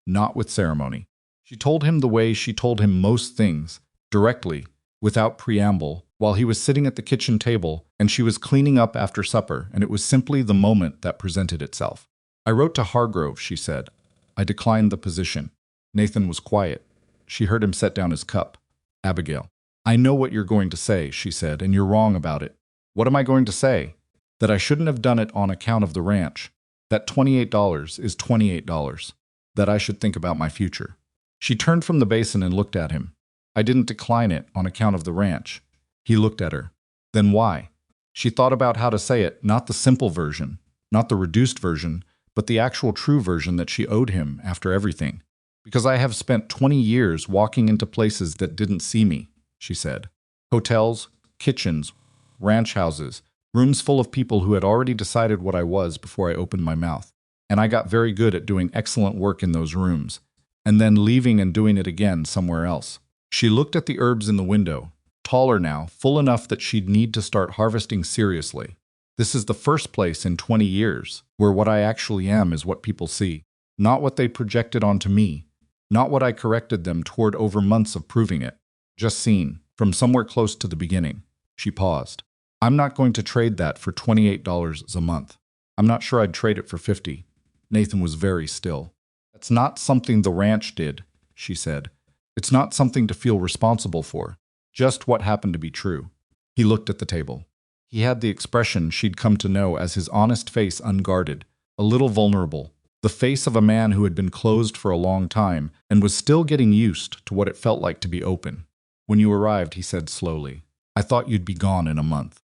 Not with ceremony. She told him the way she told him most things, directly, without preamble, while he was sitting at the kitchen table and she was cleaning up after supper, and it was simply the moment that presented itself. "I wrote to Hargrove," she said. "I declined the position." Nathan was quiet. She heard him set down his cup. "Abigail, I know what you're going to say," she said, "and you're wrong about it." "What am I going to say?" "That I shouldn't have done it on account of the ranch. That $28 is $28. That I should think about my future." She turned from the basin and looked at him. "I didn't decline it on account of the ranch." He looked at her. "Then why?" She thought about how to say it, not the simple version, not the reduced version, but the actual true version that she owed him after everything. Because I have spent 20 years walking into places that didn't see me, she said. Hotels, kitchens, ranch houses, rooms full of people who had already decided what I was before I opened my mouth. And I got very good at doing excellent work in those rooms, and then leaving and doing it again somewhere else. She looked at the herbs in the window, taller now, full enough that she'd need to start harvesting seriously. This is the first place in 20 years where what I actually am is what people see, not what they projected onto me, not what I corrected them toward over months of proving it. Just seen, from somewhere close to the beginning. She paused. I'm not going to trade that for $28 a month. I'm not sure I'd trade it for $50. Nathan was very still. That's not something the ranch did, she said. It's not something to feel responsible for. Just what happened to be true. He looked at the table. He had the expression she'd come to know as his honest face, unguarded, a little vulnerable, the face of a man who had been closed for a long time and was still getting used to what it felt like to be open. When you arrived, he said slowly, I thought you'd be gone in a month.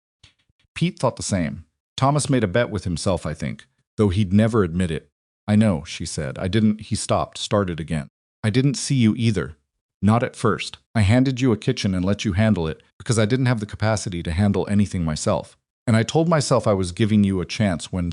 Pete thought the same. Thomas made a bet with himself, I think, though he'd never admit it. I know, she said. I didn't. He stopped, started again. I didn't see you either. Not at first. I handed you a kitchen and let you handle it because I didn't have the capacity to handle anything myself. And I told myself I was giving you a chance when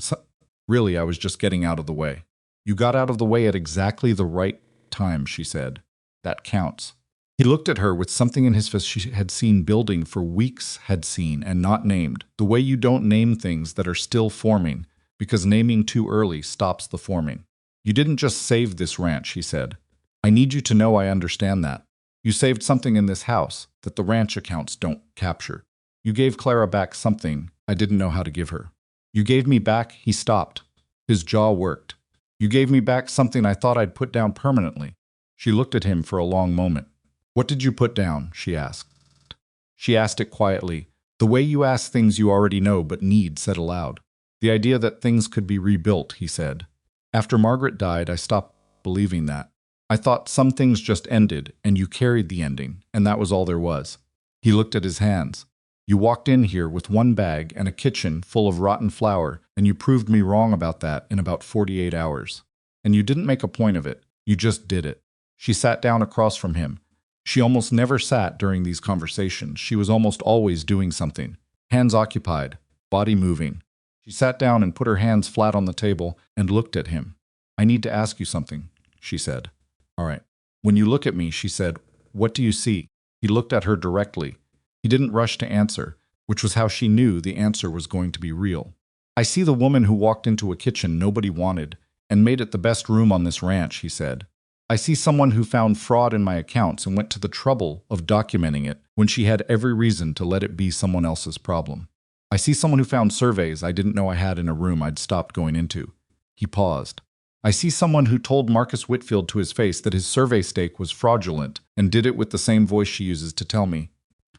really I was just getting out of the way. You got out of the way at exactly the right time, she said. That counts. He looked at her with something in his face she had seen building for weeks, had seen and not named, the way you don't name things that are still forming, because naming too early stops the forming. You didn't just save this ranch, he said. I need you to know I understand that. You saved something in this house that the ranch accounts don't capture. You gave Clara back something I didn't know how to give her. You gave me back, he stopped. His jaw worked. You gave me back something I thought I'd put down permanently. She looked at him for a long moment. What did you put down? She asked. She asked it quietly, the way you ask things you already know but need said aloud. The idea that things could be rebuilt, he said. After Margaret died, I stopped believing that. I thought some things just ended, and you carried the ending, and that was all there was. He looked at his hands. You walked in here with one bag and a kitchen full of rotten flour, and you proved me wrong about that in about 48 hours. And you didn't make a point of it. You just did it. She sat down across from him. She almost never sat during these conversations. She was almost always doing something. Hands occupied, body moving. She sat down and put her hands flat on the table and looked at him. I need to ask you something, she said. All right. When you look at me, she said, what do you see? He looked at her directly. He didn't rush to answer, which was how she knew the answer was going to be real. I see the woman who walked into a kitchen nobody wanted and made it the best room on this ranch, he said. I see someone who found fraud in my accounts and went to the trouble of documenting it when she had every reason to let it be someone else's problem. I see someone who found surveys I didn't know I had in a room I'd stopped going into. He paused. I see someone who told Marcus Whitfield to his face that his survey stake was fraudulent and did it with the same voice she uses to tell me.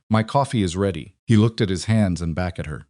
My coffee is ready. He looked at his hands and back at her.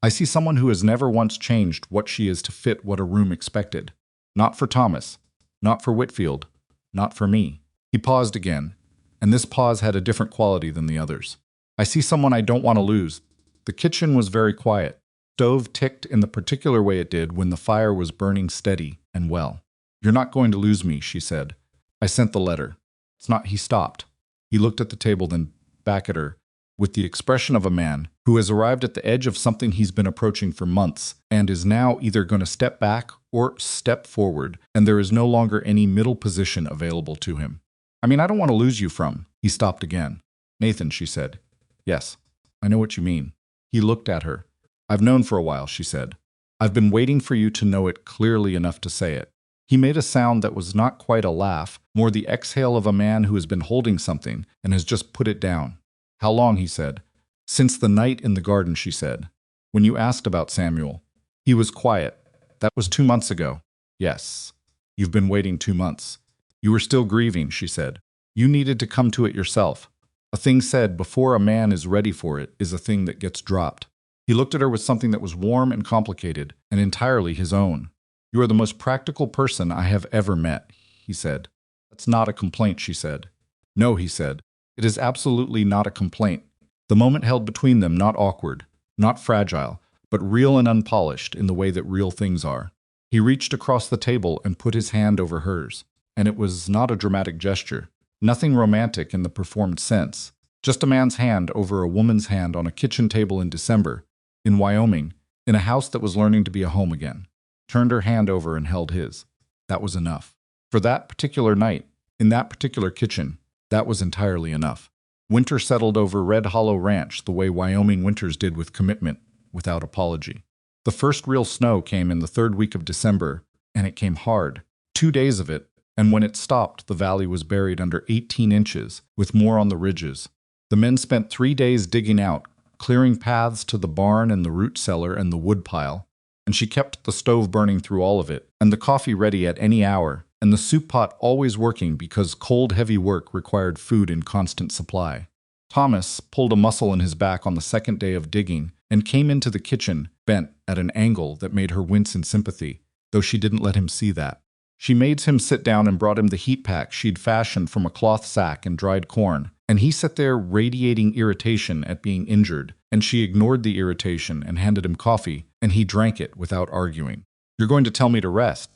I see someone who has never once changed what she is to fit what a room expected. Not for Thomas. Not for Whitfield. Not for me. He paused again, and this pause had a different quality than the others. I see someone I don't want to lose. The kitchen was very quiet. Stove ticked in the particular way it did when the fire was burning steady and well. You're not going to lose me, she said. I sent the letter. It's not. He stopped. He looked at the table, then back at her, with the expression of a man who has arrived at the edge of something he's been approaching for months and is now either going to step back or step forward, and there is no longer any middle position available to him. I mean, I don't want to lose you from. He stopped again. Nathan, she said. Yes, I know what you mean. He looked at her. I've known for a while, she said. I've been waiting for you to know it clearly enough to say it. He made a sound that was not quite a laugh, more the exhale of a man who has been holding something and has just put it down. How long, he said. Since the night in the garden, she said. When you asked about Samuel. He was quiet. That was 2 months ago. Yes. You've been waiting 2 months. You were still grieving, she said. You needed to come to it yourself. A thing said before a man is ready for it is a thing that gets dropped. He looked at her with something that was warm and complicated, and entirely his own. You are the most practical person I have ever met, he said. That's not a complaint, she said. No, he said. It is absolutely not a complaint. The moment held between them not awkward, not fragile, but real and unpolished in the way that real things are. He reached across the table and put his hand over hers. And it was not a dramatic gesture. Nothing romantic in the performed sense. Just a man's hand over a woman's hand on a kitchen table in December, in Wyoming, in a house that was learning to be a home again. Turned her hand over and held his. That was enough. For that particular night, in that particular kitchen, that was entirely enough. Winter settled over Red Hollow Ranch the way Wyoming winters did, with commitment, without apology. The first real snow came in the third week of December, and it came hard. 2 days of it, and when it stopped, the valley was buried under 18 inches, with more on the ridges. The men spent 3 days digging out, clearing paths to the barn and the root cellar and the wood pile, and she kept the stove burning through all of it, and the coffee ready at any hour, and the soup pot always working because cold, heavy work required food in constant supply. Thomas pulled a muscle in his back on the second day of digging and came into the kitchen, bent at an angle that made her wince in sympathy, though she didn't let him see that. She made him sit down and brought him the heat pack she'd fashioned from a cloth sack and dried corn, and he sat there radiating irritation at being injured, and she ignored the irritation and handed him coffee, and he drank it without arguing. "You're going to tell me to rest,"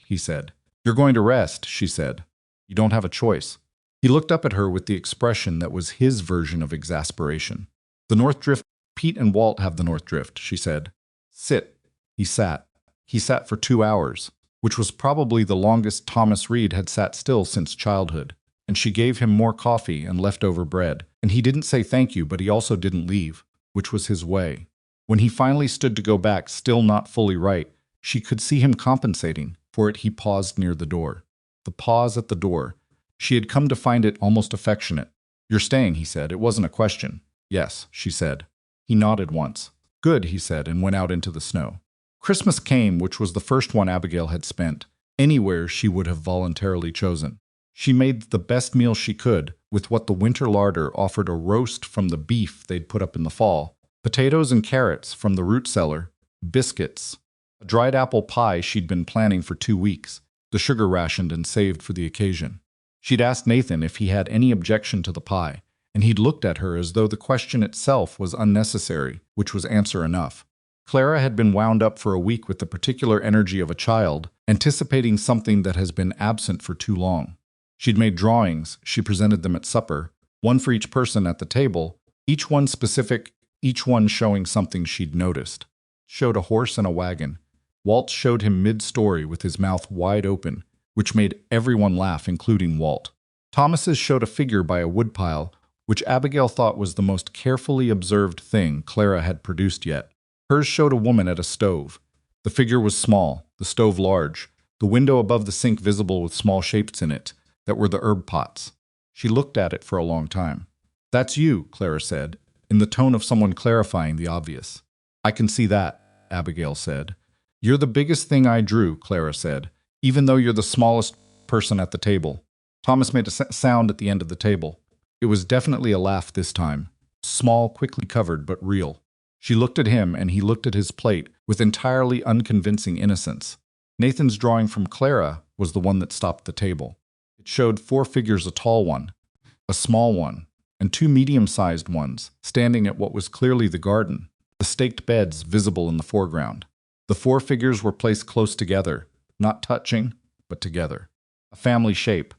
he said. "You're going to rest," she said. "You don't have a choice." He looked up at her with the expression that was his version of exasperation. "The North Drift, Pete and Walt have the North Drift," she said. "Sit." He sat. He sat for 2 hours, which was probably the longest Thomas Reed had sat still since childhood, and she gave him more coffee and leftover bread, and he didn't say thank you, but he also didn't leave, which was his way. When he finally stood to go back, still not fully right, she could see him compensating. For it, he paused near the door. The pause at the door. She had come to find it almost affectionate. "You're staying," he said. It wasn't a question. "Yes," she said. He nodded once. "Good," he said, and went out into the snow. Christmas came, which was the first one Abigail had spent, anywhere she would have voluntarily chosen. She made the best meal she could, with what the winter larder offered: a roast from the beef they'd put up in the fall, potatoes and carrots from the root cellar, biscuits, a dried apple pie she'd been planning for 2 weeks, the sugar rationed and saved for the occasion. She'd asked Nathan if he had any objection to the pie, and he'd looked at her as though the question itself was unnecessary, which was answer enough. Clara had been wound up for a week with the particular energy of a child, anticipating something that has been absent for too long. She'd made drawings, she presented them at supper, one for each person at the table, each one specific, each one showing something she'd noticed. Showed a horse and a wagon. Walt showed him mid-story with his mouth wide open, which made everyone laugh, including Walt. Thomas's showed a figure by a woodpile, which Abigail thought was the most carefully observed thing Clara had produced yet. Hers showed a woman at a stove. The figure was small, the stove large, the window above the sink visible with small shapes in it, that were the herb pots. She looked at it for a long time. "That's you," Clara said, in the tone of someone clarifying the obvious. "I can see that," Abigail said. "You're the biggest thing I drew," Clara said, "even though you're the smallest person at the table." Thomas made a sound at the end of the table. It was definitely a laugh this time. Small, quickly covered, but real. She looked at him, and he looked at his plate with entirely unconvincing innocence. Nathan's drawing from Clara was the one that stopped the table. It showed 4 figures: a tall one, a small one, and 2 medium-sized ones, standing at what was clearly the garden, the staked beds visible in the foreground. The 4 figures were placed close together, not touching, but together. A family shape.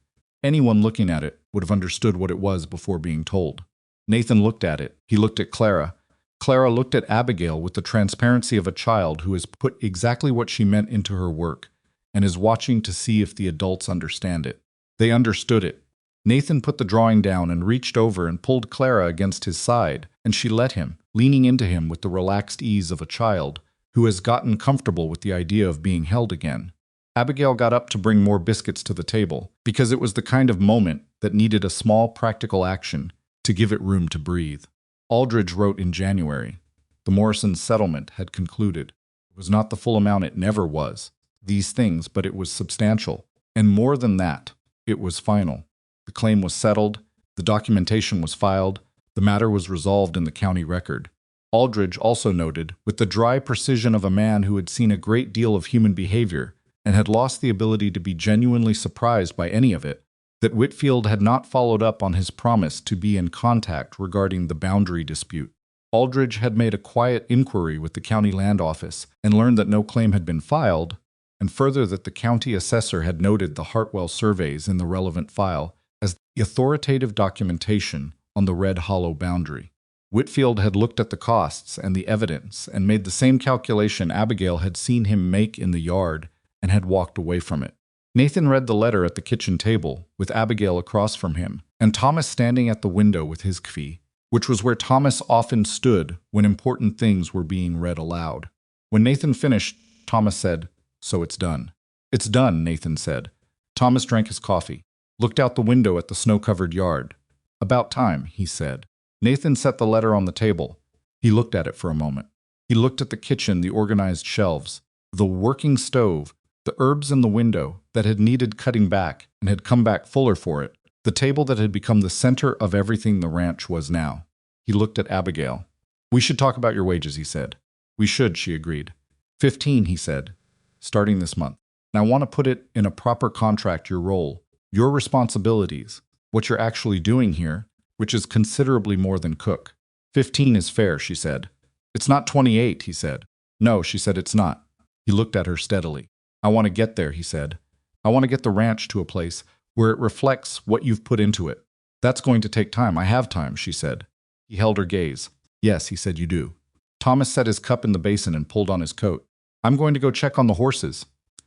Anyone looking at it would have understood what it was before being told. Nathan looked at it. He looked at Clara. Clara looked at Abigail with the transparency of a child who has put exactly what she meant into her work and is watching to see if the adults understand it. They understood it. Nathan put the drawing down and reached over and pulled Clara against his side, and she let him, leaning into him with the relaxed ease of a child who has gotten comfortable with the idea of being held again. Abigail got up to bring more biscuits to the table, because it was the kind of moment that needed a small practical action to give it room to breathe. Aldridge wrote in January. The Morrisons' settlement had concluded. It was not the full amount, it never was, these things, but it was substantial. And more than that, it was final. The claim was settled, the documentation was filed, the matter was resolved in the county record. Aldridge also noted, with the dry precision of a man who had seen a great deal of human behavior and had lost the ability to be genuinely surprised by any of it, that Whitfield had not followed up on his promise to be in contact regarding the boundary dispute. Aldridge had made a quiet inquiry with the county land office and learned that no claim had been filed, and further that the county assessor had noted the Hartwell surveys in the relevant file as the authoritative documentation on the Red Hollow boundary. Whitfield had looked at the costs and the evidence and made the same calculation Abigail had seen him make in the yard and had walked away from it. Nathan read the letter at the kitchen table, with Abigail across from him, and Thomas standing at the window with his key, which was where Thomas often stood when important things were being read aloud. When Nathan finished, Thomas said, "So it's done." "It's done," Nathan said. Thomas drank his coffee, looked out the window at the snow-covered yard. "About time," he said. Nathan set the letter on the table. He looked at it for a moment. He looked at the kitchen, the organized shelves, the working stove, the herbs in the window that had needed cutting back and had come back fuller for it, the table that had become the center of everything the ranch was now. He looked at Abigail. "We should talk about your wages," he said. "We should," she agreed. 15, he said, "starting this month. And I want to put it in a proper contract, your role, your responsibilities, what you're actually doing here, which is considerably more than cook." 15 is fair, she said. "It's not 28, he said. "No," she said, "it's not." He looked at her steadily. "I want to get there," he said. "I want to get the ranch to a place where it reflects what you've put into it. That's going to take time. I have time," she said. He held her gaze. "Yes," he said, "you do." Thomas set his cup in the basin and pulled on his coat. "I'm going to go check on the horses,"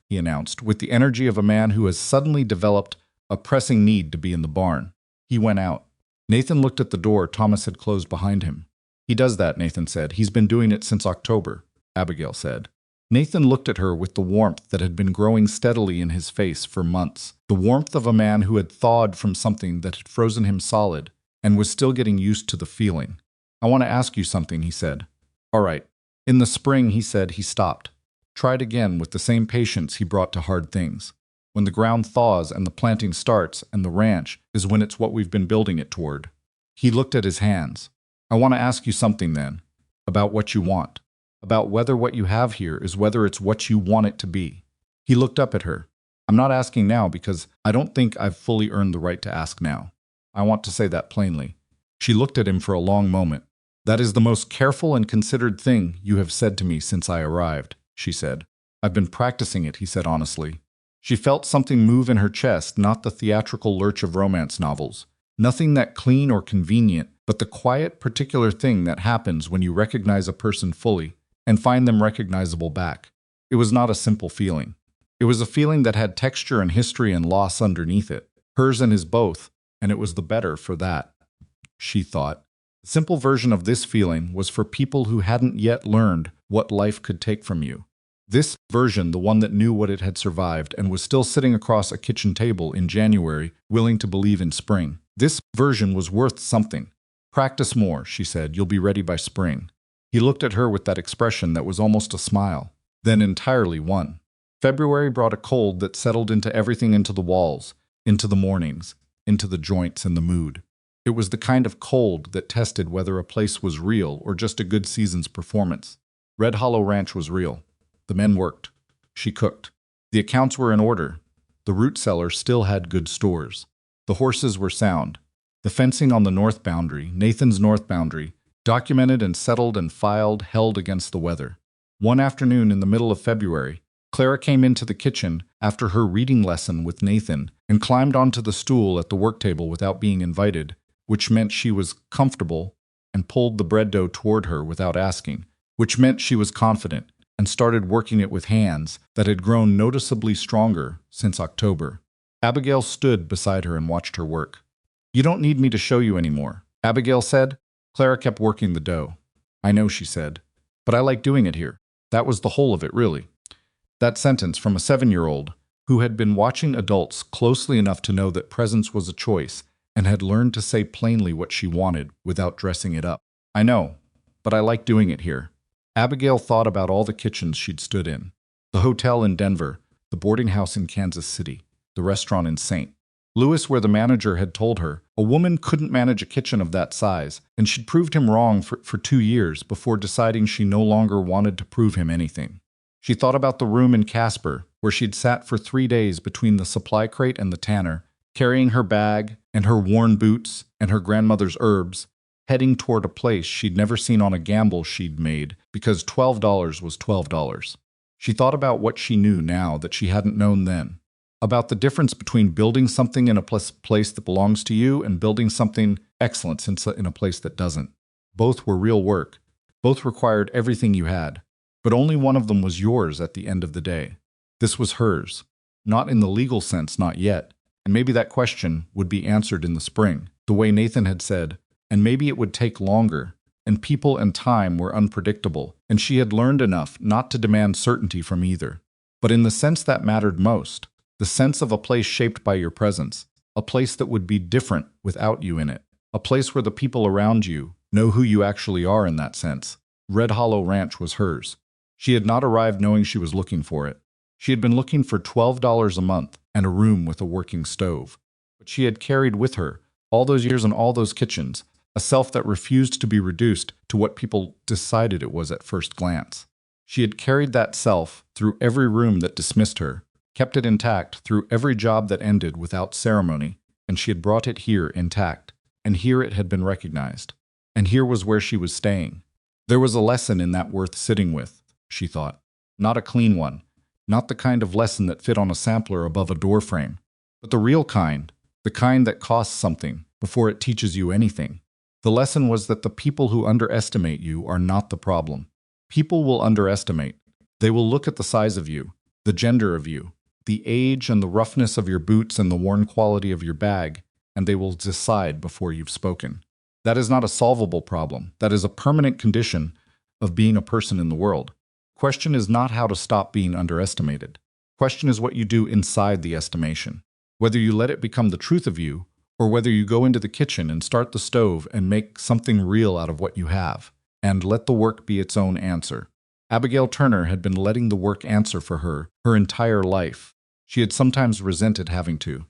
he announced, with the energy of a man who has suddenly developed a pressing need to be in the barn. He went out. Nathan looked at the door Thomas had closed behind him. "He does that," Nathan said. "He's been doing it since October," Abigail said. Nathan looked at her with the warmth that had been growing steadily in his face for months, the warmth of a man who had thawed from something that had frozen him solid and was still getting used to the feeling. "I want to ask you something," he said. "All right." In the spring, he said, he stopped. Tried again with the same patience he brought to hard things. When the ground thaws and the planting starts and the ranch is when it's what we've been building it toward. He looked at his hands. "I want to ask you something then, about what you want. About whether what you have here is whether it's what you want it to be." He looked up at her. "I'm not asking now because I don't think I've fully earned the right to ask now. I want to say that plainly." She looked at him for a long moment. "That is the most careful and considered thing you have said to me since I arrived," she said. "I've been practicing it," he said honestly. She felt something move in her chest, not the theatrical lurch of romance novels. Nothing that clean or convenient, but the quiet, particular thing that happens when you recognize a person fully and find them recognizable back. It was not a simple feeling. It was a feeling that had texture and history and loss underneath it, hers and his both, and it was the better for that, she thought. The simple version of this feeling was for people who hadn't yet learned what life could take from you. This version, the one that knew what it had survived and was still sitting across a kitchen table in January, willing to believe in spring. This version was worth something. "Practice more," she said. "You'll be ready by spring." He looked at her with that expression that was almost a smile, then entirely one. February brought a cold that settled into everything, into the walls, into the mornings, into the joints and the mood. It was the kind of cold that tested whether a place was real or just a good season's performance. Red Hollow Ranch was real. The men worked. She cooked. The accounts were in order. The root cellar still had good stores. The horses were sound. The fencing on the north boundary, Nathan's north boundary, documented and settled and filed, held against the weather. One afternoon in the middle of February, Clara came into the kitchen after her reading lesson with Nathan and climbed onto the stool at the work table without being invited, which meant she was comfortable, and pulled the bread dough toward her without asking, which meant she was confident, and started working it with hands that had grown noticeably stronger since October. Abigail stood beside her and watched her work. "You don't need me to show you anymore," Abigail said. Clara kept working the dough. "I know," she said, "but I like doing it here." That was the whole of it, really. That sentence from a 7-year-old who had been watching adults closely enough to know that presence was a choice and had learned to say plainly what she wanted without dressing it up. "I know, but I like doing it here." Abigail thought about all the kitchens she'd stood in. The hotel in Denver, the boarding house in Kansas City, the restaurant in St. Louis where the manager had told her a woman couldn't manage a kitchen of that size, and she'd proved him wrong for 2 years before deciding she no longer wanted to prove him anything. She thought about the room in Casper, where she'd sat for 3 days between the supply crate and the tanner, carrying her bag and her worn boots and her grandmother's herbs, heading toward a place she'd never seen on a gamble she'd made because $12 was $12. She thought about what she knew now that she hadn't known then. About the difference between building something in a place that belongs to you and building something excellent in a place that doesn't. Both were real work. Both required everything you had. But only one of them was yours at the end of the day. This was hers. Not in the legal sense, not yet. And maybe that question would be answered in the spring, the way Nathan had said, and maybe it would take longer. And people and time were unpredictable, and she had learned enough not to demand certainty from either. But in the sense that mattered most, the sense of a place shaped by your presence, a place that would be different without you in it, a place where the people around you know who you actually are in that sense. Red Hollow Ranch was hers. She had not arrived knowing she was looking for it. She had been looking for $12 a month and a room with a working stove. But she had carried with her, all those years in all those kitchens, a self that refused to be reduced to what people decided it was at first glance. She had carried that self through every room that dismissed her, kept it intact through every job that ended without ceremony, and she had brought it here intact, and here it had been recognized. And here was where she was staying. There was a lesson in that worth sitting with, she thought. Not a clean one, not the kind of lesson that fit on a sampler above a doorframe, but the real kind, the kind that costs something before it teaches you anything. The lesson was that the people who underestimate you are not the problem. People will underestimate. They will look at the size of you, the gender of you, the age and the roughness of your boots and the worn quality of your bag, and they will decide before you've spoken. That is not a solvable problem. That is a permanent condition of being a person in the world. Question is not how to stop being underestimated. Question is what you do inside the estimation. Whether you let it become the truth of you, or whether you go into the kitchen and start the stove and make something real out of what you have, and let the work be its own answer. Abigail Turner had been letting the work answer for her entire life. She had sometimes resented having to.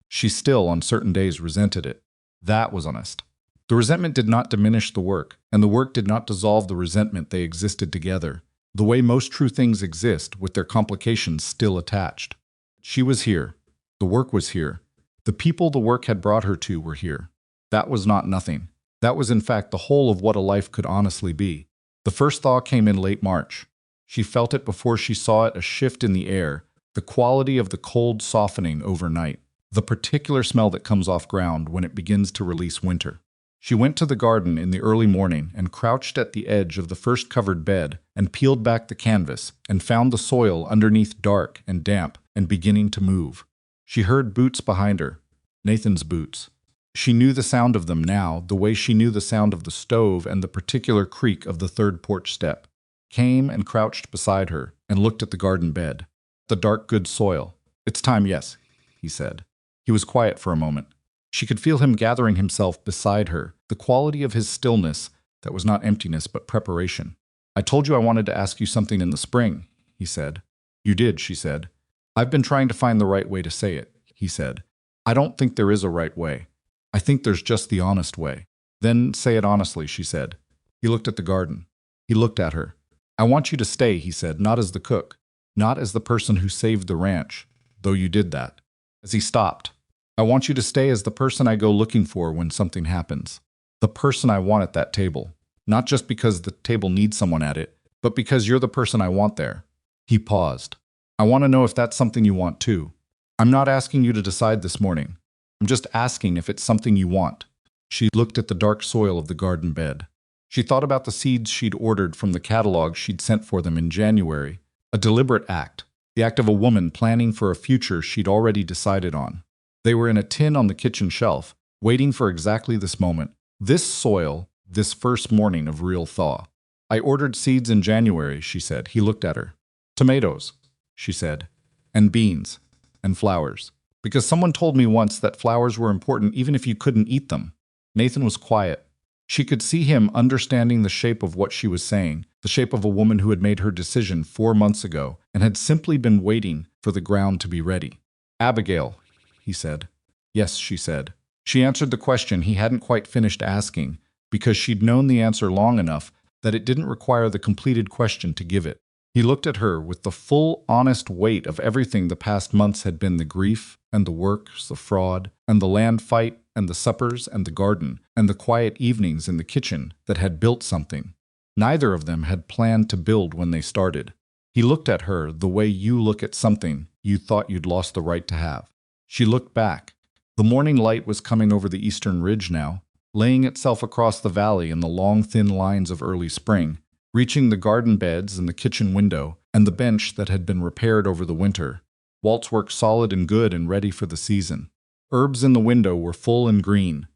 She still, on certain days, resented it. That was honest. The resentment did not diminish the work, and the work did not dissolve the resentment. They existed together, the way most true things exist, with their complications still attached. She was here. The work was here. The people the work had brought her to were here. That was not nothing. That was in fact the whole of what a life could honestly be. The first thaw came in late March. She felt it before she saw it, a shift in the air, the quality of the cold softening overnight, the particular smell that comes off ground when it begins to release winter. She went to the garden in the early morning and crouched at the edge of the first covered bed and peeled back the canvas and found the soil underneath dark and damp and beginning to move. She heard boots behind her, Nathan's boots. She knew the sound of them now, the way she knew the sound of the stove and the particular creak of the third porch step. Came and crouched beside her and looked at the garden bed. The dark, good soil. It's time, yes, he said. He was quiet for a moment. She could feel him gathering himself beside her, the quality of his stillness that was not emptiness but preparation. I told you I wanted to ask you something in the spring, he said. You did, she said. I've been trying to find the right way to say it, he said. I don't think there is a right way. I think there's just the honest way. Then say it honestly, she said. He looked at the garden. He looked at her. I want you to stay, he said, not as the cook, not as the person who saved the ranch, though you did that. As he stopped, I want you to stay as the person I go looking for when something happens. The person I want at that table. Not just because the table needs someone at it, but because you're the person I want there. He paused. I want to know if that's something you want too. I'm not asking you to decide this morning. I'm just asking if it's something you want. She looked at the dark soil of the garden bed. She thought about the seeds she'd ordered from the catalog she'd sent for them in January. A deliberate act. The act of a woman planning for a future she'd already decided on. They were in a tin on the kitchen shelf, waiting for exactly this moment. This soil, this first morning of real thaw. I ordered seeds in January, she said. He looked at her. Tomatoes, she said. And beans. And flowers. Because someone told me once that flowers were important even if you couldn't eat them. Nathan was quiet. She could see him understanding the shape of what she was saying, the shape of a woman who had made her decision 4 months ago and had simply been waiting for the ground to be ready. Abigail, he said. Yes, she said. She answered the question he hadn't quite finished asking because she'd known the answer long enough that it didn't require the completed question to give it. He looked at her with the full, honest weight of everything the past months had been, the grief and the works, the fraud, and the land fight, and the suppers and the garden, and the quiet evenings in the kitchen that had built something. Neither of them had planned to build when they started. He looked at her the way you look at something you thought you'd lost the right to have. She looked back. The morning light was coming over the eastern ridge now, laying itself across the valley in the long, thin lines of early spring, reaching the garden beds and the kitchen window and the bench that had been repaired over the winter. Walt's work solid and good and ready for the season. Herbs in the window were full and green.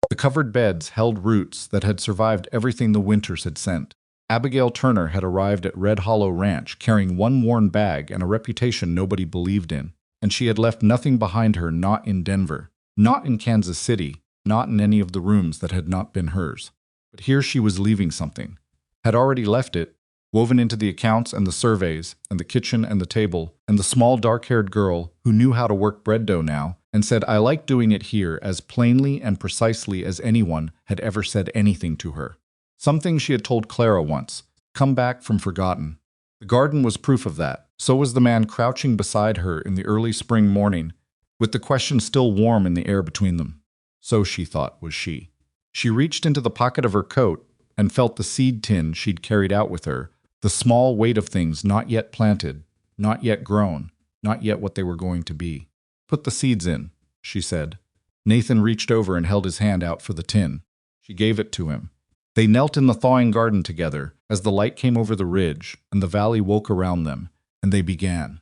The covered beds held roots that had survived everything the winters had sent. Abigail Turner had arrived at Red Hollow Ranch carrying one worn bag and a reputation nobody believed in, and she had left nothing behind her, not in Denver, not in Kansas City, not in any of the rooms that had not been hers. But here she was leaving something. Had already left it, woven into the accounts and the surveys and the kitchen and the table, and the small dark-haired girl who knew how to work bread dough now and said, "I like doing it here," as plainly and precisely as anyone had ever said anything to her. Something she had told Clara once, come back from forgotten. The garden was proof of that. So was the man crouching beside her in the early spring morning, with the question still warm in the air between them. So, she thought, was she. She reached into the pocket of her coat and felt the seed tin she'd carried out with her, the small weight of things not yet planted, not yet grown, not yet what they were going to be. "Put the seeds in," she said. Nathan reached over and held his hand out for the tin. She gave it to him. They knelt in the thawing garden together as the light came over the ridge and the valley woke around them, and they began.